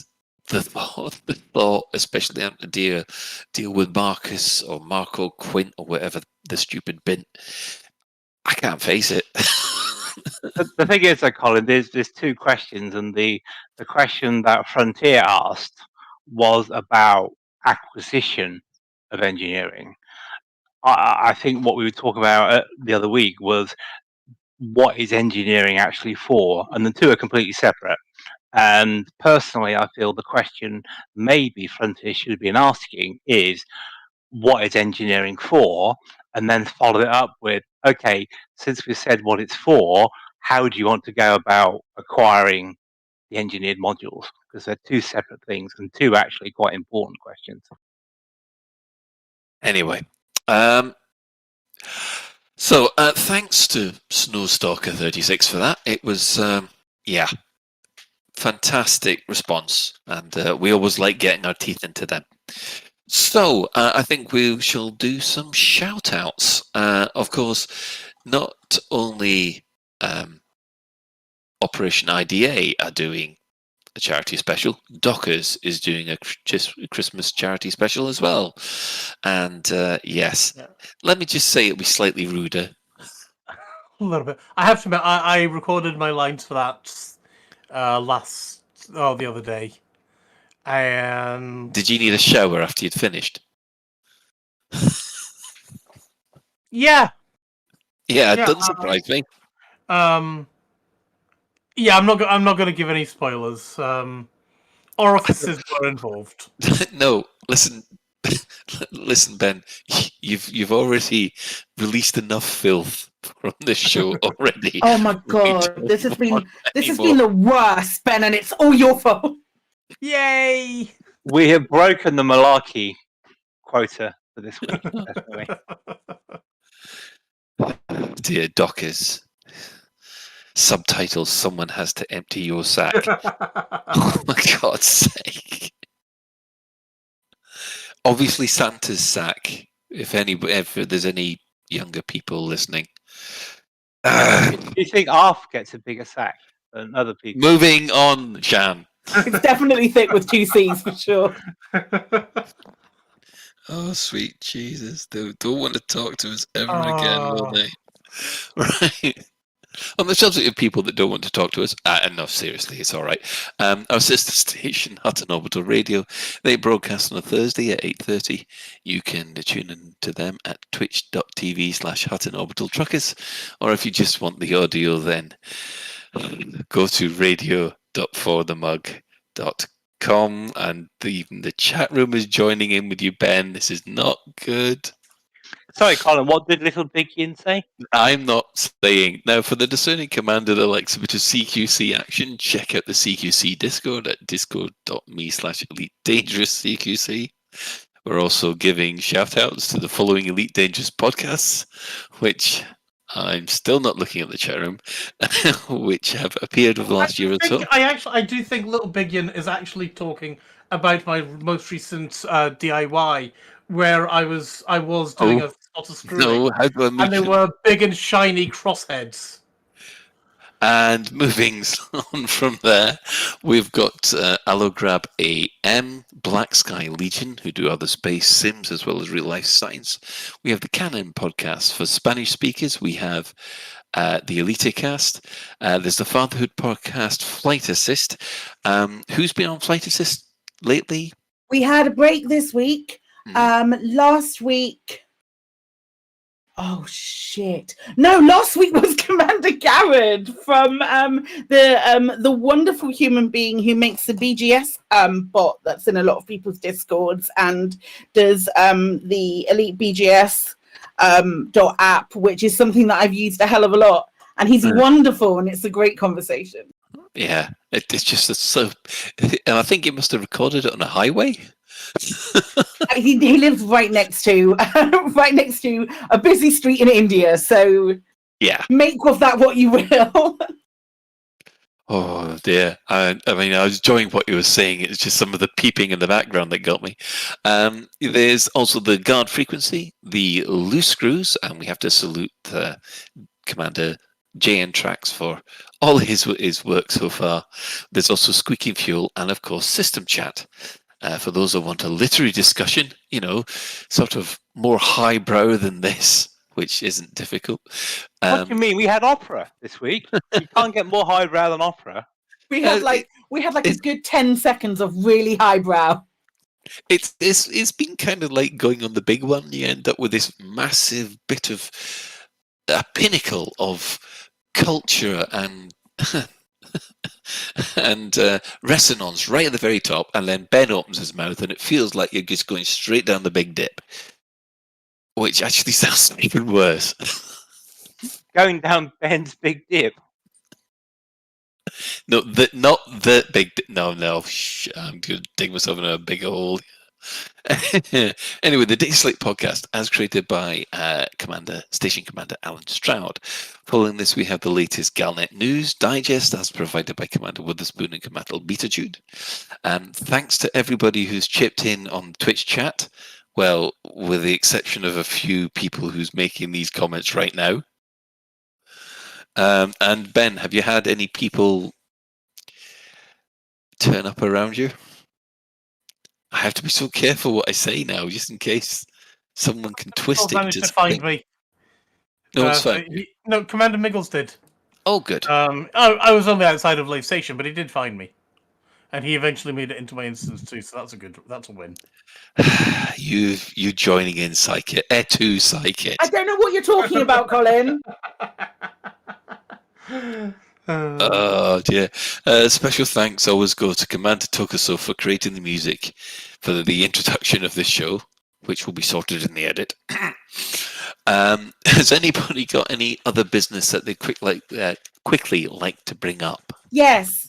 the thought, especially having to deal with Marcus or Marco Quint or whatever the stupid bint, I can't face it. The thing is, Colin, there's 2 questions, and the question that Frontier asked was about acquisition of engineering. I think what we were talking about the other week was what is engineering actually for, and the 2 are completely separate. And personally, I feel the question maybe Frontier should have been asking is, what is engineering for? And then follow it up with, okay, since we said what it's for, how do you want to go about acquiring the engineered modules? Because they're 2 separate things, and 2 actually quite important questions. Anyway, so thanks to Snowstalker36 for that. It was, fantastic response, and we always like getting our teeth into them. So I think we shall do some shout-outs. Of course, not only Operation IDA are doing a charity special, Dockers is doing a Christmas charity special as well. And yes, let me just say it'll be slightly ruder. A little bit. I have to admit, I recorded my lines for that the other day. And did you need a shower after you'd finished? Yeah, it doesn't surprise me. Yeah, I'm not going to give any spoilers. Orifices were involved. No, listen, Ben. You've already released enough filth from this show already. Oh my god, this has been the worst, Ben, and it's all your fault. Yay! We have broken the malarkey quota for this week. Definitely. Dear Dockers. Subtitles, someone has to empty your sack. Oh my God's sake. Obviously Santa's sack if there's any younger people listening. Do you think Arf gets a bigger sack than other people? Moving on, Shan. It's definitely thick with 2 C's for sure. Oh, sweet Jesus. They don't want to talk to us ever again, will they? Right. On the subject of people that don't want to talk to us, no, seriously, it's all right. Our sister station, Hutton Orbital Radio, they broadcast on a Thursday at 8:30. You can tune in to them at twitch.tv/Hutton Orbital Truckers, or if you just want the audio, then go to radio.forthemug.com, and even the chat room is joining in with you, Ben. This is not good. Sorry, Colin, what did Little Big Yin say? I'm not saying. Now, for the discerning commander that likes a bit of CQC action, check out the CQC Discord at discord.me/Elite Dangerous CQC. We're also giving shout-outs to the following Elite Dangerous podcasts, which I'm still not looking at the chat room, which have appeared over the last year or so. I do think Little Big Yin is actually talking about my most recent DIY, where I was doing a lot of screwing, No, how do I and they were big and shiny crossheads. And moving on from there, we've got Allograb AM, Black Sky Legion, who do other space sims as well as real life science. We have the Canon podcast for Spanish speakers. We have the Elitecast. There's the Fatherhood podcast, Flight Assist. Who's been on Flight Assist lately? We had a break this week. Last week. Oh shit! No, last week was Commander Garrett from the wonderful human being who makes the BGS bot that's in a lot of people's discords and does the Elite BGS .app, which is something that I've used a hell of a lot. And he's wonderful, and it's a great conversation. Yeah, it's just so, and I think he must have recorded it on a highway. he lives right next to a busy street in India, so yeah, make of that what you will. Oh dear. I mean, I was enjoying what you were saying. It's just some of the peeping in the background that got me. There's also the guard frequency, the loose screws, and we have to salute Commander JN Tracks for all his work so far. There's also Squeaking Fuel, and of course System Chat. For those that want a literary discussion, sort of more highbrow than this, which isn't difficult. What do you mean? We had opera this week. You can't get more highbrow than opera. We had a good 10 seconds of really highbrow. It's been kind of like going on the big one. You end up with this massive bit of a pinnacle of culture and and resonance right at the very top, and then Ben opens his mouth and it feels like you're just going straight down the big dip, which actually sounds even worse. Going down Ben's big dip. No, not the big dip. No, I'm going to dig myself in a big hole. Anyway, the Day Slate podcast, as created by Station Commander Alan Stroud. Following this, we have the latest Galnet news digest, as provided by Commander Witherspoon and Commander Beetlejude. Thanks to everybody who's chipped in on Twitch chat. Well, with the exception of a few people who's making these comments right now. And Ben, have you had any people turn up around you? I have to be so careful what I say now, just in case someone can twist it. Managed to find me. No, it's fine. No, Commander Miggles did. Oh, good. I was only outside of Lave Station, but he did find me, and he eventually made it into my instance too. So that's a win. You joining in, Psychic. To Psychic. I don't know what you're talking about, Colin. Oh dear. Special thanks always go to Commander Tokuso for creating the music for the introduction of this show, which will be sorted in the edit. Has anybody got any other business that they quickly like to bring up? Yes.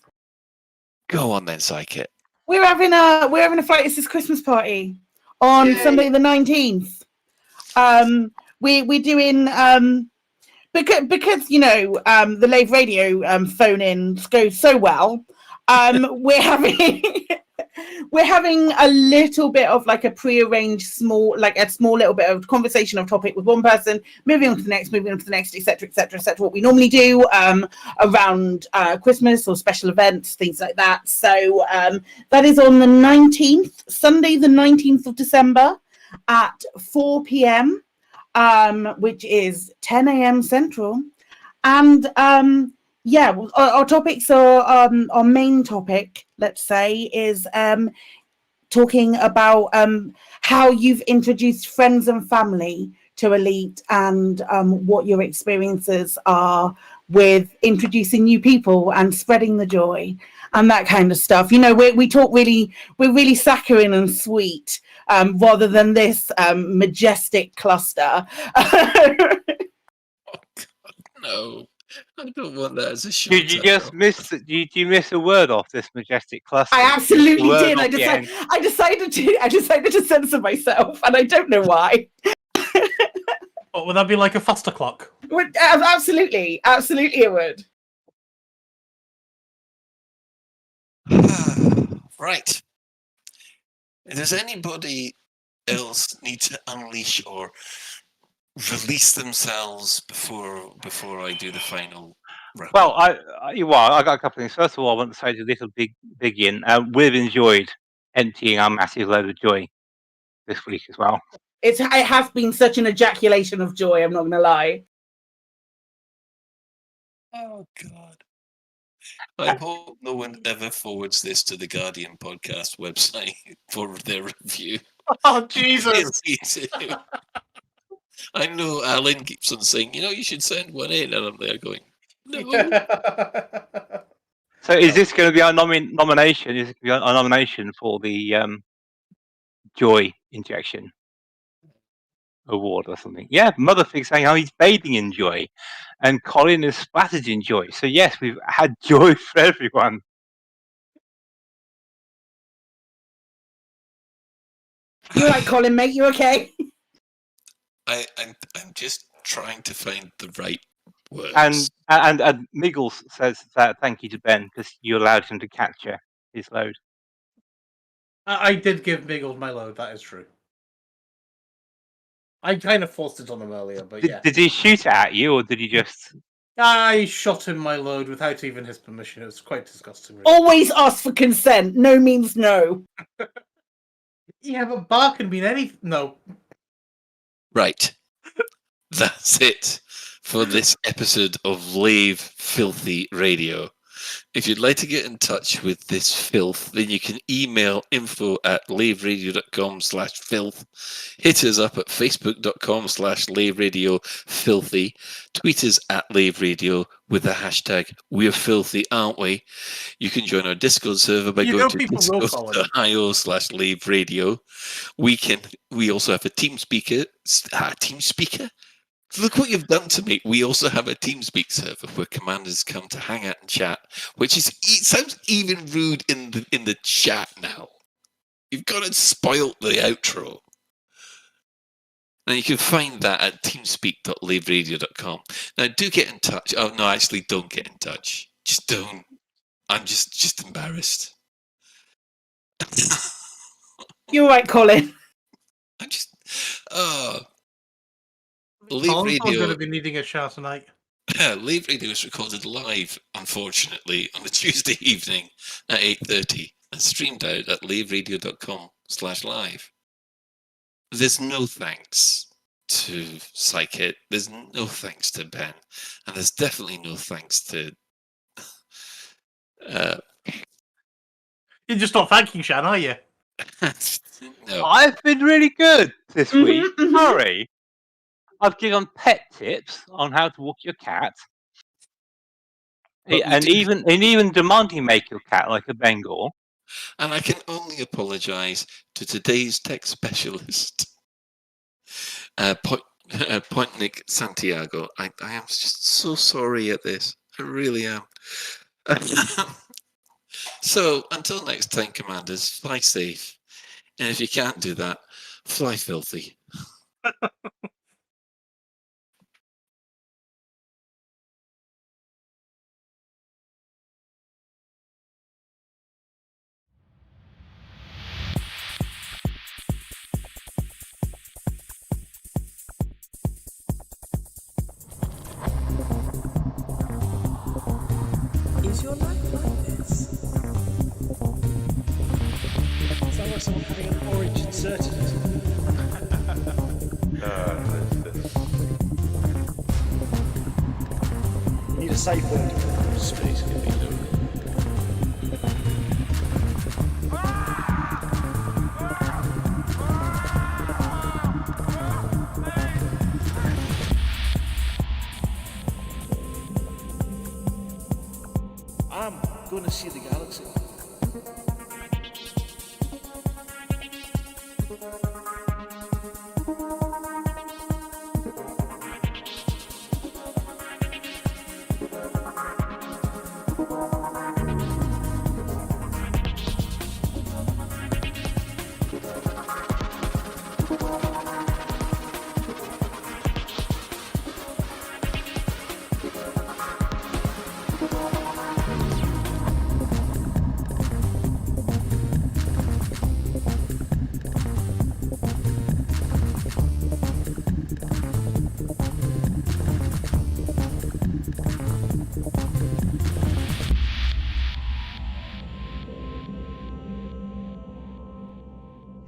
Go on then, Psychic. We're having a Flight Assist Christmas party on Sunday the 19th. We're doing because the Lave Radio phone-ins go so well. We're having We're having a little bit of like a pre-arranged small little bit of conversation of topic with one person, moving on to the next, etc., etc., etc. What we normally do around Christmas or special events, things like that. So that is on the 19th, Sunday, the 19th of December at 4 p.m., which is 10 a.m. Central. And yeah, our topics are our main topic, let's say, is talking about how you've introduced friends and family to Elite and what your experiences are with introducing new people and spreading the joy and that kind of stuff. You know, we talk we're really saccharine and sweet rather than this majestic cluster. No, I don't want that as a show. Did you just miss? Did you miss a word off this majestic cluster? I absolutely did. I decided to censor myself, and I don't know why. What would that be, like a faster clock? Absolutely, it would. Right. Does anybody else need to unleash or release themselves before I do the final wrap? Well, I got a couple of things. First of all, I want to say to Little Big Yin, we've enjoyed emptying our massive load of joy this week as well. It has been such an ejaculation of joy, I'm not going to lie. Oh, God. I hope no one ever forwards this to the Guardian podcast website for their review. Oh, Jesus. I know Alan keeps on saying, you should send one in, and I'm there going, no. So is this going to be our nomination? Is it going to be a nomination for the Joy Injection Award or something? Yeah, Motherfig saying how he's bathing in joy, and Colin is splattered in joy. So yes, we've had joy for everyone. You're right, Colin, mate. You okay? I'm just trying to find the right words. And Miggles says that thank you to Ben because you allowed him to capture his load. I did give Miggles my load. That is true. I kind of forced it on him earlier, but yeah. Did he shoot it at you, or did he just? I shot him my load without even his permission. It was quite disgusting. Really. Always ask for consent. No means no. Yeah, but bar can mean anything. No. Right. That's it for this episode of Lave Filthy Radio. If you'd like to get in touch with this filth, then you can email info@laveradio.com/filth. Hit us up at facebook.com/laveradiofilthy. Tweet us at laveradio with the hashtag We're Filthy, Aren't We? You can join our Discord server by going to discord.io/laveradio. We also have a TeamSpeaker. TeamSpeaker? Look what you've done to me. We also have a TeamSpeak server where commanders come to hang out and chat, which it sounds even rude in the chat now. You've got it spoilt the outro. And you can find that at teamspeak.laveradio.com. Now, do get in touch. Oh, no, actually, don't get in touch. Just don't. I'm just embarrassed. You're right, Colin. I'm just... Colin's going to be needing a shout tonight. Lave Radio is recorded live, unfortunately, on a Tuesday evening at 8:30 and streamed out at laveradio.com/live. There's no thanks to Psychit. There's no thanks to Ben. And there's definitely no thanks to... You're just not thanking Shan, are you? No. I've been really good this week. Sorry. I've given pet tips on how to walk your cat. And even demanding make your cat like a Bengal. And I can only apologise to today's tech specialist, Pointnik Santiago. I am just so sorry at this. I really am. So, until next time, Commanders, fly safe. And if you can't do that, fly filthy. your life like this? Sounds like someone having an orange inserted into them. You need a safe word. Space can be lonely. I'm gonna see the galaxy.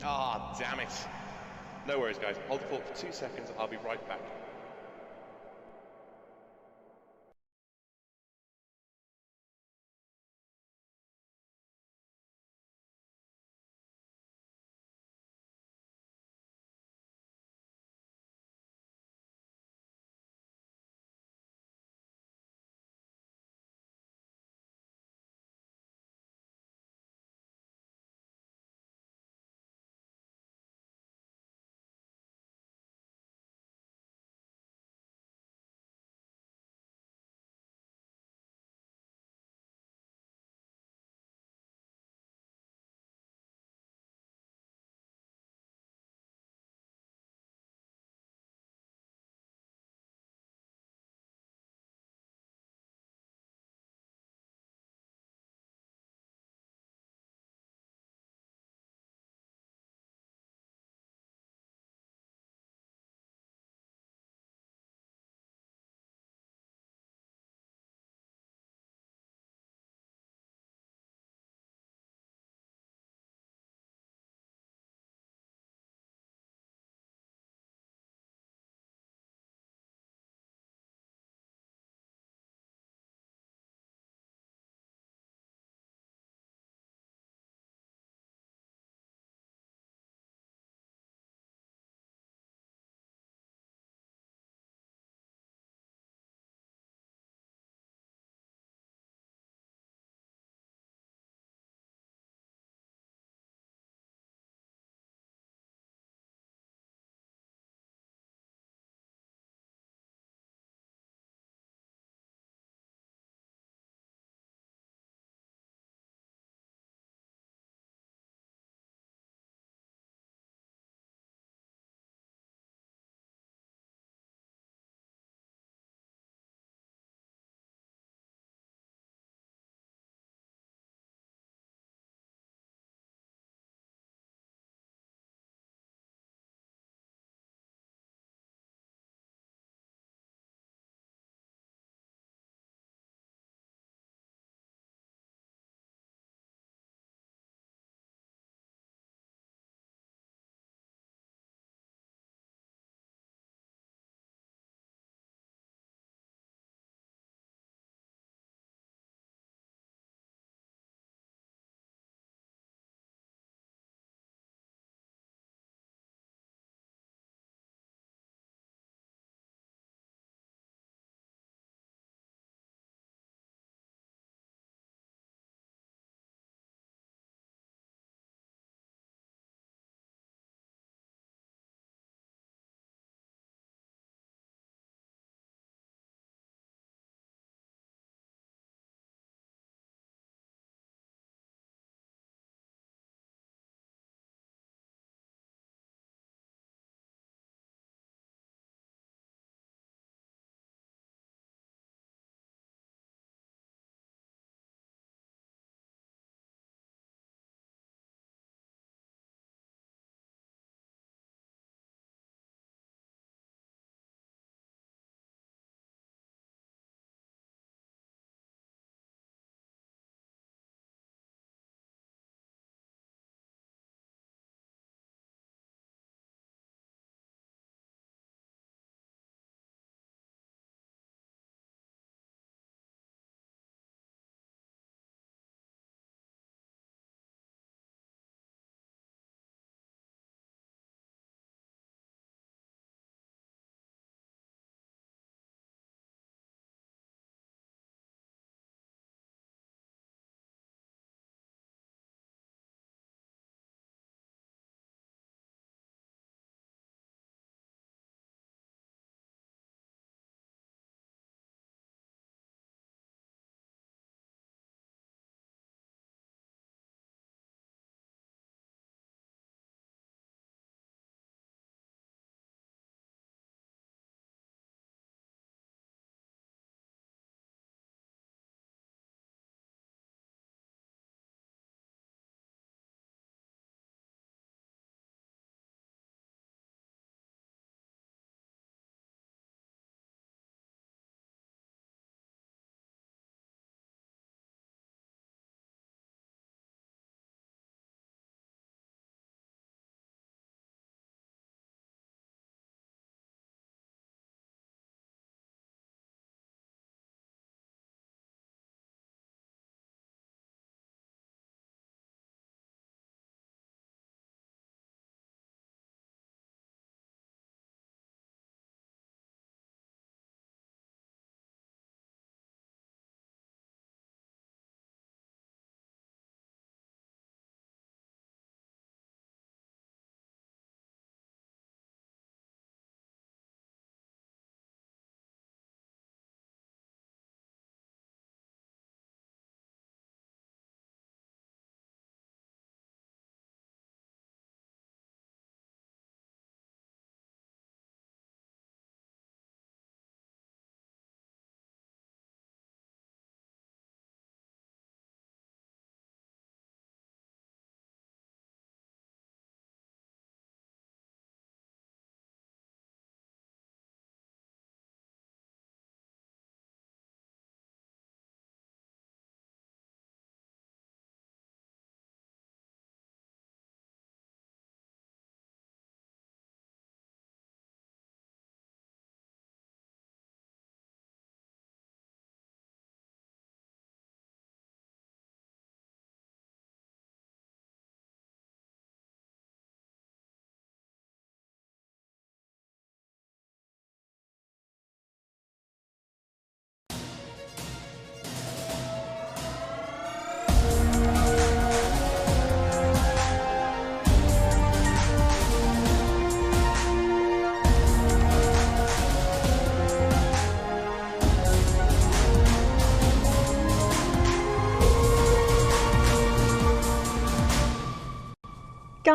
Ah, damn it. No worries, guys. Hold the fort for 2 seconds. I'll be right back.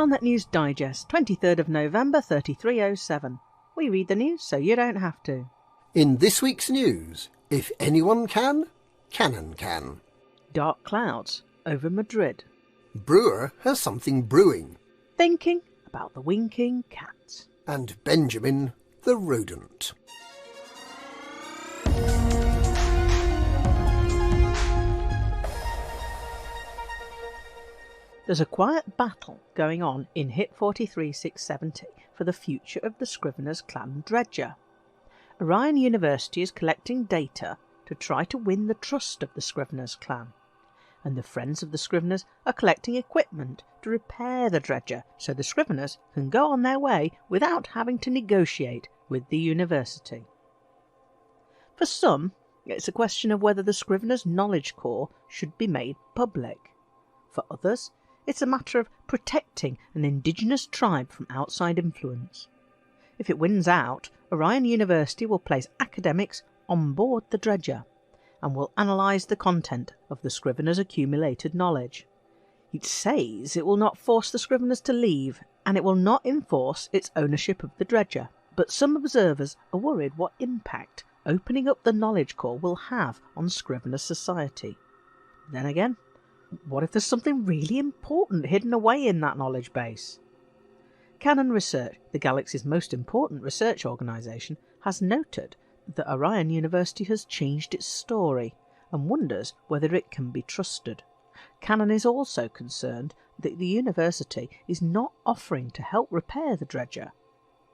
Galnet News Digest, 23rd of November 3307. We read the news so you don't have to. In this week's news, if anyone can, Cannon can. Dark clouds over Madrid. Brewer has something brewing. Thinking about the winking cat. And Benjamin the rodent. There's a quiet battle going on in Hit 43670 for the future of the Scriveners clan Dredger. Orion University is collecting data to try to win the trust of the Scriveners clan, and the Friends of the Scriveners are collecting equipment to repair the Dredger so the Scriveners can go on their way without having to negotiate with the university. For some, it's a question of whether the Scriveners' knowledge core should be made public. For others, it's a matter of protecting an indigenous tribe from outside influence. If it wins out, Orion University will place academics on board the Dredger and will analyse the content of the Scriveners' accumulated knowledge. It says it will not force the Scriveners to leave, and it will not enforce its ownership of the Dredger, but some observers are worried what impact opening up the knowledge core will have on Scrivener society. Then again, what if there's something really important hidden away in that knowledge base? Canon Research, the galaxy's most important research organisation, has noted that Orion University has changed its story and wonders whether it can be trusted. Canon is also concerned that the university is not offering to help repair the Dredger,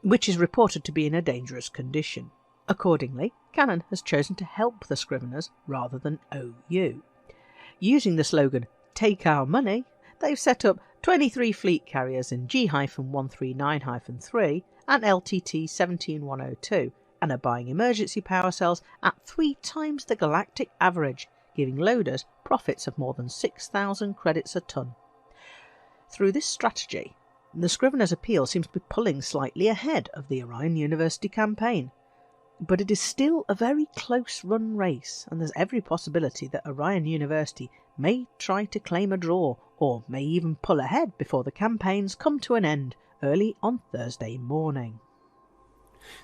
which is reported to be in a dangerous condition. Accordingly, Canon has chosen to help the Scriveners rather than OU. Using the slogan, "Take our money," they've set up 23 fleet carriers in G-139-3 and LTT 17102 and are buying emergency power cells at 3 times the galactic average, giving loaders profits of more than 6,000 credits a ton. Through this strategy, the Scriveners' appeal seems to be pulling slightly ahead of the Orion University campaign. But it is still a very close-run race, and there's every possibility that Orion University may try to claim a draw, or may even pull ahead before the campaigns come to an end early on Thursday morning.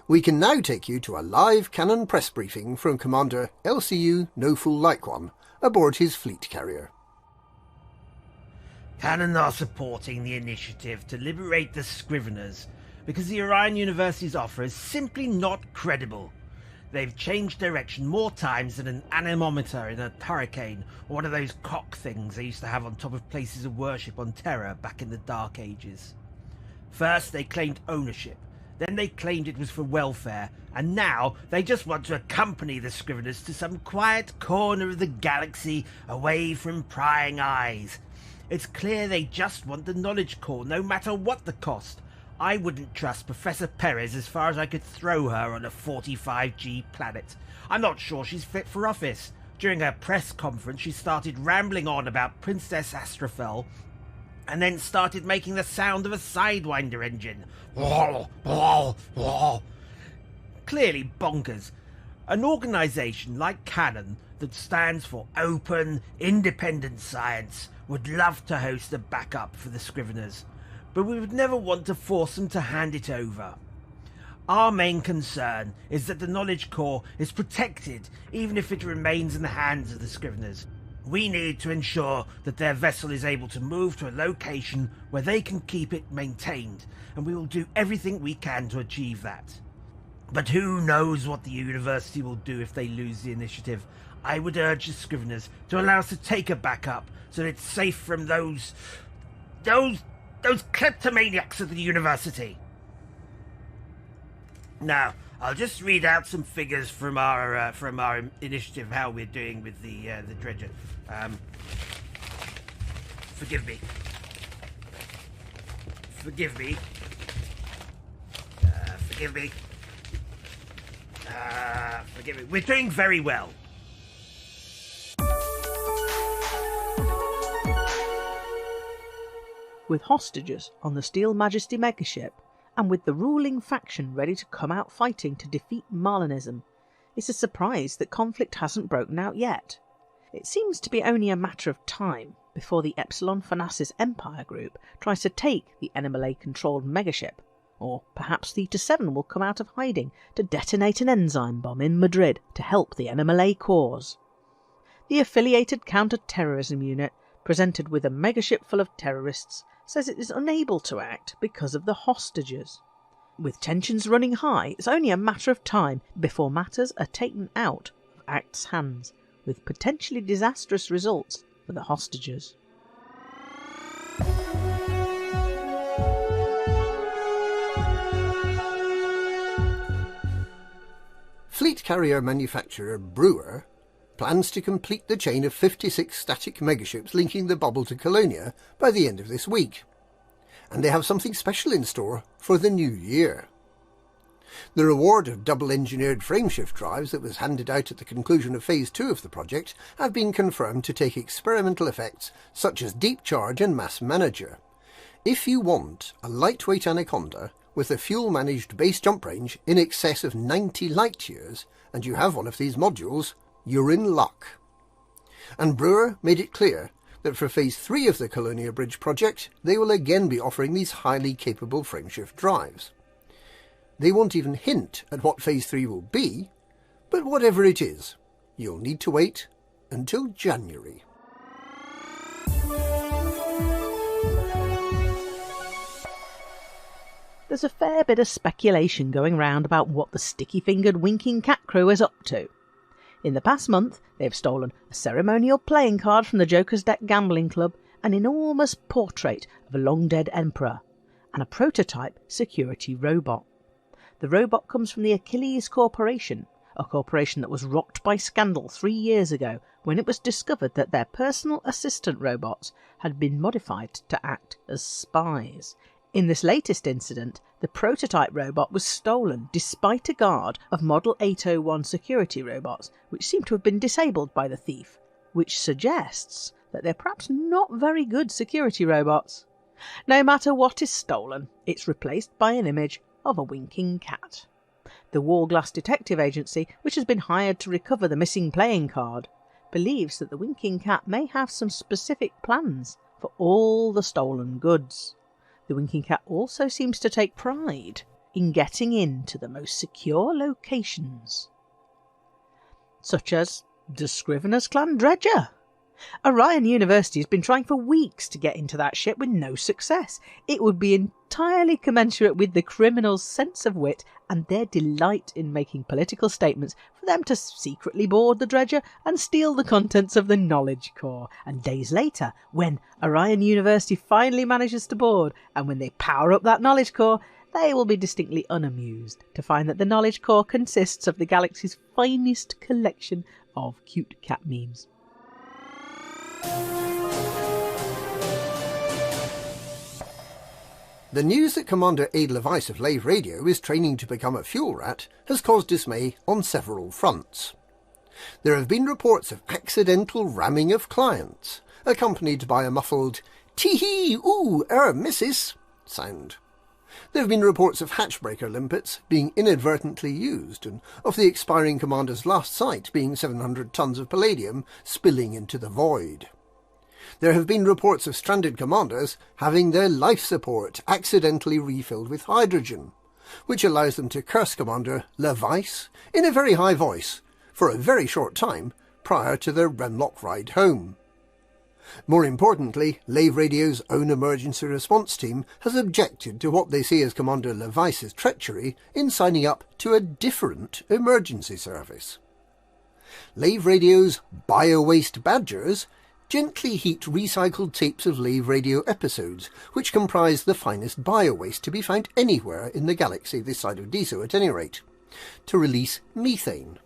We can now take you to a live Cannon press briefing from Commander LCU No Fool Like One aboard his fleet carrier. Cannon are supporting the initiative to liberate the Scriveners because the Orion University's offer is simply not credible. They've changed direction more times than an anemometer in a hurricane, or one of those cock things they used to have on top of places of worship on Terra back in the Dark Ages. First they claimed ownership, then they claimed it was for welfare, and now they just want to accompany the Scriveners to some quiet corner of the galaxy away from prying eyes. It's clear they just want the knowledge core, no matter what the cost. I wouldn't trust Professor Perez as far as I could throw her on a 45G planet. I'm not sure she's fit for office. During her press conference, she started rambling on about Princess Astrophel, and then started making the sound of a Sidewinder engine. Clearly bonkers. An organisation like Canon, that stands for Open, Independent Science, would love to host a backup for the Scriveners, but we would never want to force them to hand it over. Our main concern is that the knowledge core is protected, even if it remains in the hands of the Scriveners. We need to ensure that their vessel is able to move to a location where they can keep it maintained, and we will do everything we can to achieve that. But who knows what the university will do if they lose the initiative. I would urge the Scriveners to allow us to take a backup so that it's safe from those kleptomaniacs at the university. Now, I'll just read out some figures from our initiative, how we're doing with the Dredger. Forgive me. Forgive me. Forgive me. Forgive me. We're doing very well. With hostages on the Steel Majesty megaship, and with the ruling faction ready to come out fighting to defeat Marlinism, it's a surprise that conflict hasn't broken out yet. It seems to be only a matter of time, before the Epsilon Phonacis Empire group tries to take the NMLA-controlled megaship, or perhaps Theta 7 will come out of hiding to detonate an enzyme bomb in Madrid to help the NMLA cause. The affiliated counter-terrorism unit, presented with a megaship full of terrorists, says it is unable to act because of the hostages. With tensions running high, it's only a matter of time before matters are taken out of ACT's hands, with potentially disastrous results for the hostages. Fleet carrier manufacturer Brewer plans to complete the chain of 56 static megaships linking the bubble to Colonia by the end of this week. And they have something special in store for the new year. The reward of double-engineered frameshift drives that was handed out at the conclusion of Phase 2 of the project have been confirmed to take experimental effects such as deep charge and mass manager. If you want a lightweight Anaconda with a fuel-managed base jump range in excess of 90 light-years, and you have one of these modules, you're in luck. And Brewer made it clear that for Phase 3 of the Colonia Bridge project, they will again be offering these highly capable frameshift drives. They won't even hint at what Phase 3 will be, but whatever it is, you'll need to wait until January. There's a fair bit of speculation going round about what the sticky-fingered winking cat crew is up to. In the past month, they've stolen a ceremonial playing card from the Joker's Deck Gambling Club, an enormous portrait of a long-dead emperor, and a prototype security robot. The robot comes from the Achilles Corporation, a corporation that was rocked by scandal 3 years ago when it was discovered that their personal assistant robots had been modified to act as spies. In this latest incident, the prototype robot was stolen despite a guard of Model 801 security robots, which seem to have been disabled by the thief, which suggests that they're perhaps not very good security robots. No matter what is stolen, it's replaced by an image of a winking cat. The Warglass Detective Agency, which has been hired to recover the missing playing card, believes that the winking cat may have some specific plans for all the stolen goods. The winking cat also seems to take pride in getting into the most secure locations, such as the Scrivener's Clan Dredger. Orion University has been trying for weeks to get into that ship with no success. It would be entirely commensurate with the criminals' sense of wit and their delight in making political statements for them to secretly board the dredger and steal the contents of the knowledge core. And days later, when Orion University finally manages to board, and when they power up that knowledge core, they will be distinctly unamused to find that the knowledge core consists of the galaxy's finest collection of cute cat memes. The news that Commander Ada Levice of Lave Radio is training to become a fuel rat has caused dismay on several fronts. There have been reports of accidental ramming of clients, accompanied by a muffled "tee-hee, ooh, missus" sound. There have been reports of hatchbreaker limpets being inadvertently used, and of the expiring commander's last sight being 700 tons of palladium spilling into the void. There have been reports of stranded commanders having their life support accidentally refilled with hydrogen, which allows them to curse Commander Levice in a very high voice for a very short time prior to their Remlock ride home. More importantly, Lave Radio's own emergency response team has objected to what they see as Commander Levice's treachery in signing up to a different emergency service. Lave Radio's bio-waste badgers gently heat recycled tapes of Lave Radio episodes, which comprise the finest bio-waste to be found anywhere in the galaxy this side of Deso at any rate, to release methane.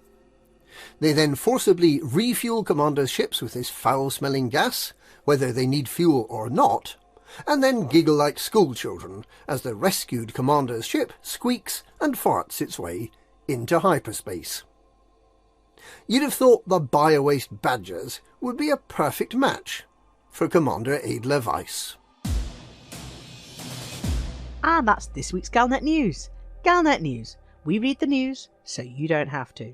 They then forcibly refuel Commander's ships with this foul-smelling gas, whether they need fuel or not, and then giggle like schoolchildren as the rescued Commander's ship squeaks and farts its way into hyperspace. You'd have thought the bio-waste badgers would be a perfect match for Commander Ada Levice. And that's this week's Galnet News. Galnet News. We read the news so you don't have to.